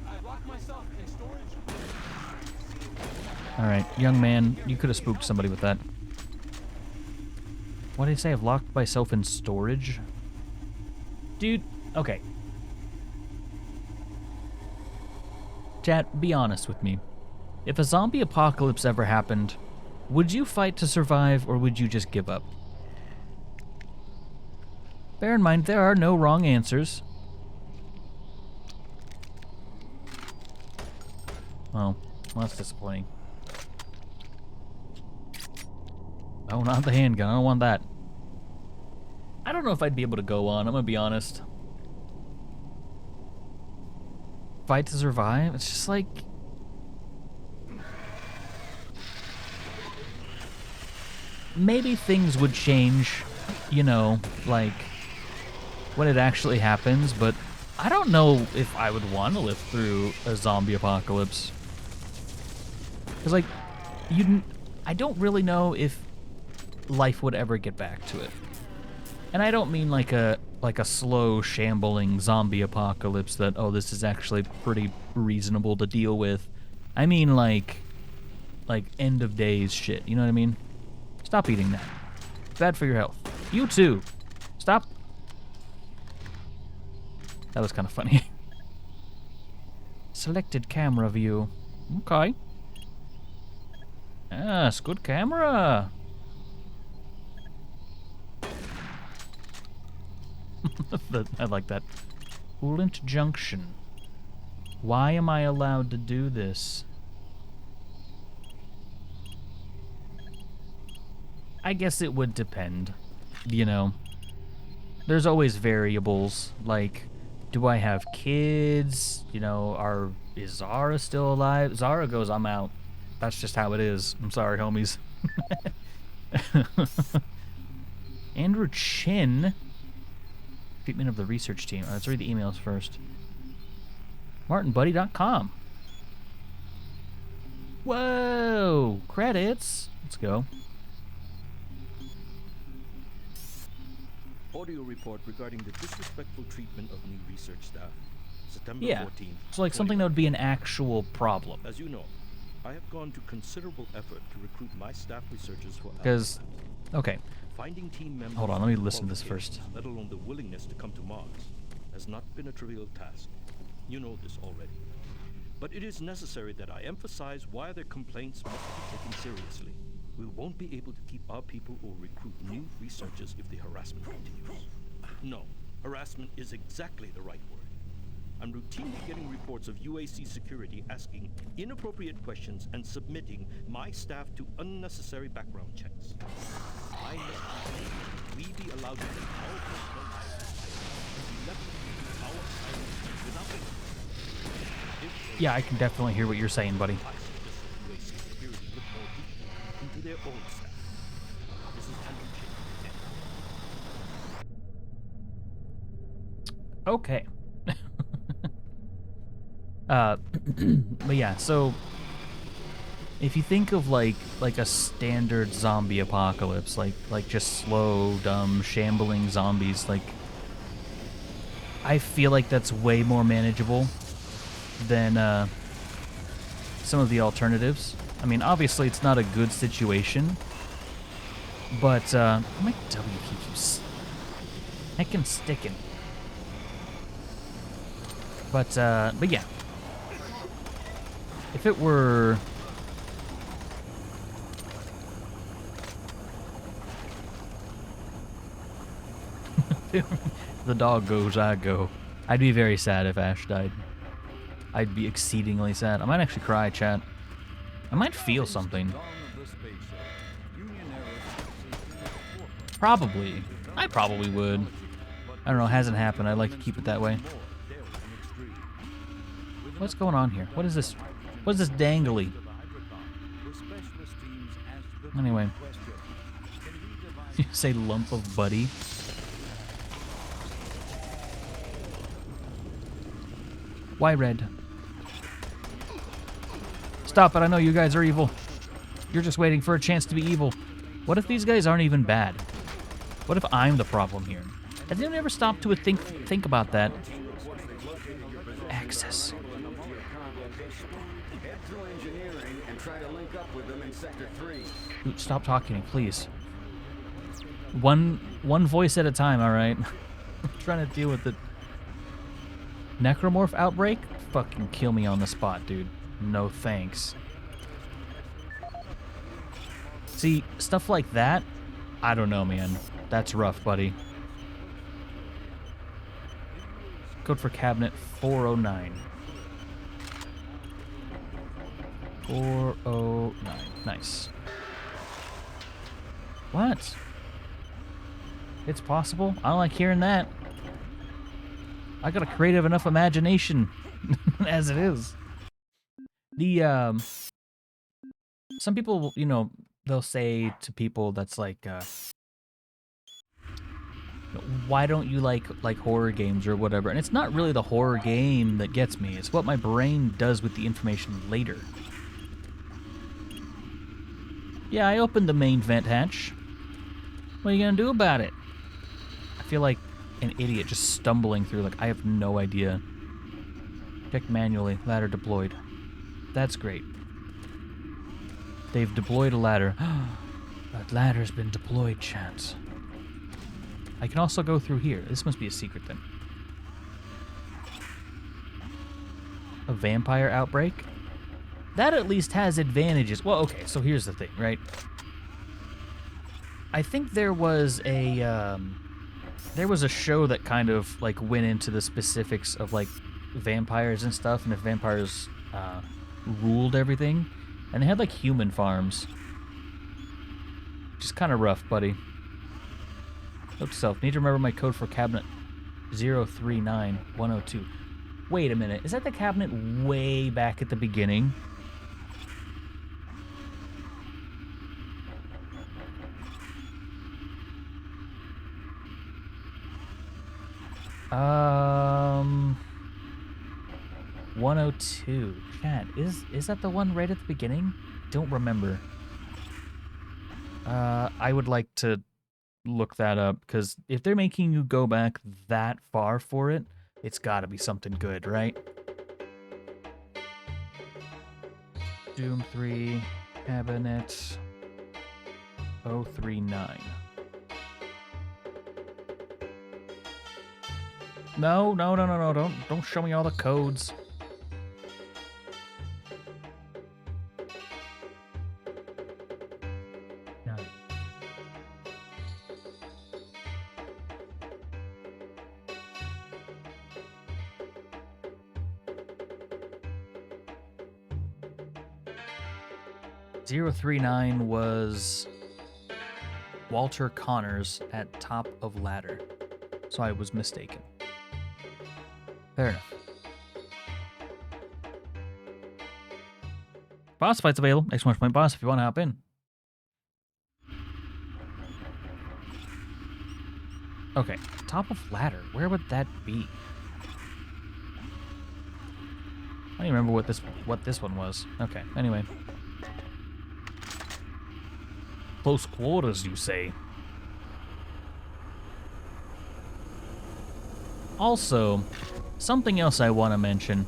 I locked myself in storage.
Alright, young man, you could have spooked somebody with that. What did he say? I've locked myself in storage? Dude, okay. Chat, be honest with me. If a zombie apocalypse ever happened, would you fight to survive or would you just give up? Bear in mind, there are no wrong answers. Oh, well, that's disappointing. Oh, not the handgun. I don't want that. I don't know if I'd be able to go on. I'm gonna be honest. Fight to survive? It's just like... maybe things would change, you know, like, when it actually happens, but I don't know if I would want to live through a zombie apocalypse. Because, like, I don't really know if life would ever get back to it. And I don't mean like a slow, shambling zombie apocalypse that, oh, this is actually pretty reasonable to deal with. I mean like end of days shit, you know what I mean? Stop eating that. It's bad for your health. You too. Stop. That was kind of funny. Selected camera view. Okay. Yes, good camera. I like that. Coolant Junction. Why am I allowed to do this? I guess it would depend, you know. there's always variables, like, do I have kids? You know, is Zara still alive? Zara goes, I'm out. That's just how it is. I'm sorry, homies. Andrew Chin. Treatment of the research team. Let's read the emails first. MartinBuddy.com. Whoa! Credits. Let's go.
Audio report regarding the disrespectful treatment of new research staff. September
Yeah.
14th.
So like something that would be an actual problem.
As you know, I have gone to considerable effort to recruit my staff researchers for
Because, okay.
finding team members.
Hold on, let me listen to this first.
Let alone the willingness to come to Mars, has not been a trivial task. You know this already. But it is necessary that I emphasize why their complaints must be taken seriously. We won't be able to keep our people or recruit new researchers if the harassment continues. No, harassment is exactly the right word. I'm routinely getting reports of UAC security asking inappropriate questions and submitting my staff to unnecessary background checks. I must we be allowed to take our personal lives and be left to our silence without it.
Yeah, I can definitely hear what you're saying, buddy.
I suggest that UAC security look more deeply into their own staff. This is Andrew Chin.
Okay. But yeah, so if you think of like a standard zombie apocalypse, like just slow, dumb, shambling zombies, like I feel like that's way more manageable than some of the alternatives. I mean, obviously it's not a good situation, but my W keeps heckin' sticking. But yeah. If it were... The dog goes, I go. I'd be very sad if Ash died. I'd be exceedingly sad. I might actually cry, chat. I might feel something. Probably. I probably would. I don't know, it hasn't happened. I'd like to keep it that way. What's going on here? What is this? What is this dangly? Anyway. You say lump of buddy? Why red? Stop it, I know you guys are evil. You're just waiting for a chance to be evil. What if these guys aren't even bad? What if I'm the problem here? Has anyone ever stopped to think about that? Access. Dude, stop talking to me, please. One voice at a time, alright? I'm trying to deal with it. Necromorph outbreak? Fucking kill me on the spot, dude. No thanks. See, stuff like that, I don't know, man. That's rough, buddy. Code for cabinet 409. 409. Nice. What? It's possible? I don't like hearing that. I got a creative enough imagination as it is. The, some people, you know, they'll say to people that's like, why don't you like horror games or whatever? And it's not really the horror game that gets me. It's what my brain does with the information later. Yeah, I opened the main vent hatch. What are you gonna do about it? I feel like an idiot just stumbling through, like I have no idea. Check manually, ladder deployed. That's great. They've deployed a ladder. That ladder's been deployed, chance. I can also go through here. This must be a secret then. A vampire outbreak? That at least has advantages. Well, okay, so here's the thing, right? I think there was a show that kind of like went into the specifics of like vampires and stuff, and if vampires ruled everything, and they had like human farms, which is kind of rough, buddy. Note to self, need to remember my code for cabinet 039102. Wait a minute, is that the cabinet way back at the beginning? Um, 102. Chat, is that the one right at the beginning? Don't remember. I would like to look that up, because if they're making you go back that far for it, it's gotta be something good, right? Doom 3, Cabinet 039. No, don't show me all the codes. No. .039 was Walter Connors at top of ladder, so I was mistaken. Fair enough. Boss fight's available. Exclamation point boss if you want to hop in. Okay, top of ladder. Where would that be? I don't even remember what this one was. Okay, anyway. Close quarters, you say? Also, something else I want to mention.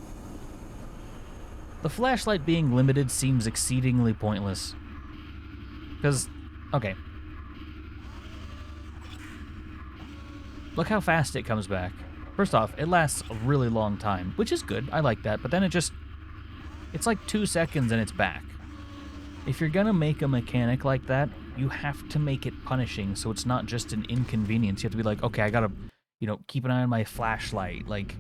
The flashlight being limited seems exceedingly pointless. Because, okay. Look how fast it comes back. First off, it lasts a really long time, which is good. I like that. But then it's like 2 seconds and it's back. If you're gonna make a mechanic like that, you have to make it punishing so it's not just an inconvenience. You have to be like, okay, I gotta, keep an eye on my flashlight. Like,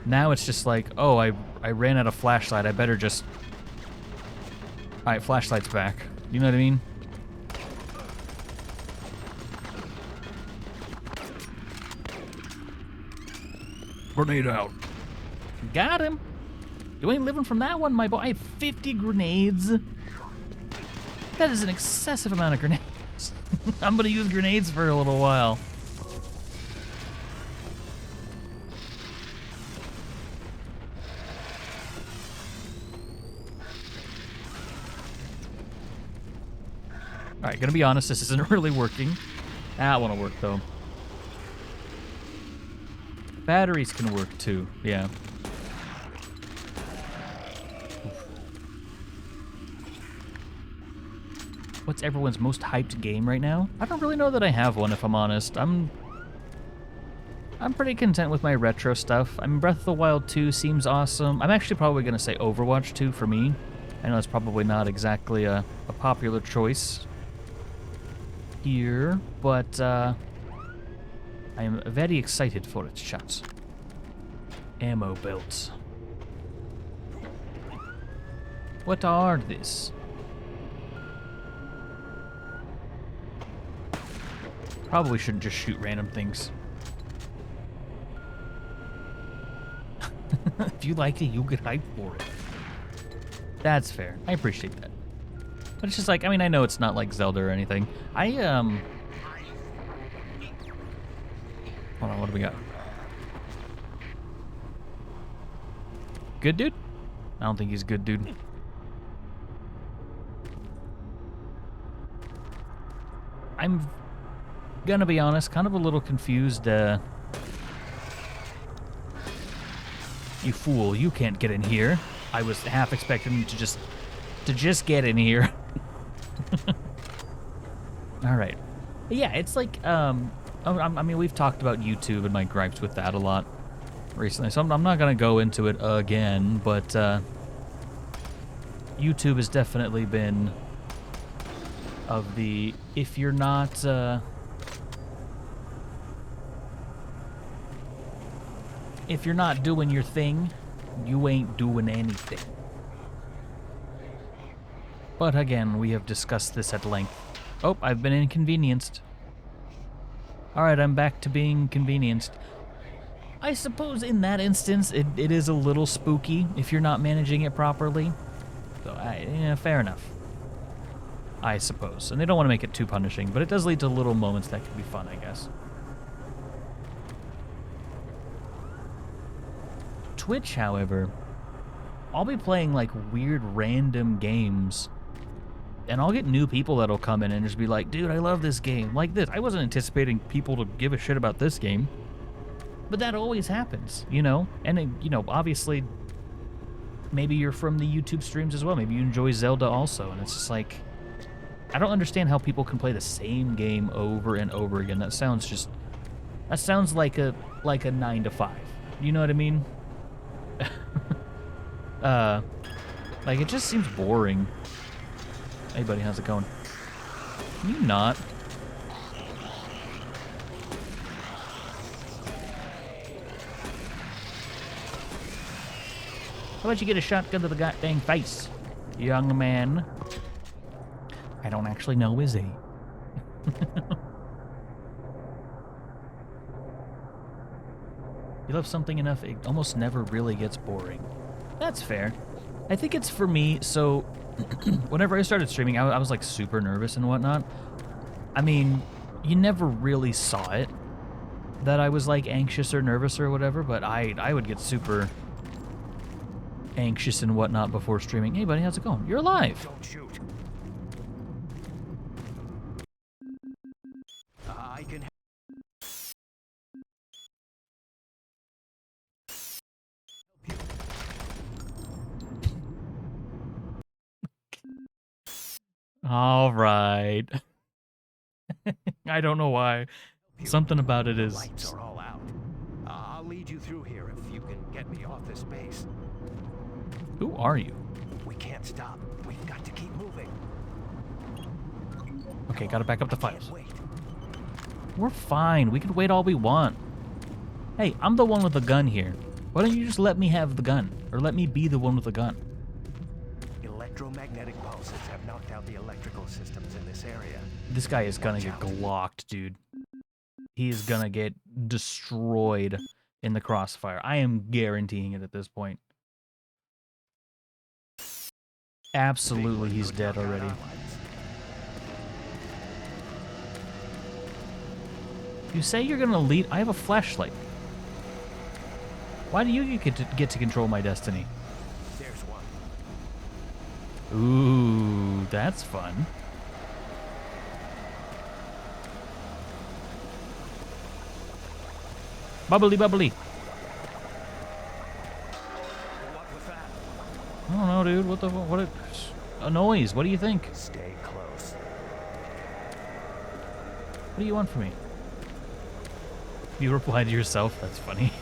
now it's just like, oh, I ran out of flashlight. I better just... Alright, flashlight's back. You know what I mean? Grenade out. Got him. You ain't living from that one, my boy. I have 50 grenades. That is an excessive amount of grenades. I'm gonna use grenades for a little while. Alright, gonna be honest, this isn't really working. That one will work, though. Batteries can work, too. Yeah. What's everyone's most hyped game right now? I don't really know that I have one, if I'm honest. I'm pretty content with my retro stuff. I mean, Breath of the Wild 2 seems awesome. I'm actually probably going to say Overwatch 2 for me. I know that's probably not exactly a popular choice here, but I am very excited for it, chat. Ammo belts. What are these? Probably shouldn't just shoot random things. If you like it, you'll get hyped for it. That's fair. I appreciate that. But it's just like, I mean, I know it's not like Zelda or anything. Hold on, what do we got? Good dude? I don't think he's good dude. I'm gonna be honest, kind of a little confused. You fool, you can't get in here. I was half expecting you to just get in here. All right. Yeah, it's like, I mean, we've talked about YouTube and my gripes with that a lot recently, so I'm not gonna go into it again, but YouTube has definitely been of the, if you're not doing your thing, you ain't doing anything. But again, we have discussed this at length. Oh, I've been inconvenienced. Alright, I'm back to being convenienced. I suppose in that instance, it is a little spooky if you're not managing it properly. So, yeah, fair enough. I suppose. And they don't want to make it too punishing, but it does lead to little moments that can be fun, I guess. Twitch, however, I'll be playing like weird random games, and I'll get new people that'll come in and just be like, dude, I love this game. Like this. I wasn't anticipating people to give a shit about this game, but that always happens, you know? And, you know, obviously, maybe you're from the YouTube streams as well. Maybe you enjoy Zelda also, and it's just like, I don't understand how people can play the same game over and over again. That sounds like a 9 to 5. You know what I mean? Like, it just seems boring. Hey, buddy, how's it going? Can you not? How about you get a shotgun to the goddamn face, young man? I don't actually know, is he? You love something enough, it almost never really gets boring. That's fair. I think it's for me, so whenever I started streaming, I was like super nervous and whatnot. I mean, you never really saw it, that I was like anxious or nervous or whatever, but I would get super anxious and whatnot before streaming. Hey buddy, how's it going? You're alive!
Don't shoot. I can...
All right. I don't know why. Something about it is...
Lights are all out. I'll lead you through here if you can get me off this base.
Who are you?
We can't stop. We've got to keep moving.
Okay, gotta back up the files. We're fine. We can wait all we want. Hey, I'm the one with the gun here. Why don't you just let me have the gun? Or let me be the one with the gun?
Electromagnetic pulses have knocked out the electrical systems in this area.
This guy is gonna get glocked, dude. He is gonna get destroyed in the crossfire. I am guaranteeing it at this point. Absolutely, he's dead already. You say you're gonna lead... I have a flashlight. Why do you get to control my destiny?
There's one.
Ooh, that's fun. Bubbly, bubbly.
What was that?
I don't know, dude. What a noise. What do you think?
Stay close.
What do you want from me? You replied to yourself. That's funny.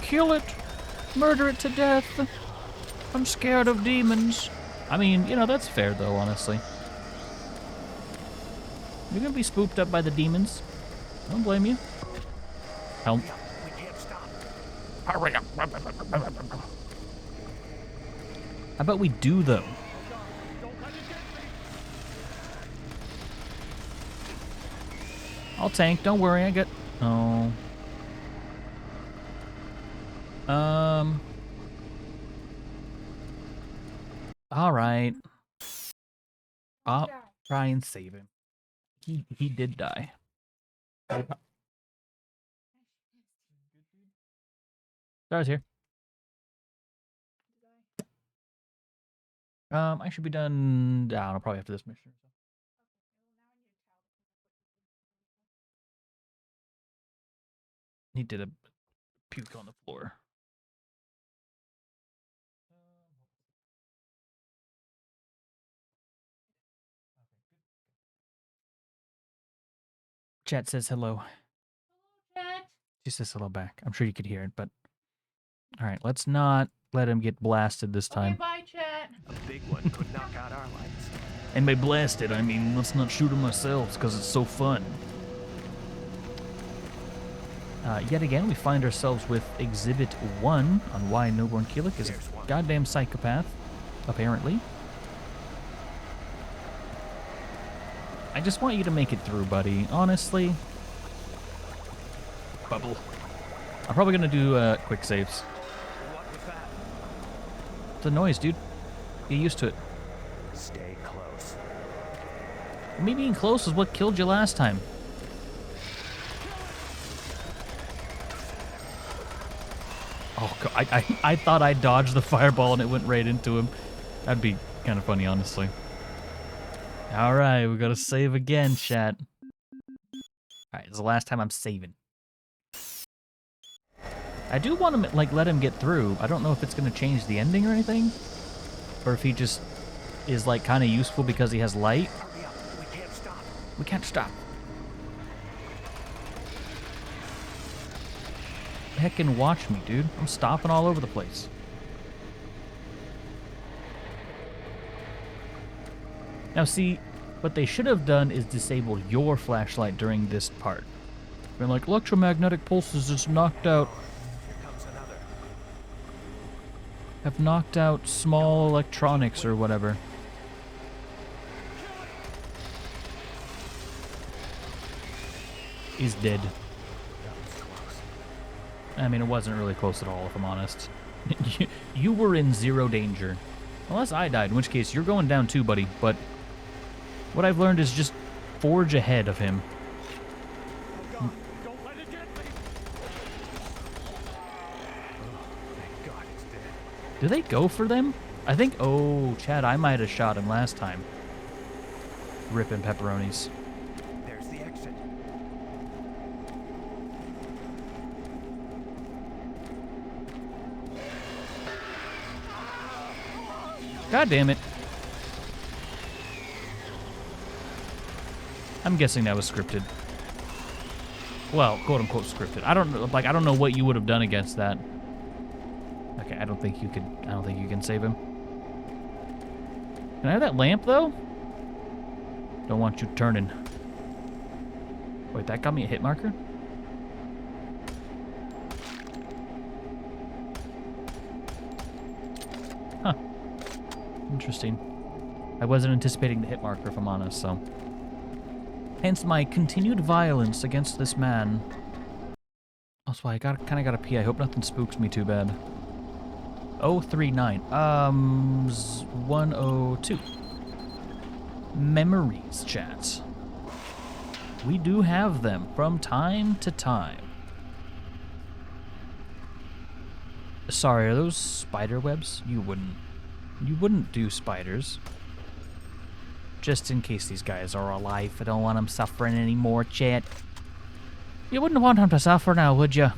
Kill it. Murder it to death. I'm scared of demons. I mean, you know, that's fair, though, honestly. You're gonna be spooked up by the demons. I don't blame you. Help.
We can't stop.
Hurry up. How about we do, though? I'll tank. Don't worry. I got... Oh. All right. I'll try and save him. He did die. Star's here. I should be done. I don't know, probably after this mission. He did a puke on the floor. Chat says hello.
Hello, Chat.
She says hello back. I'm sure you could hear it, but... Alright, let's not let him get blasted this time.
Okay, bye, Chat.
A big one could knock out our lights.
And by blasted, I mean, let's not shoot him ourselves, because it's so fun. Yet again, we find ourselves with Exhibit 1 on why Newbornkilik is a goddamn psychopath, apparently. I just want you to make it through, buddy. Honestly. Bubble. I'm probably gonna do quick saves. It's a noise, dude. Get used to it.
Stay close.
Me being close is what killed you last time. Oh, God, I thought I dodged the fireball and it went right into him. That'd be kind of funny, honestly. All right, we gotta save again, chat. All right, it's the last time I'm saving. I do want to like let him get through. I don't know if it's gonna change the ending or anything, or if he just is like kind of useful because he has light. We can't stop. Heckin' watch me, dude. I'm stopping all over the place. Now see, what they should have done is disable your flashlight during this part. Been like, electromagnetic pulses is knocked out. Have knocked out small electronics or whatever. Is dead. I mean, it wasn't really close at all, if I'm honest. You were in zero danger. Unless I died, in which case you're going down too, buddy. But what I've learned is just forge ahead of him. Do they go for them? I think, oh, Chad, I might have shot him last time. Ripping pepperonis.
There's the exit.
God damn it. I'm guessing that was scripted. Well, quote unquote scripted. I don't know what you would have done against that. Okay, I don't think you can save him. Can I have that lamp though? Don't want you turning. Wait, that got me a hit marker? Huh. Interesting. I wasn't anticipating the hit marker, if I'm honest, so. Hence my continued violence against this man. That's why I kinda gotta pee. I hope nothing spooks me too bad. 039. 102. Memories, chat. We do have them from time to time. Sorry, are those spider webs? You wouldn't do spiders. Just in case these guys are alive. I don't want them suffering anymore, chat. You wouldn't want them to suffer now, would you?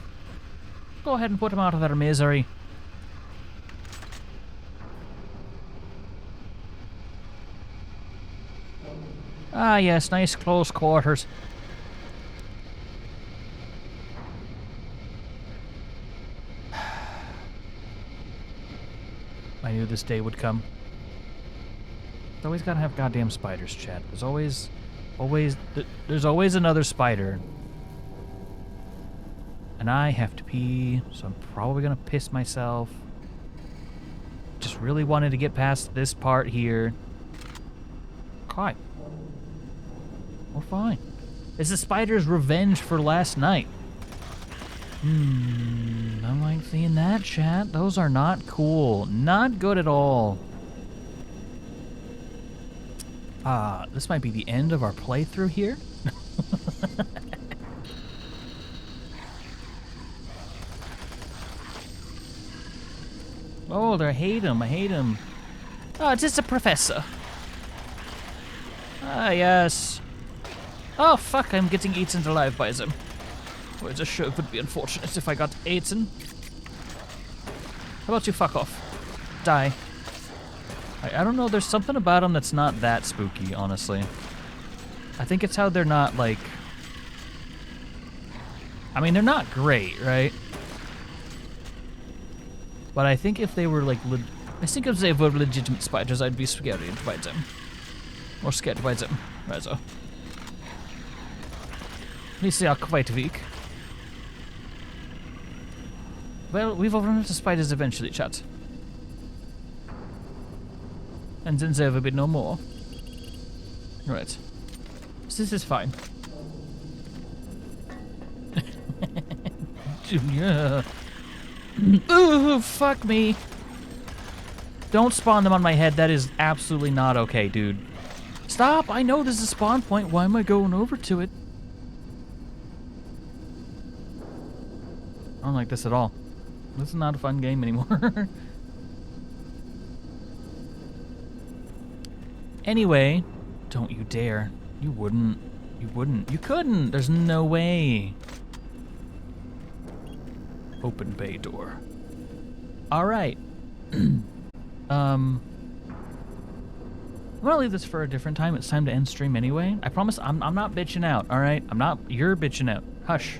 Go ahead and put them out of their misery. Ah, yes, nice close quarters. I knew this day would come. Always gotta have goddamn spiders, chat. There's always another spider. And I have to pee, so I'm probably gonna piss myself. Just really wanted to get past this part here. Okay. We're fine. It's the spider's revenge for last night. I don't like seeing that, chat. Those are not cool. Not good at all. This might be the end of our playthrough here. Oh, I hate him. I hate him. Oh, it's just a professor. Ah, yes. Oh, fuck, I'm getting eaten alive by them. Well, this sure would be unfortunate if I got eaten. How about you fuck off? Die. I don't know, there's something about them that's not that spooky, honestly. I think it's how they're not, like... I mean, they're not great, right? But I think if they were, like... I think if they were legitimate spiders, I'd be scared by them. Or scared by them, rather. At least they are quite weak. Well, we've run into spiders eventually, chat. And then there will be no more. Right. This is fine. Yeah. Ooh, fuck me. Don't spawn them on my head. That is absolutely not okay, dude. Stop! I know this is a spawn point. Why am I going over to it? I don't like this at all. This is not a fun game anymore. Anyway, don't you dare. You wouldn't. You wouldn't. You couldn't. There's no way. Open bay door. All right. I'm gonna leave this for a different time. It's time to end stream anyway. I promise I'm not bitching out, all right? I'm not. You're bitching out. Hush.